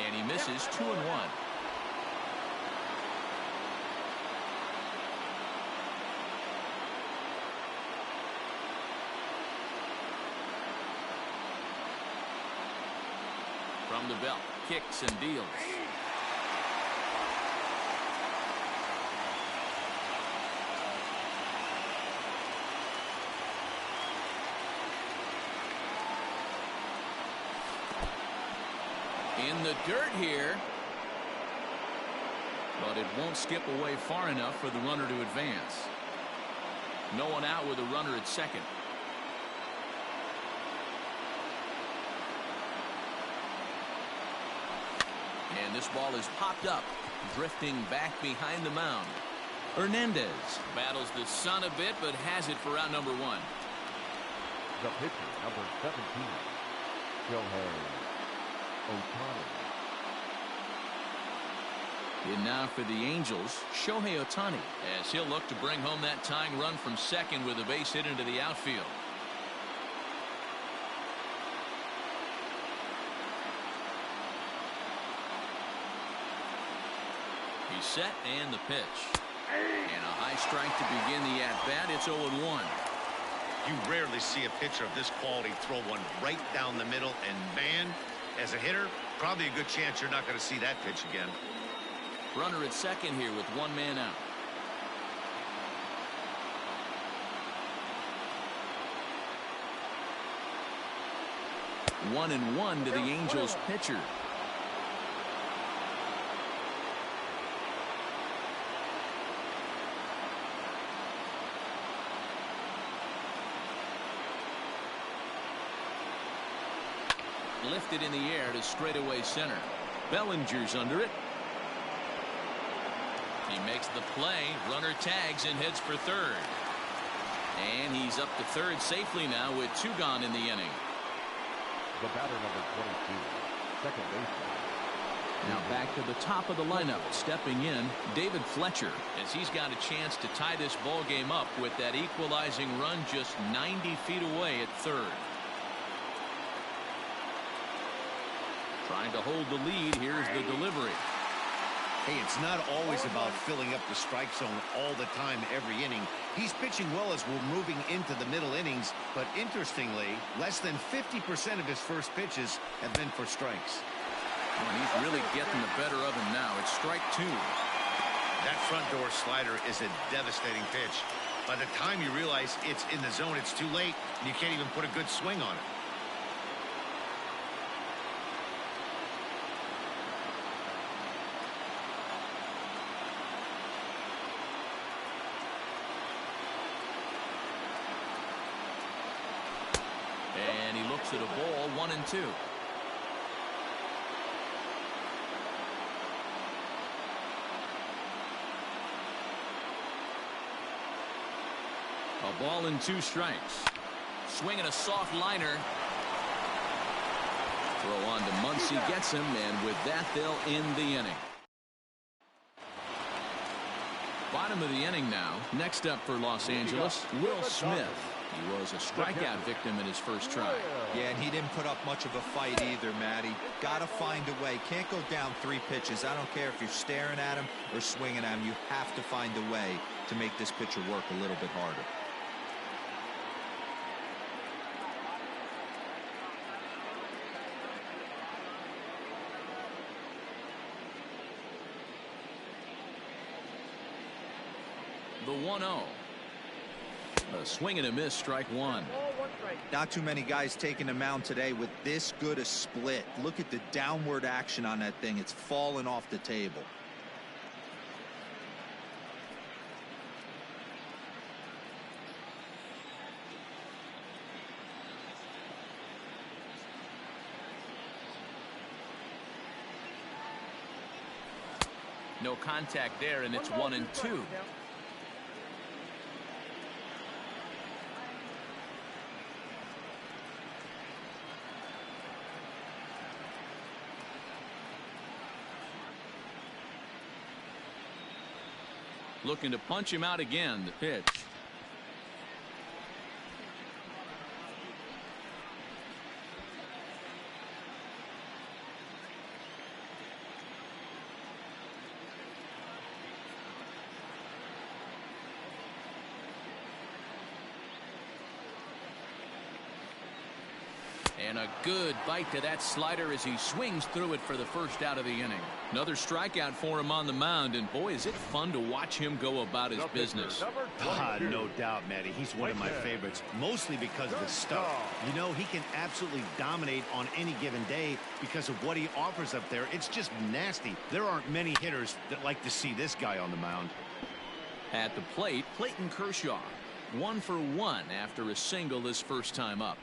And he misses. 2-1. From the belt, kicks and deals. In the dirt here. But it won't skip away far enough for the runner to advance. No one out with a runner at second. And this ball is popped up, drifting back behind the mound. Hernandez battles the sun a bit, but has it for out number 1. The pitcher, number 17, Shohei Ohtani. In now for the Angels, Shohei Ohtani, as he'll look to bring home that tying run from second with a base hit into the outfield. He's set, and the pitch. And a high strike to begin the at-bat. It's 0-1. You rarely see a pitcher of this quality throw one right down the middle, and man, as a hitter, probably a good chance you're not going to see that pitch again. Runner at second here with one man out. One and one to the Angels pitcher. Lifted in the air to straightaway center. Bellinger's under it. He makes the play. Runner tags and heads for third. And he's up to third safely now with 2 gone in the inning. The batter, number 22, second baseman. Now back to the top of the lineup, stepping in, David Fletcher, as he's got a chance to tie this ball game up with that equalizing run just 90 feet away at third. Trying to hold the lead. Here's the delivery. Hey, it's not always about filling up the strike zone all the time every inning. He's pitching well as we're moving into the middle innings, but interestingly, less than 50% of his first pitches have been for strikes. Well, he's really getting the better of him now. It's strike 2. That front door slider is a devastating pitch. By the time you realize it's in the zone, it's too late, and you can't even put a good swing on it. And he looks at a ball, 1-2. A ball and 2 strikes. Swinging a soft liner. Throw on to Muncy, gets him, and with that they'll end the inning. Bottom of the inning now. Next up for Los Angeles, Will Smith. He was a strikeout victim in his first try. Yeah, and he didn't put up much of a fight either, Matty. Got to find a way. Can't go down 3 pitches. I don't care if you're staring at him or swinging at him. You have to find a way to make this pitcher work a little bit harder. The 1-0. A swing and a miss, strike one. Not too many guys taking the mound today with this good a split. Look at the downward action on that thing. It's falling off the table. No contact there, and it's 1-2. Looking to punch him out again. The pitch. And a good bite to that slider as he swings through it for the first out of the inning. Another strikeout for him on the mound, and boy, is it fun to watch him go about his business. No doubt, Matty. He's one of my favorites, mostly because of his stuff. You know, he can absolutely dominate on any given day because of what he offers up there. It's just nasty. There aren't many hitters that like to see this guy on the mound. At the plate, Clayton Kershaw. 1 for 1 after a single his first time up.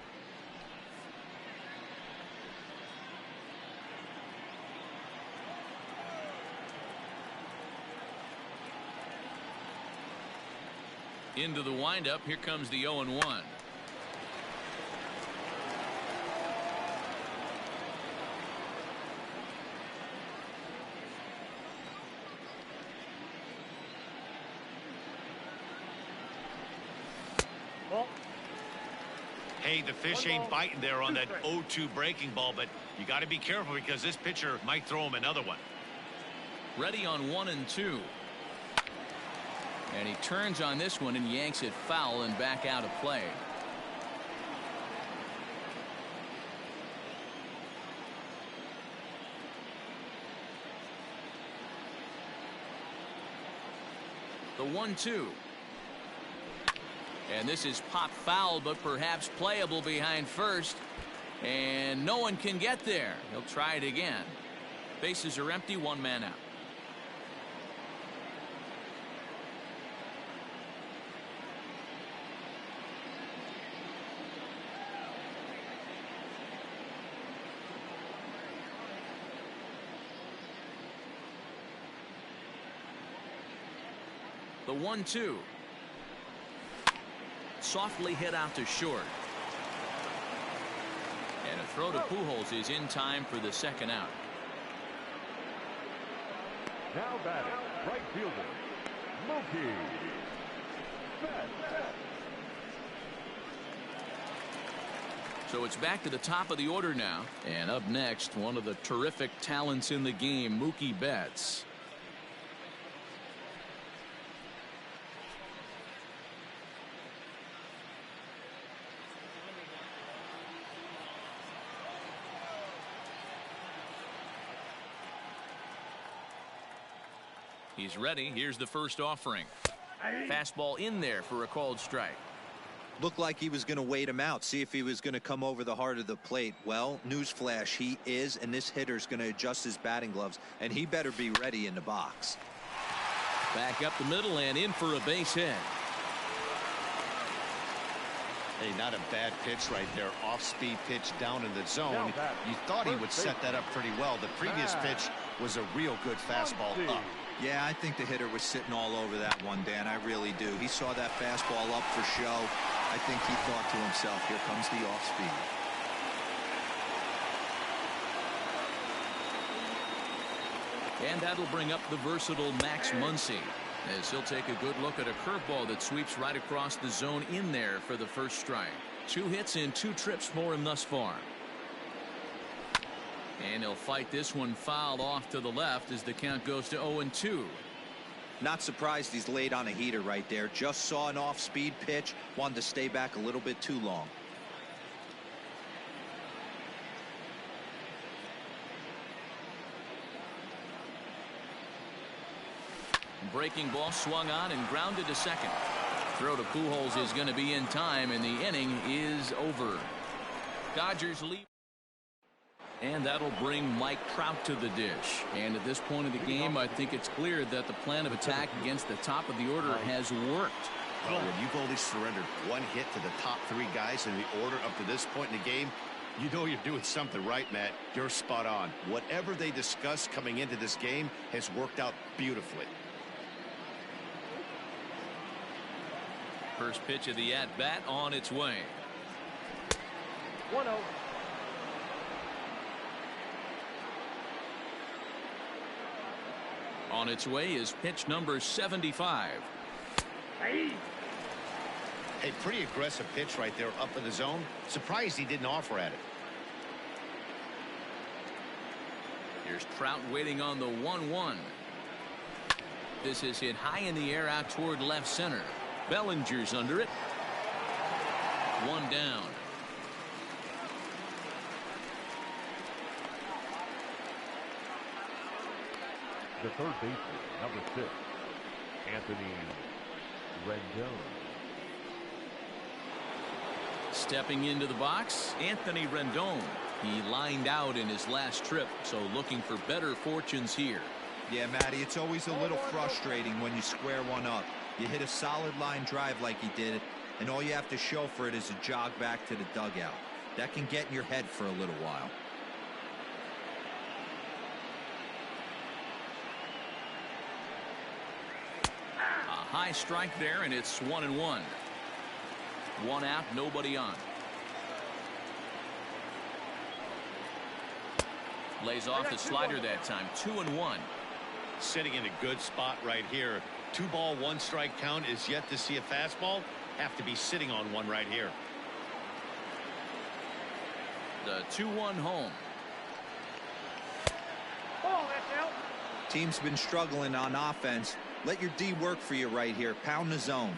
Into the windup. Here comes the 0-1. Hey, the fish ain't biting there on that 0-2 breaking ball, but you got to be careful because this pitcher might throw him another one. Ready on 1-2. And he turns on this one and yanks it foul and back out of play. The 1-2. And this is pop foul, but perhaps playable behind first. And no one can get there. He'll try it again. Bases are empty, 1 man out. The 1-2. Softly hit out to short. And a throw to Pujols is in time for the second out. Now batting, right fielder, Mookie Betts. So it's back to the top of the order now. And up next, one of the terrific talents in the game, Mookie Betts. He's ready. Here's the first offering. Fastball in there for a called strike. Looked like he was going to wait him out, see if he was going to come over the heart of the plate. Well, newsflash, he is, and this hitter's going to adjust his batting gloves, and he better be ready in the box. Back up the middle and in for a base hit. Hey, not a bad pitch right there. Off-speed pitch down in the zone. You thought he would set that up pretty well. The previous pitch was a real good fastball up. Yeah, I think the hitter was sitting all over that one, Dan. I really do. He saw that fastball up for show. I think he thought to himself, here comes the off-speed. And that'll bring up the versatile Max Muncy. As he'll take a good look at a curveball that sweeps right across the zone in there for the first strike. 2 hits and 2 trips for him thus far. And he'll fight this one fouled off to the left as the count goes to 0-2. Not surprised he's laid on a heater right there. Just saw an off-speed pitch. Wanted to stay back a little bit too long. Breaking ball swung on and grounded to second. Throw to Pujols is going to be in time, and the inning is over. Dodgers lead. And that'll bring Mike Trout to the dish. And at this point of the game, I think it's clear that the plan of attack against the top of the order has worked. Well, when you've only surrendered 1 hit to the top 3 guys in the order up to this point in the game, you know you're doing something right, Matt. You're spot on. Whatever they discussed coming into this game has worked out beautifully. First pitch of the at-bat on its way. 1-0. On its way is pitch number 75. Hey. A pretty aggressive pitch right there up in the zone. Surprised he didn't offer at it. Here's Trout waiting on the 1-1. This is hit high in the air out toward left center. Bellinger's under it. 1 down. The third baseman, number 6, Anthony Rendon. Stepping into the box, Anthony Rendon. He lined out in his last trip, so looking for better fortunes here. Yeah, Matty, it's always a little frustrating when you square one up. You hit a solid line drive like he did, and all you have to show for it is a jog back to the dugout. That can get in your head for a little while. A high strike there, and it's 1-1. 1 out, nobody on. Lays off the slider that time. 2-1. Sitting in a good spot right here. 2 ball, 1 strike count is yet to see a fastball. Have to be sitting on one right here. The 2-1 home. Ball, that's out. Team's been struggling on offense. Let your D work for you right here. Pound the zone.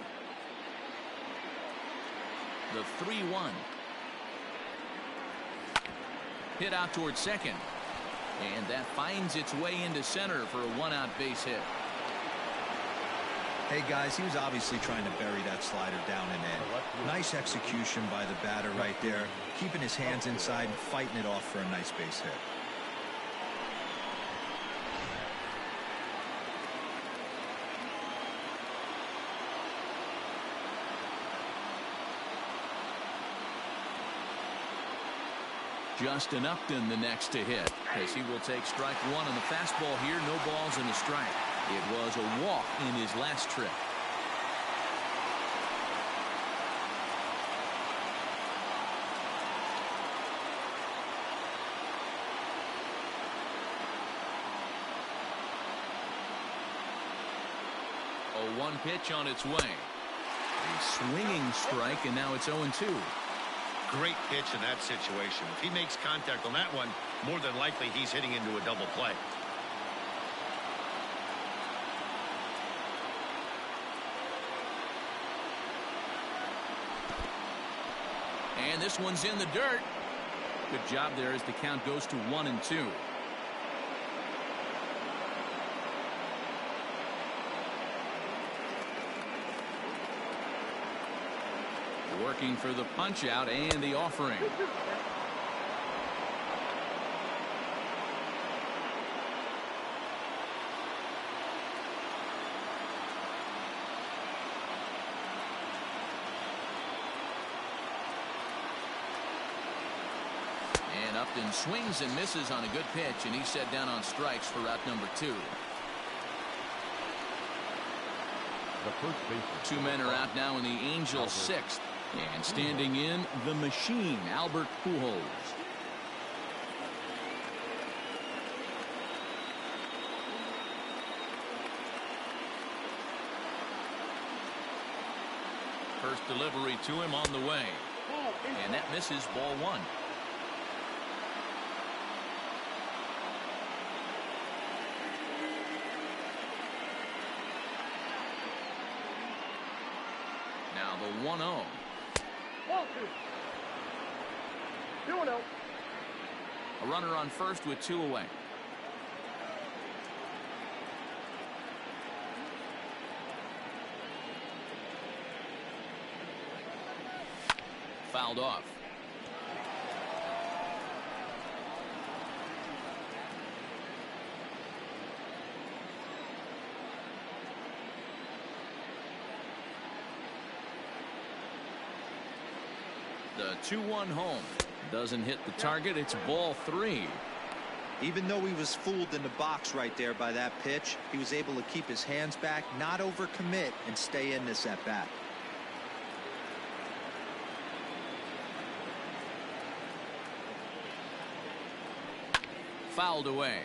The 3-1. Hit out towards second. And that finds its way into center for a 1-out base hit. Hey, guys, he was obviously trying to bury that slider down and in. Nice execution by the batter right there. Keeping his hands inside and fighting it off for a nice base hit. Justin Upton the next to hit, as he will take strike 1 on the fastball here. No balls and a strike. It was a walk in his last trip. A 1 pitch on its way. A swinging strike, and now it's 0-2. Great pitch in that situation. If he makes contact on that one, more than likely he's hitting into a double play. And this one's in the dirt. Good job there as the count goes to 1-2. Working for the punch out and the offering. And Upton swings and misses on a good pitch, and he's set down on strikes for route number 2. The first baseman. 2 men are out now in the Angels' 6th. And standing in, the machine, Albert Pujols. First delivery to him on the way. And that misses, ball one. Now the 1-0. 2-0. A runner on first with two away. Fouled off. The 2-1 home doesn't hit the target. It's ball three. Even though he was fooled in the box right there by that pitch, he was able to keep his hands back, not overcommit, and stay in this at bat. Fouled away.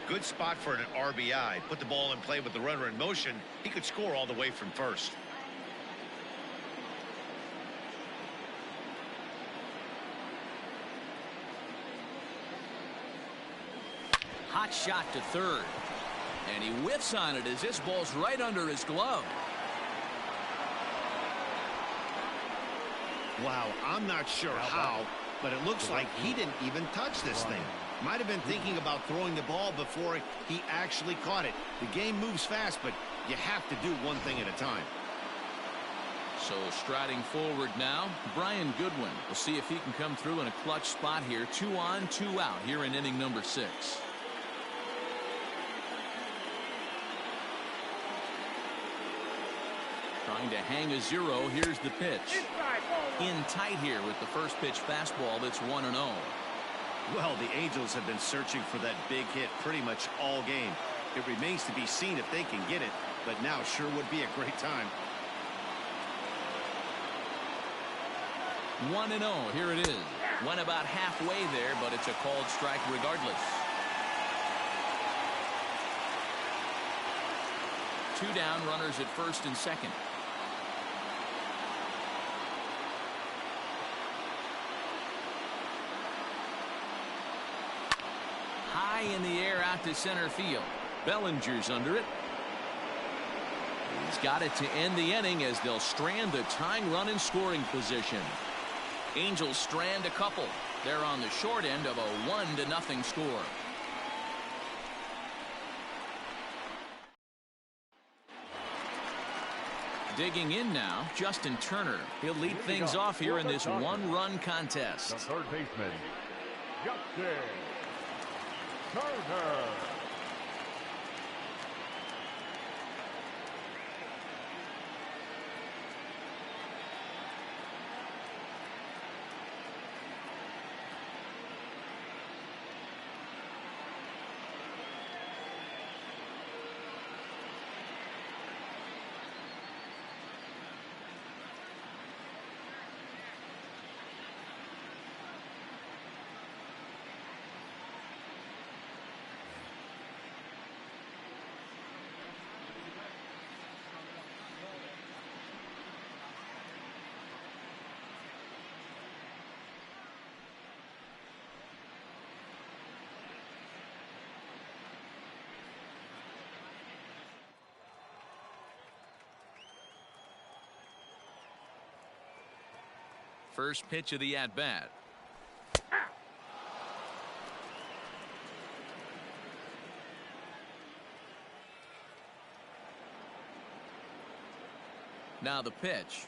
Good spot for an RBI. Put the ball in play with the runner in motion. He could score all the way from first. Hot shot to third. And he whiffs on it as this ball's right under his glove. Wow, I'm not sure how, but it looks like he didn't even touch this thing. Might have been thinking about throwing the ball before he actually caught it. The game moves fast, but you have to do one thing at a time. So striding forward now, Brian Goodwin. We'll see if he can come through in a clutch spot here. 2 on, 2 out here in inning number 6. Trying to hang a 0. Here's the pitch. In tight here with the first pitch fastball that's 1-0. Well, the Angels have been searching for that big hit pretty much all game. It remains to be seen if they can get it, but now sure would be a great time. 1-0. Here it is. Went about halfway there, but it's a called strike regardless. 2 down, runners at first and second. High in the air out to center field. Bellinger's under it. He's got it to end the inning as they'll strand the tying run in scoring position. Angels strand a couple. They're on the short end of a 1-0 score. Digging in now, Justin Turner. He'll lead things off here in this one-run contest. The third baseman, Justin Turner. First pitch of the at-bat. Now the pitch.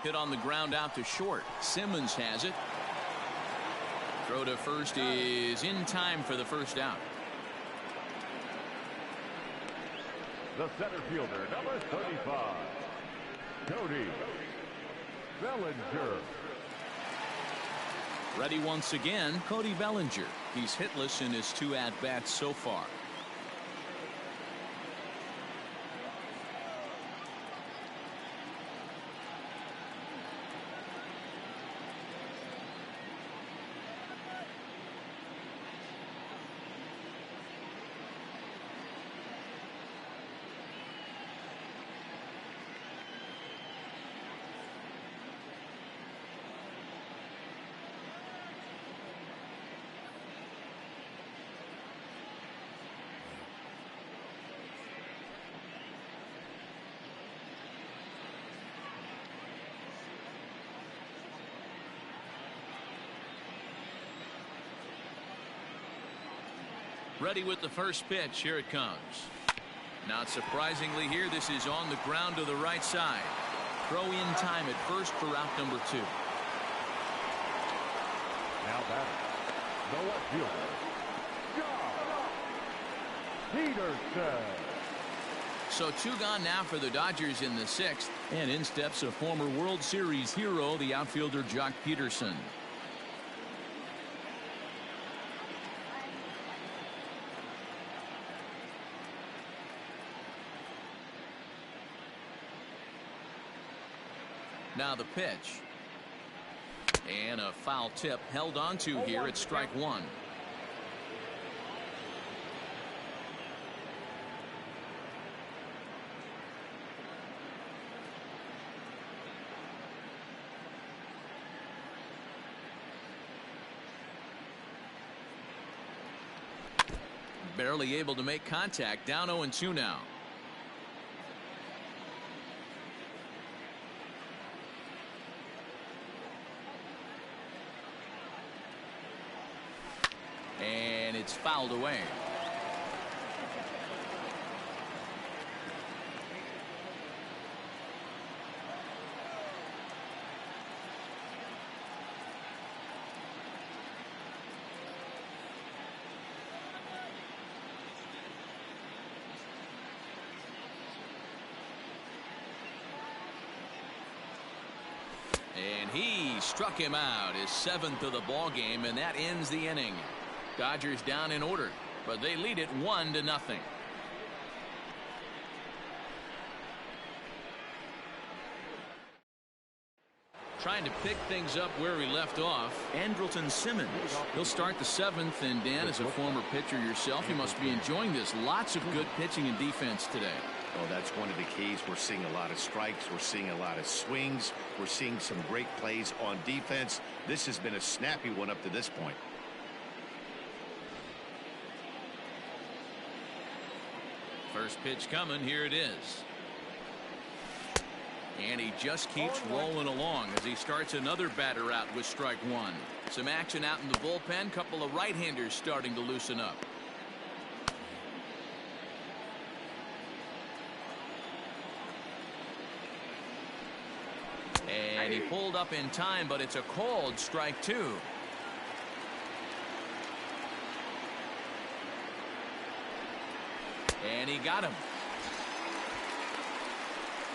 Hit on the ground out to short. Simmons has it. Throw to first is in time for the first out. The center fielder, number 35, Cody Bellinger. Ready once again, Cody Bellinger. He's hitless in his 2 at-bats so far. Ready with the first pitch. Here it comes. Not surprisingly here, this is on the ground to the right side. Throw in time at first for out number 2. Now batting, the left fielder, Josh Peterson. So 2 gone now for the Dodgers in the 6th. And in steps a former World Series hero, the outfielder Josh Peterson. Now the pitch. And a foul tip held onto here at strike 1. Barely able to make contact. Down 0-2 now. And it's fouled away. And he struck him out, his 7th of the ball game, and that ends the inning. Dodgers down in order, but they lead it 1-0. Trying to pick things up where he left off, Andrelton Simmons. He'll start the 7th, and Dan, as a former pitcher yourself, you must be enjoying this. Lots of good pitching and defense today. Oh, that's one of the keys. We're seeing a lot of strikes. We're seeing a lot of swings. We're seeing some great plays on defense. This has been a snappy one up to this point. First pitch coming. Here it is. And he just keeps rolling along as he starts another batter out with strike 1. Some action out in the bullpen. Couple of right-handers starting to loosen up. And he pulled up in time, but it's a called strike 2. And he got him.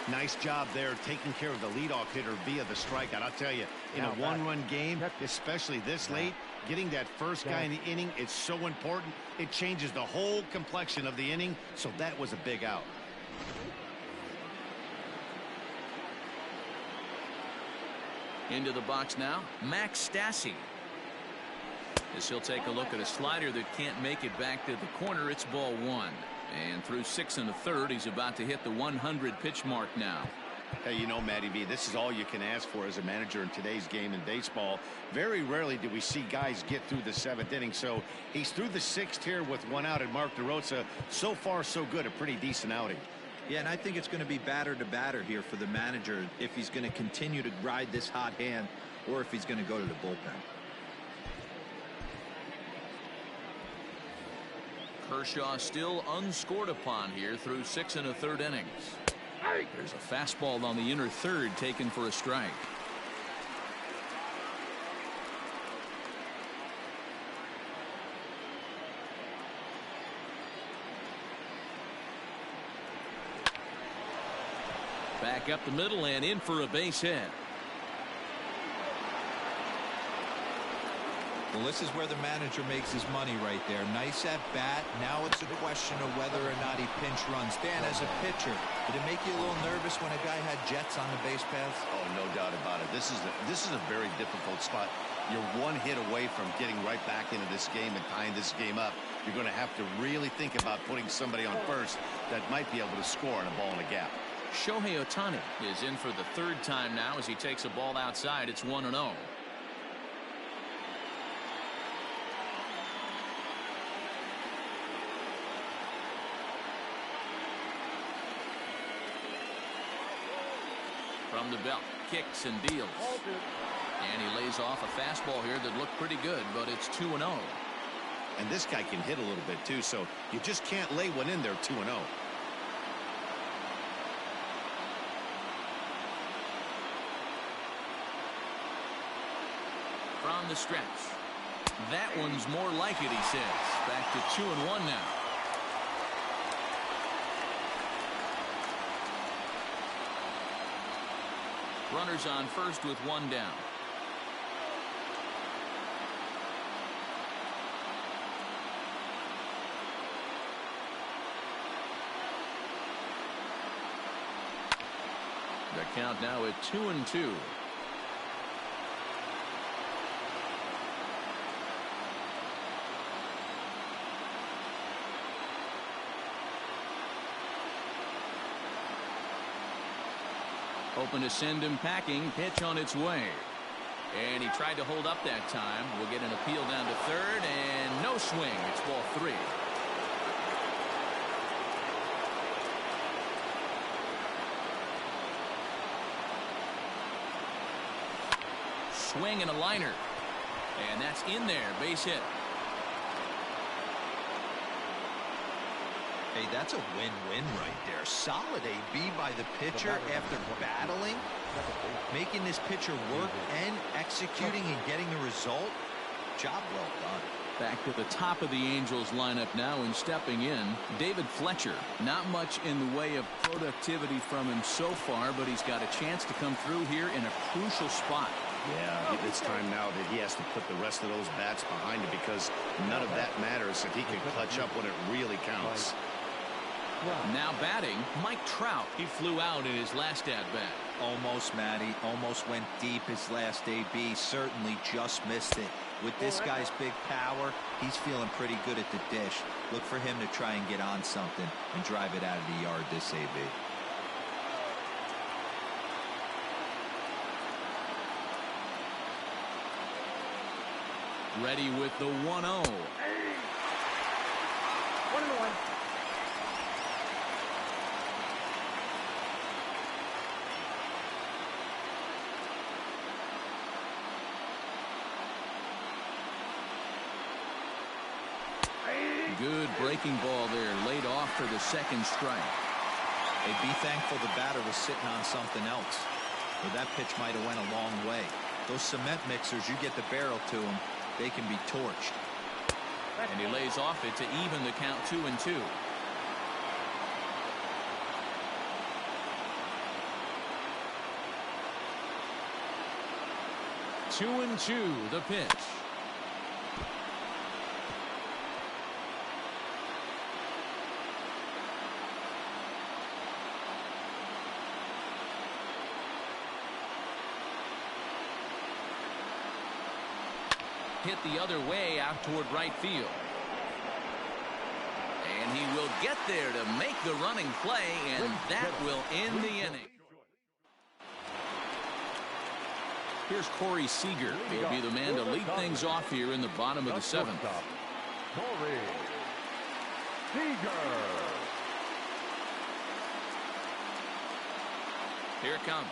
Nice job there taking care of the leadoff hitter via the strikeout. I'll tell you, in a one-run game, especially this late, getting that first guy in the inning, it's so important. It changes the whole complexion of the inning, so that was a big out. Into the box now, Max Stassi. As he'll take a look at a slider that can't make it back to the corner. It's ball 1. And through 6 1/3, he's about to hit the 100 pitch mark now. Hey, you know, Matty B, this is all you can ask for as a manager in today's game in baseball. Very rarely do we see guys get through the 7th inning. So he's through the 6th here with 1 out, and Mark DeRosa, so far so good, a pretty decent outing. Yeah, and I think it's going to be batter to batter here for the manager if he's going to continue to ride this hot hand or if he's going to go to the bullpen. Kershaw still unscored upon here through 6 1/3 innings. There's a fastball on the inner third taken for a strike. Back up the middle and in for a base hit. Well, this is where the manager makes his money right there. Nice at bat. Now it's a question of whether or not he pinch runs. Dan, as a pitcher, did it make you a little nervous when a guy had jets on the base paths? Oh, no doubt about it. This is a very difficult spot. You're 1 hit away from getting right back into this game and tying this game up. You're going to have to really think about putting somebody on first that might be able to score on a ball in a gap. Shohei Ohtani is in for the 3rd time now as he takes a ball outside. It's 1-0. From the belt, kicks and deals. And he lays off a fastball here that looked pretty good, but it's 2-0. And this guy can hit a little bit too, so you just can't lay one in there 2-0. From the stretch. That one's more like it, he says. Back to 2-1 now. Runners on first with one down. The count now at 2-2. Open to send him packing. Pitch on its way. And he tried to hold up that time. We'll get an appeal down to third, and no swing. It's ball 3. Swing and a liner. And that's in there. Base hit. Hey, that's a win-win right there. Solid AB by the pitcher after battling, making this pitcher work and executing and getting the result. Job well done. Back to the top of the Angels lineup now, and stepping in, David Fletcher. Not much in the way of productivity from him so far, but he's got a chance to come through here in a crucial spot. Yeah, it's time now that he has to put the rest of those bats behind him, because none of that matters if he can clutch up when it really counts. Now batting, Mike Trout. He flew out in his last at-bat. Almost, Matty. Almost went deep his last AB. Certainly just missed it. With this guy's big power, he's feeling pretty good at the dish. Look for him to try and get on something and drive it out of the yard this AB. Ready with the 1-0. 1-1. Good breaking ball there, laid off for the second strike. Hey, be thankful the batter was sitting on something else, or that pitch might have went a long way. Those cement mixers, you get the barrel to them, they can be torched. And he lays off it to even the count 2-2. Two and two, the pitch. Hit the other way out toward right field. And he will get there to make the running play, and that will end the inning. Here's Corey Seager. He'll be the man to lead things off here in the bottom of the 7th. Corey Seager. Here it comes.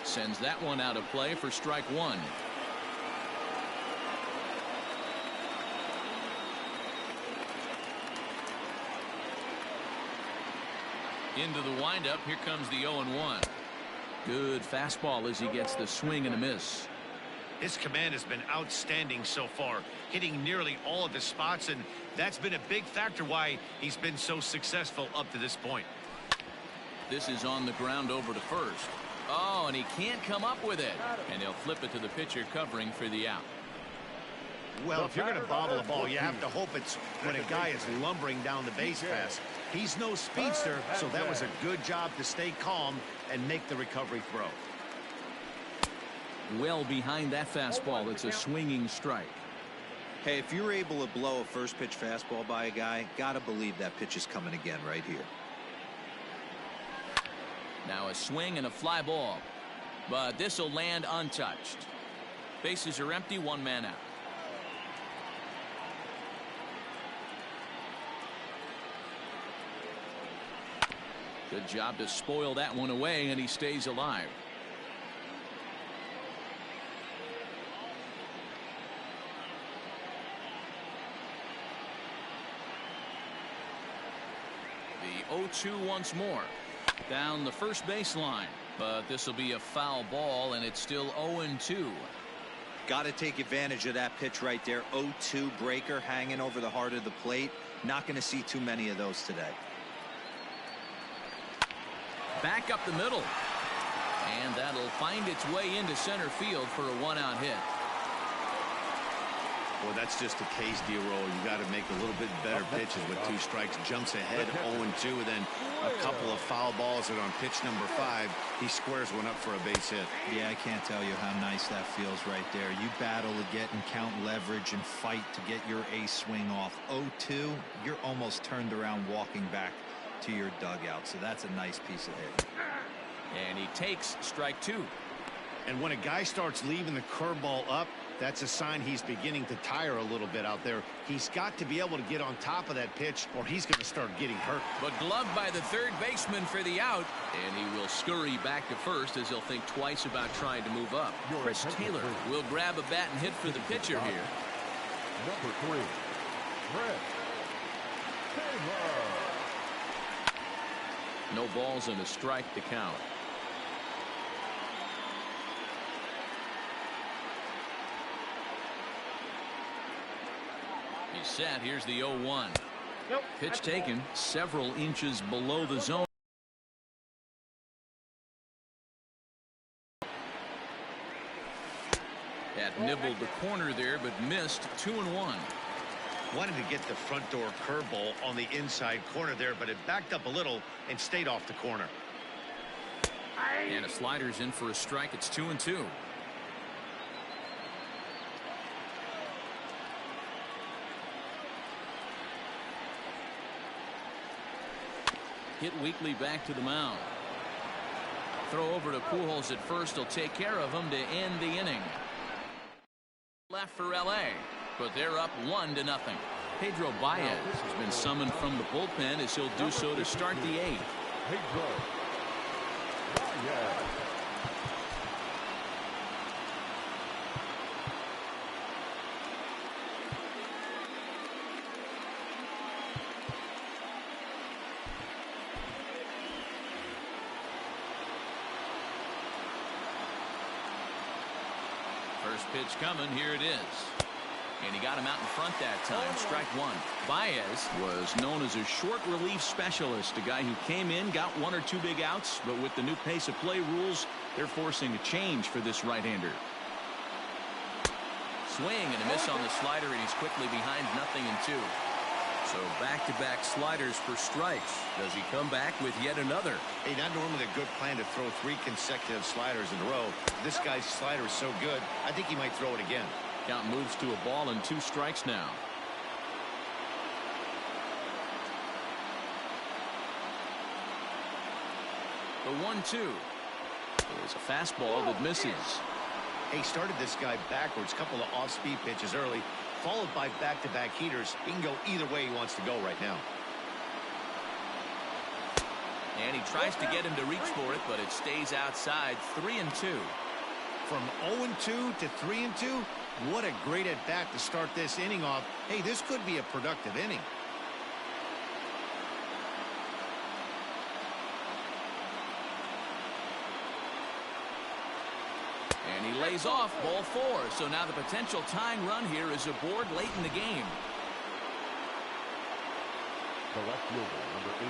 Sends that one out of play for strike 1. Into the windup. Here comes the 0-1. Good fastball as he gets the swing and a miss. His command has been outstanding so far, hitting nearly all of his spots, and that's been a big factor why he's been so successful up to this point. This is on the ground over to first. Oh, and he can't come up with it. And he'll flip it to the pitcher covering for the out. Well, if you're going to bobble a ball, you have to hope it's when a guy is lumbering down the base pass. He's no speedster, so that was a good job to stay calm and make the recovery throw. Well behind that fastball, it's a swinging strike. Hey, if you're able to blow a first pitch fastball by a guy, gotta believe that pitch is coming again right here. Now a swing and a fly ball, but this will land untouched. Bases are empty, one man out. Good job to spoil that one away, and he stays alive. 0-2 once more. Down the first baseline. But this will be a foul ball, and it's still 0-2. Got to take advantage of that pitch right there. 0-2 breaker hanging over the heart of the plate. Not going to see too many of those today. Back up the middle. And that'll find its way into center field for a one-out hit. Well, that's just a case, D-Roll. You got to make a little bit better pitches with 2 strikes. Jumps ahead 0-2, and then a couple of foul balls, and on pitch number 5, he squares one up for a base hit. Yeah, I can't tell you how nice that feels right there. You battle to get and count leverage and fight to get your ace swing off. 0-2, you're almost turned around walking back to your dugout, so that's a nice piece of hit. And he takes strike 2. And when a guy starts leaving the curveball up, that's a sign he's beginning to tire a little bit out there. He's got to be able to get on top of that pitch, or he's going to start getting hurt. But gloved by the third baseman for the out, and he will scurry back to first as he'll think twice about trying to move up. Chris Taylor will grab a bat and hit for the pitcher here. Number 3, Chris Taylor. No balls and a strike to count. He's set. Here's the 0-1. Nope. Pitch taken several inches below the zone. That nibbled the corner there, but missed. 2-1. Wanted to get the front door curveball on the inside corner there, but it backed up a little and stayed off the corner. And a slider's in for a strike. It's 2-2. Hit weakly back to the mound. Throw over to Pujols at first. He'll take care of him to end the inning. Left for LA, but they're up 1-0. Pedro Baez has been summoned from the bullpen as he'll do so to start the 8th. Pedro Baez. First pitch coming. Here it is. And he got him out in front that time. Strike 1. Baez was known as a short relief specialist, a guy who came in, got 1 or 2 big outs, but with the new pace of play rules, they're forcing a change for this right-hander. Swing and a miss on the slider, and he's quickly behind 0-2. So back-to-back sliders for strikes. Does he come back with yet another? Hey, not normally a good plan to throw 3 consecutive sliders in a row. This guy's slider is so good, I think he might throw it again. Count moves to a ball and 2 strikes now. The 1-2 is a fastball that misses. He started this guy backwards, couple of off-speed pitches early, followed by back-to-back heaters. He can go either way he wants to go right now. And he tries to get him to reach for it, but it stays outside. 3-2. From 0-2 to 3-2, what a great at-bat to start this inning off. Hey, this could be a productive inning. And he lays off ball 4. So now the potential tying run here is aboard late in the game. The left fielder, number 8,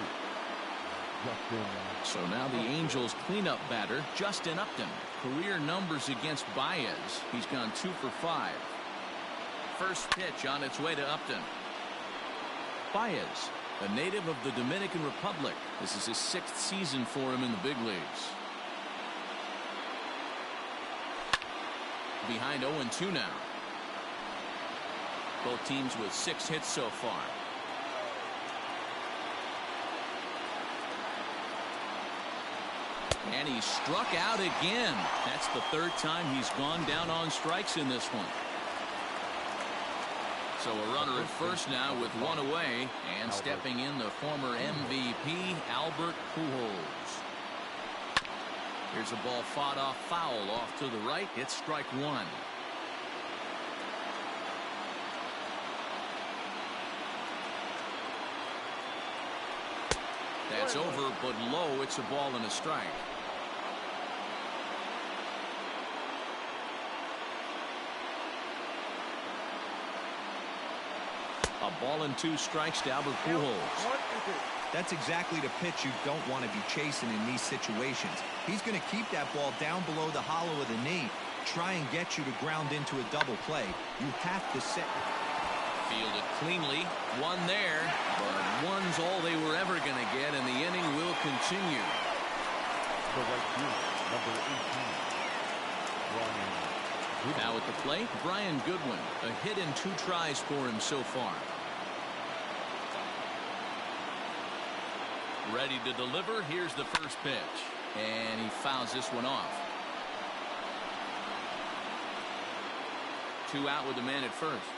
Justin. So now the Angels cleanup batter, Justin Upton. Career numbers against Baez. He's gone 2 for 5. First pitch on its way to Upton. Baez, a native of the Dominican Republic. This is his 6th season for him in the big leagues. Behind 0-2 now. Both teams with 6 hits so far. And he struck out again. That's the 3rd time he's gone down on strikes in this one. So a runner at first now with 1 away, and stepping in the former MVP Albert Pujols. Here's a ball fought off foul off to the right. It's strike 1. It's over, but low. It's a ball and a strike. A ball and 2 strikes to Albert Pujols. That's exactly the pitch you don't want to be chasing in these situations. He's going to keep that ball down below the hollow of the knee, try and get you to ground into a double play. You have to set. Fielded cleanly, one there, but one's all they were ever going to get, and the inning will continue. The right fielder, number 18. Now at the plate, Brian Goodwin. A hit and 2 tries for him so far. Ready to deliver. Here's the first pitch. And he fouls this one off. 2 out with the man at first.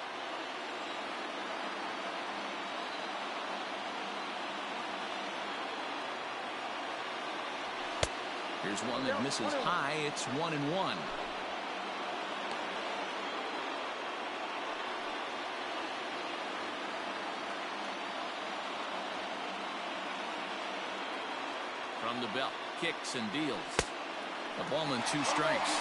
Here's one that misses high. It's 1-1. From the belt, kicks and deals. A ball and 2 strikes.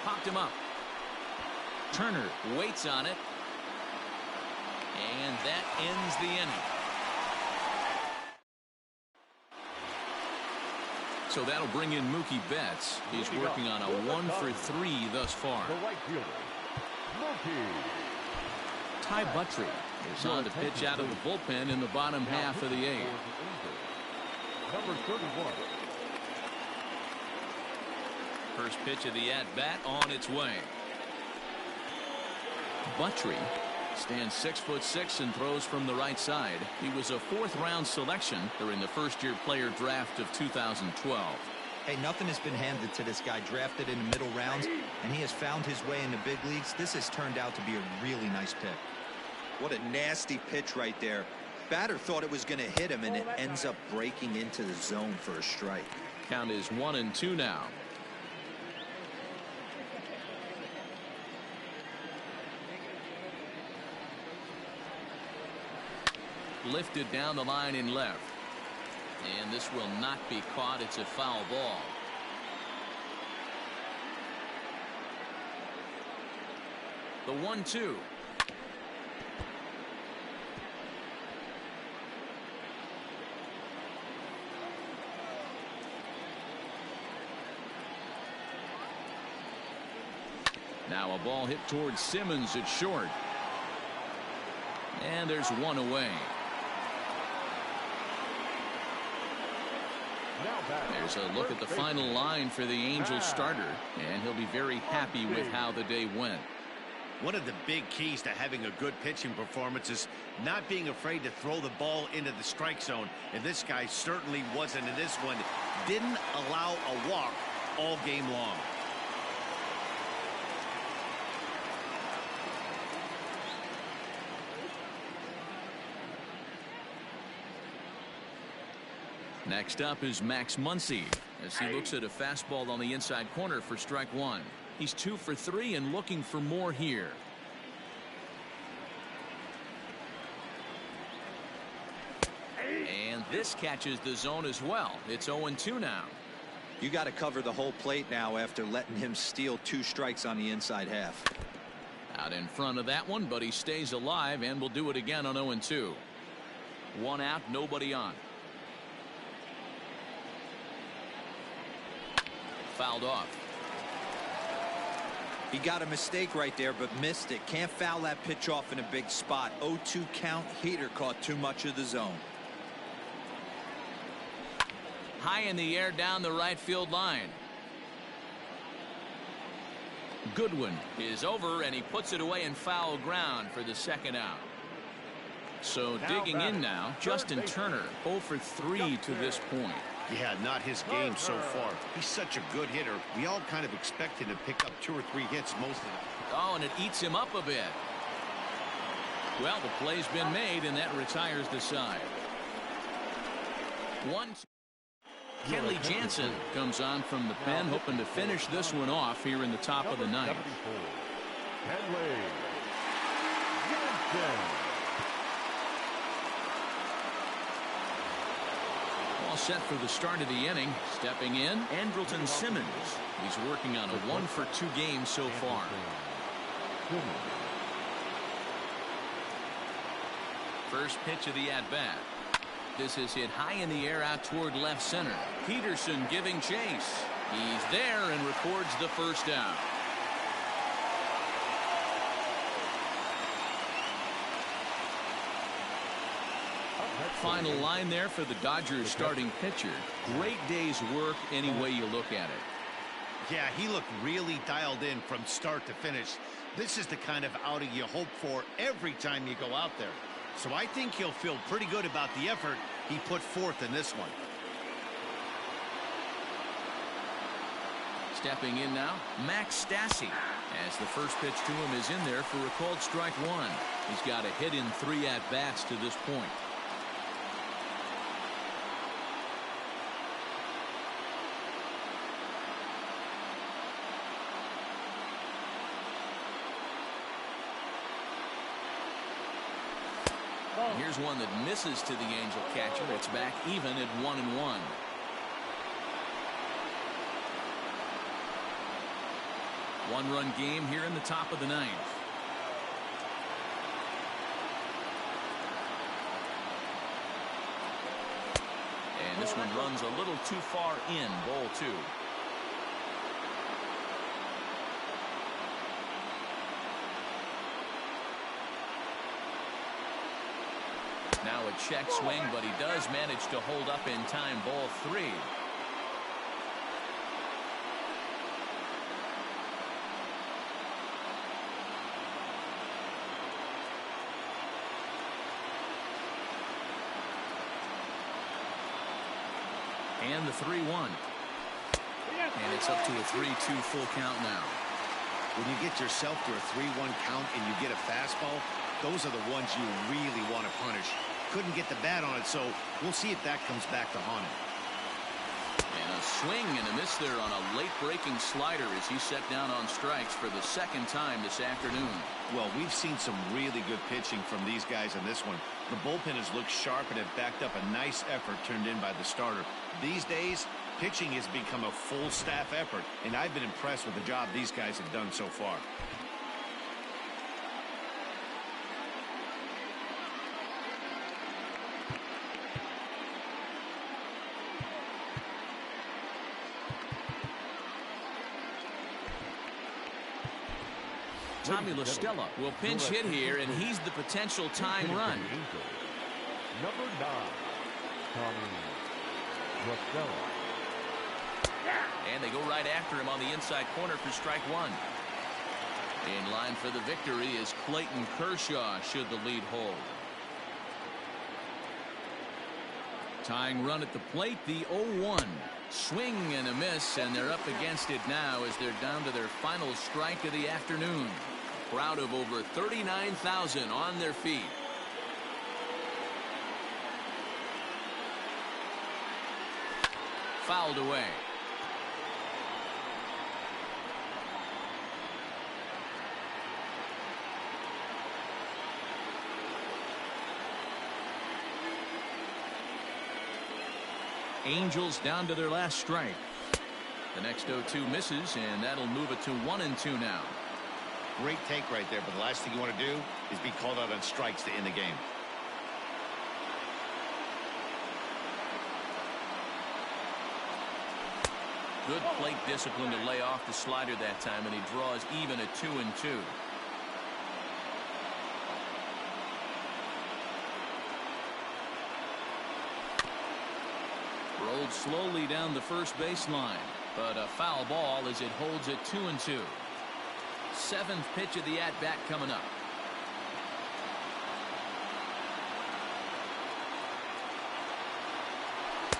Popped him up. Turner waits on it. And that ends the inning. So that'll bring in Mookie Betts. He's working on a 1-for-3 thus far. The right fielder, Mookie. Ty Buttrey is on to pitch out of the bullpen in the bottom half of the 8th. Number 31. First pitch of the at-bat on its way. Buttrey stands 6'6" and throws from the right side. He was a 4th-round selection during the first-year player draft of 2012. Hey, nothing has been handed to this guy. Drafted in the middle rounds, and he has found his way in the big leagues. This has turned out to be a really nice pick. What a nasty pitch right there. Batter thought it was going to hit him, and it ends up breaking into the zone for a strike. Count is 1-2 now. Lifted down the line in left. And this will not be caught. It's a foul ball. The 1-2. Now a ball hit towards Simmons at short. And there's one away. There's a look at the final line for the Angels starter, and he'll be very happy with how the day went. One of the big keys to having a good pitching performance is not being afraid to throw the ball into the strike zone, and this guy certainly wasn't in this one. Didn't allow a walk all game long. Next up is Max Muncy as he looks at a fastball on the inside corner for strike 1. He's 2 for 3 and looking for more here. And this catches the zone as well. It's 0-2 now. You got to cover the whole plate now after letting him steal 2 strikes on the inside half. Out in front of that one, but he stays alive and will do it again on 0-2. 1 out, nobody on. Fouled off. He got a mistake right there, but missed it. Can't foul that pitch off in a big spot. 0-2 count. Heater caught too much of the zone. High in the air down the right field line. Goodwin is over, and he puts it away in foul ground for the 2nd out. So digging in now, Justin Turner 0 for 3 to this point. Yeah, not his game so far. He's such a good hitter. We all kind of expect him to pick up 2 or 3 hits most of the time. Oh, and it eats him up a bit. Well, the play's been made, and that retires the side. 1. Kelly Jansen comes on from the pen, hoping to finish this one off here in the top of the ninth. Kelly Jansen. All set for the start of the inning. Stepping in, Andrelton Simmons. He's working on a 1-for-2 game so far. First pitch of the at-bat. This is hit high in the air out toward left center. Peterson giving chase. He's there and records the first out. Final line there for the Dodgers starting pitcher. Great day's work any way you look at it. Yeah, he looked really dialed in from start to finish. This is the kind of outing you hope for every time you go out there. So I think he'll feel pretty good about the effort he put forth in this one. Stepping in now, Max Stassi. As the first pitch to him is in there for a called strike one. He's got a hit in 3 at-bats to this point. Here's one that misses to the Angel catcher. It's back even at 1-1. One-run game here in the top of the ninth. And this one runs a little too far in. Ball 2. Now a check swing, but he does manage to hold up in time. Ball 3. And the 3-1. And it's up to a 3-2 full count now. When you get yourself to a 3-1 count and you get a fastball, those are the ones you really want to punish. Couldn't get the bat on it, so we'll see if that comes back to haunt him. And a swing and a miss there on a late breaking slider as he set down on strikes for the second time this afternoon. Well, we've seen some really good pitching from these guys in this one. The bullpen has looked sharp and have backed up a nice effort turned in by the starter. These days, pitching has become a full staff effort, and I've been impressed with the job these guys have done so far. Tommy La Stella will pinch hit here, and he's the potential tying run. Number 9, Tommy La Stella. And they go right after him on the inside corner for strike one. In line for the victory is Clayton Kershaw should the lead hold. Tying run at the plate, the 0-1. Swing and a miss, and they're up against it now as they're down to their final strike of the afternoon. A crowd of over 39,000 on their feet. Fouled away. Angels down to their last strike. The next 0-2 misses, and that'll move it to 1-2 now. Great take right there, but the last thing you want to do is be called out on strikes to end the game. Good plate discipline to lay off the slider that time, and he draws even at 2-2. Rolled slowly down the first baseline, but a foul ball as it holds at 2-2. Seventh pitch of the at-bat coming up.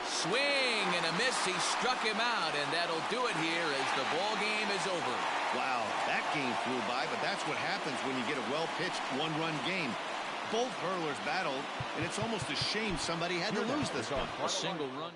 Swing and a miss. He struck him out, and that'll do it here as the ball game is over. Wow, that game flew by, but that's what happens when you get a well-pitched one-run game. Both hurlers battled, and it's almost a shame somebody had to lose this one. A single run.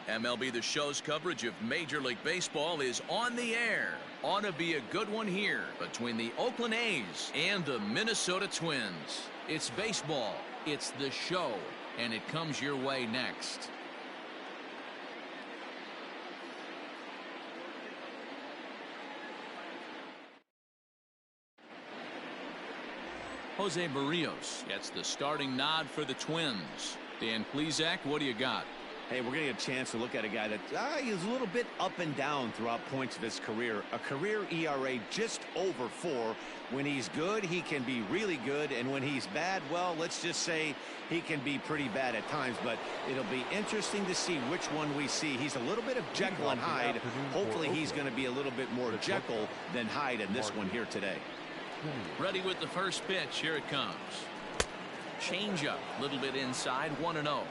MLB The Show's coverage of Major League Baseball is on the air. Ought to be a good one here between the Oakland A's and the Minnesota Twins. It's baseball, it's The Show, and it comes your way next. Jose Barrios gets the starting nod for the Twins. Dan Plesac, what do you got? Hey, we're going to get a chance to look at a guy that is a little bit up and down throughout points of his career. A career ERA just over 4. When he's good, he can be really good. And when he's bad, well, let's just say he can be pretty bad at times. But it'll be interesting to see which one we see. He's a little bit of Jekyll and Hyde. Hopefully he's going to be a little bit more Jekyll than Hyde in this one here today. Ready with the first pitch. Here it comes. Changeup, a little bit inside, 1-0.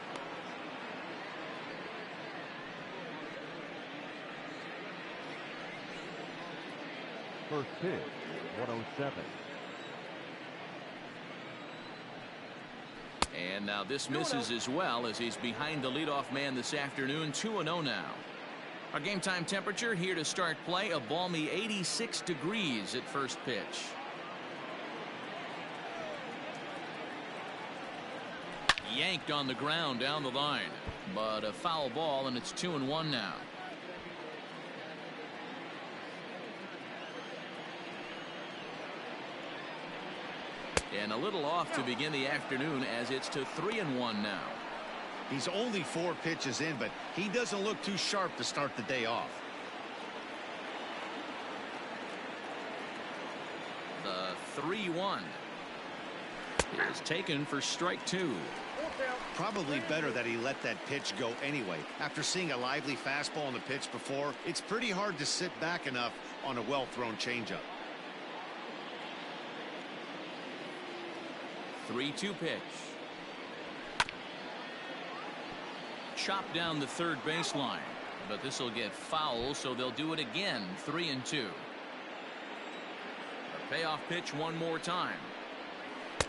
First pitch, 107. And now this misses as well as he's behind the leadoff man this afternoon. 2-0 now. Our game time temperature here to start play, a balmy 86 degrees at first pitch. Yanked on the ground down the line, but a foul ball, and it's 2-1 now. And a little off to begin the afternoon as it's to 3-1 now. He's only 4 pitches in, but he doesn't look too sharp to start the day off. The 3-1 is taken for strike 2. Probably better that he let that pitch go anyway. After seeing a lively fastball on the pitch before, it's pretty hard to sit back enough on a well-thrown changeup. 3-2 pitch. Chopped down the third baseline, but this will get foul, so they'll do it again. 3-2. A payoff pitch one more time.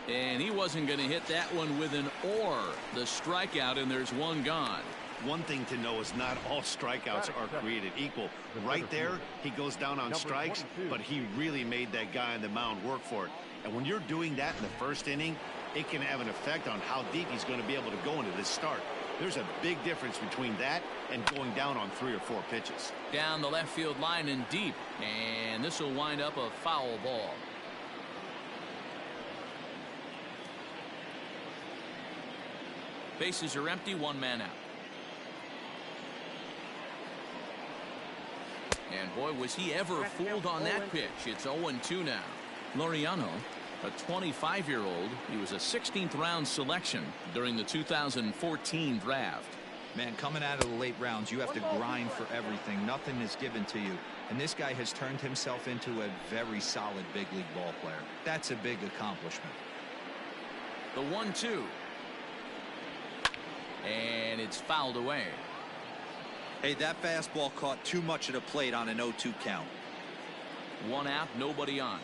And he wasn't going to hit that one with an or. The strikeout, and there's one gone. One thing to know is not all strikeouts are created equal. Right there, he goes down on strikes, but he really made that guy on the mound work for it. And when you're doing that in the first inning, it can have an effect on how deep he's going to be able to go into this start. There's a big difference between that and going down on 3 or 4 pitches. Down the left field line and deep, and this will wind up a foul ball. Bases are empty, 1 man out. And boy, was he ever fooled on that pitch. It's 0-2 now. Laureano, a 25-year-old, he was a 16th round selection during the 2014 draft. Man, coming out of the late rounds, you have to grind for everything. Nothing is given to you. And this guy has turned himself into a very solid big league ball player. That's a big accomplishment. The 1-2. And it's fouled away. Hey, that fastball caught too much of the plate on an 0-2 count. 1 out, nobody on.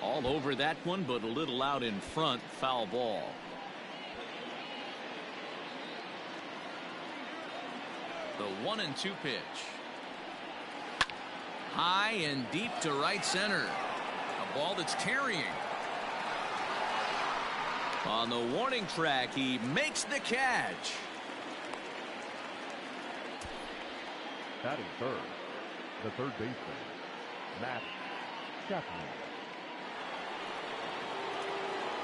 All over that one, but a little out in front. Foul ball. The 1-2 pitch. High and deep to right center. A ball that's carrying. On the warning track, he makes the catch. Batting third, the third baseman, Matt Chapman.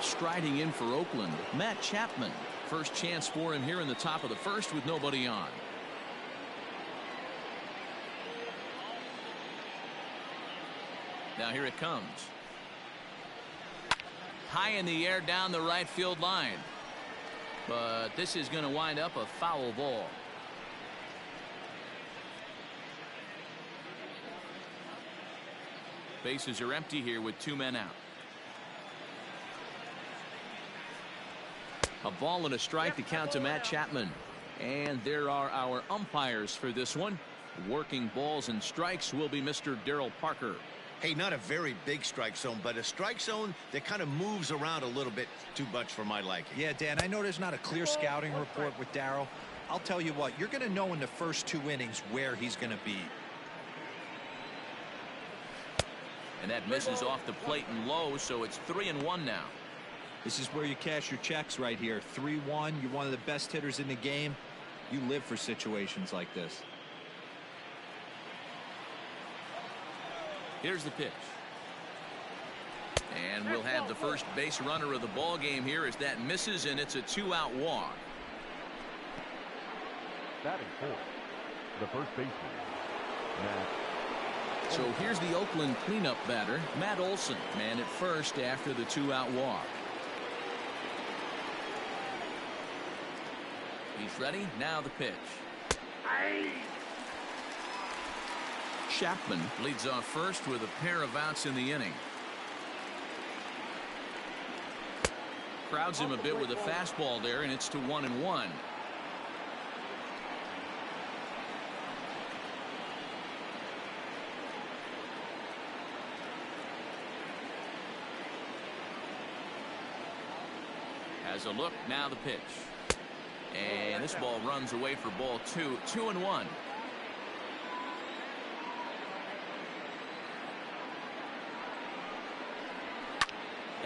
Striding in for Oakland, Matt Chapman. First chance for him here in the top of the first with nobody on. Now here it comes. High in the air down the right field line. But this is going to wind up a foul ball. Bases are empty here with 2 men out. A ball and a strike to count to Matt Chapman. And there are our umpires for this one. Working balls and strikes will be Mr. Darryl Parker. Hey, not a very big strike zone, but a strike zone that kind of moves around a little bit too much for my liking. Yeah, Dan, I know there's not a clear scouting report with Darryl. I'll tell you what, you're going to know in the first 2 innings where he's going to be. And that misses off the plate and low, so it's 3-1 now. This is where you cash your checks right here. 3-1, you're one of the best hitters in the game. You live for situations like this. Here's the pitch. And we'll have the first base runner of the ball game here as that misses, and it's a 2-out walk. Batting fourth, the first baseman, Matt. So here's the Oakland cleanup batter, Matt Olson, man at first after the 2-out walk. He's ready. Now the pitch. Chapman leads off first with a pair of outs in the inning. Crowds him a bit with a fastball there, and it's to 1-1. Has a look. Now the pitch. And this ball runs away for ball 2. 2-1.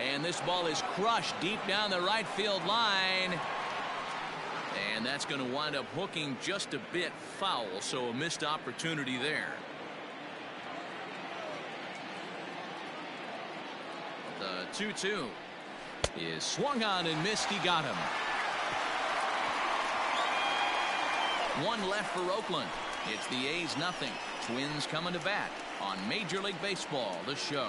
And this ball is crushed deep down the right field line. And that's going to wind up hooking just a bit foul, so a missed opportunity there. The 2-2 is swung on and missed. He got him. One left for Oakland. It's the A's nothing. Twins coming to bat on Major League Baseball, the show.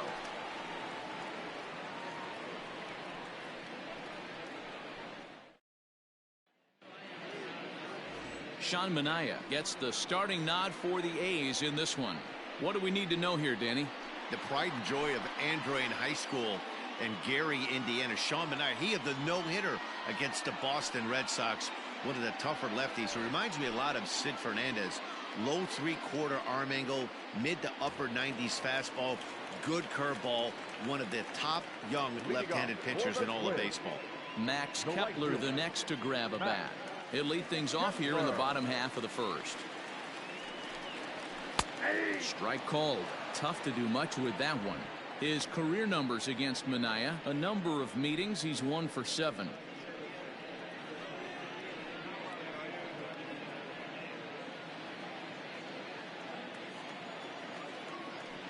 Sean Manaea gets the starting nod for the A's in this one. What do we need to know here, Danny? The pride and joy of Andrew in high school and Gary, Indiana. Sean Manaea, he had the no-hitter against the Boston Red Sox. One of the tougher lefties. It reminds me a lot of Sid Fernandez. Low three-quarter arm angle, mid to upper 90s fastball, good curveball. One of the top young left-handed pitchers in all of baseball. Max Kepler the next to grab a bat. He'll lead things off here in the bottom half of the first. Strike called. Tough to do much with that one. His career numbers against Manaea, a number of meetings, he's 1 for 7.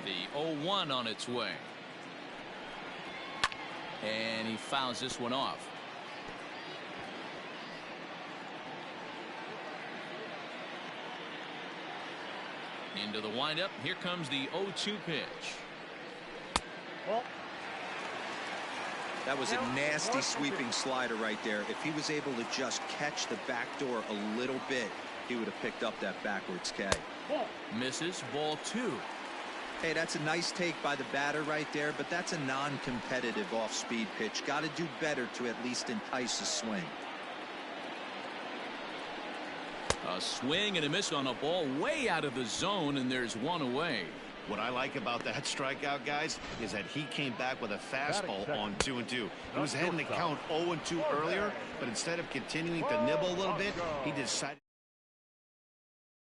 The 0-1 on its way. And he fouls this one off. Into the windup. Here comes the 0-2 pitch. That was a nasty sweeping slider right there. If he was able to just catch the back door a little bit, he would have picked up that backwards K. Misses. Ball 2. Hey, that's a nice take by the batter right there, but that's a non-competitive off-speed pitch. Got to do better to at least entice a swing. A swing and a miss on a ball way out of the zone, and there's one away. What I like about that strikeout, guys, is that he came back with a fastball on 2-2. He was ahead in the count 0-2 earlier, but instead of continuing to nibble a little bit, he decided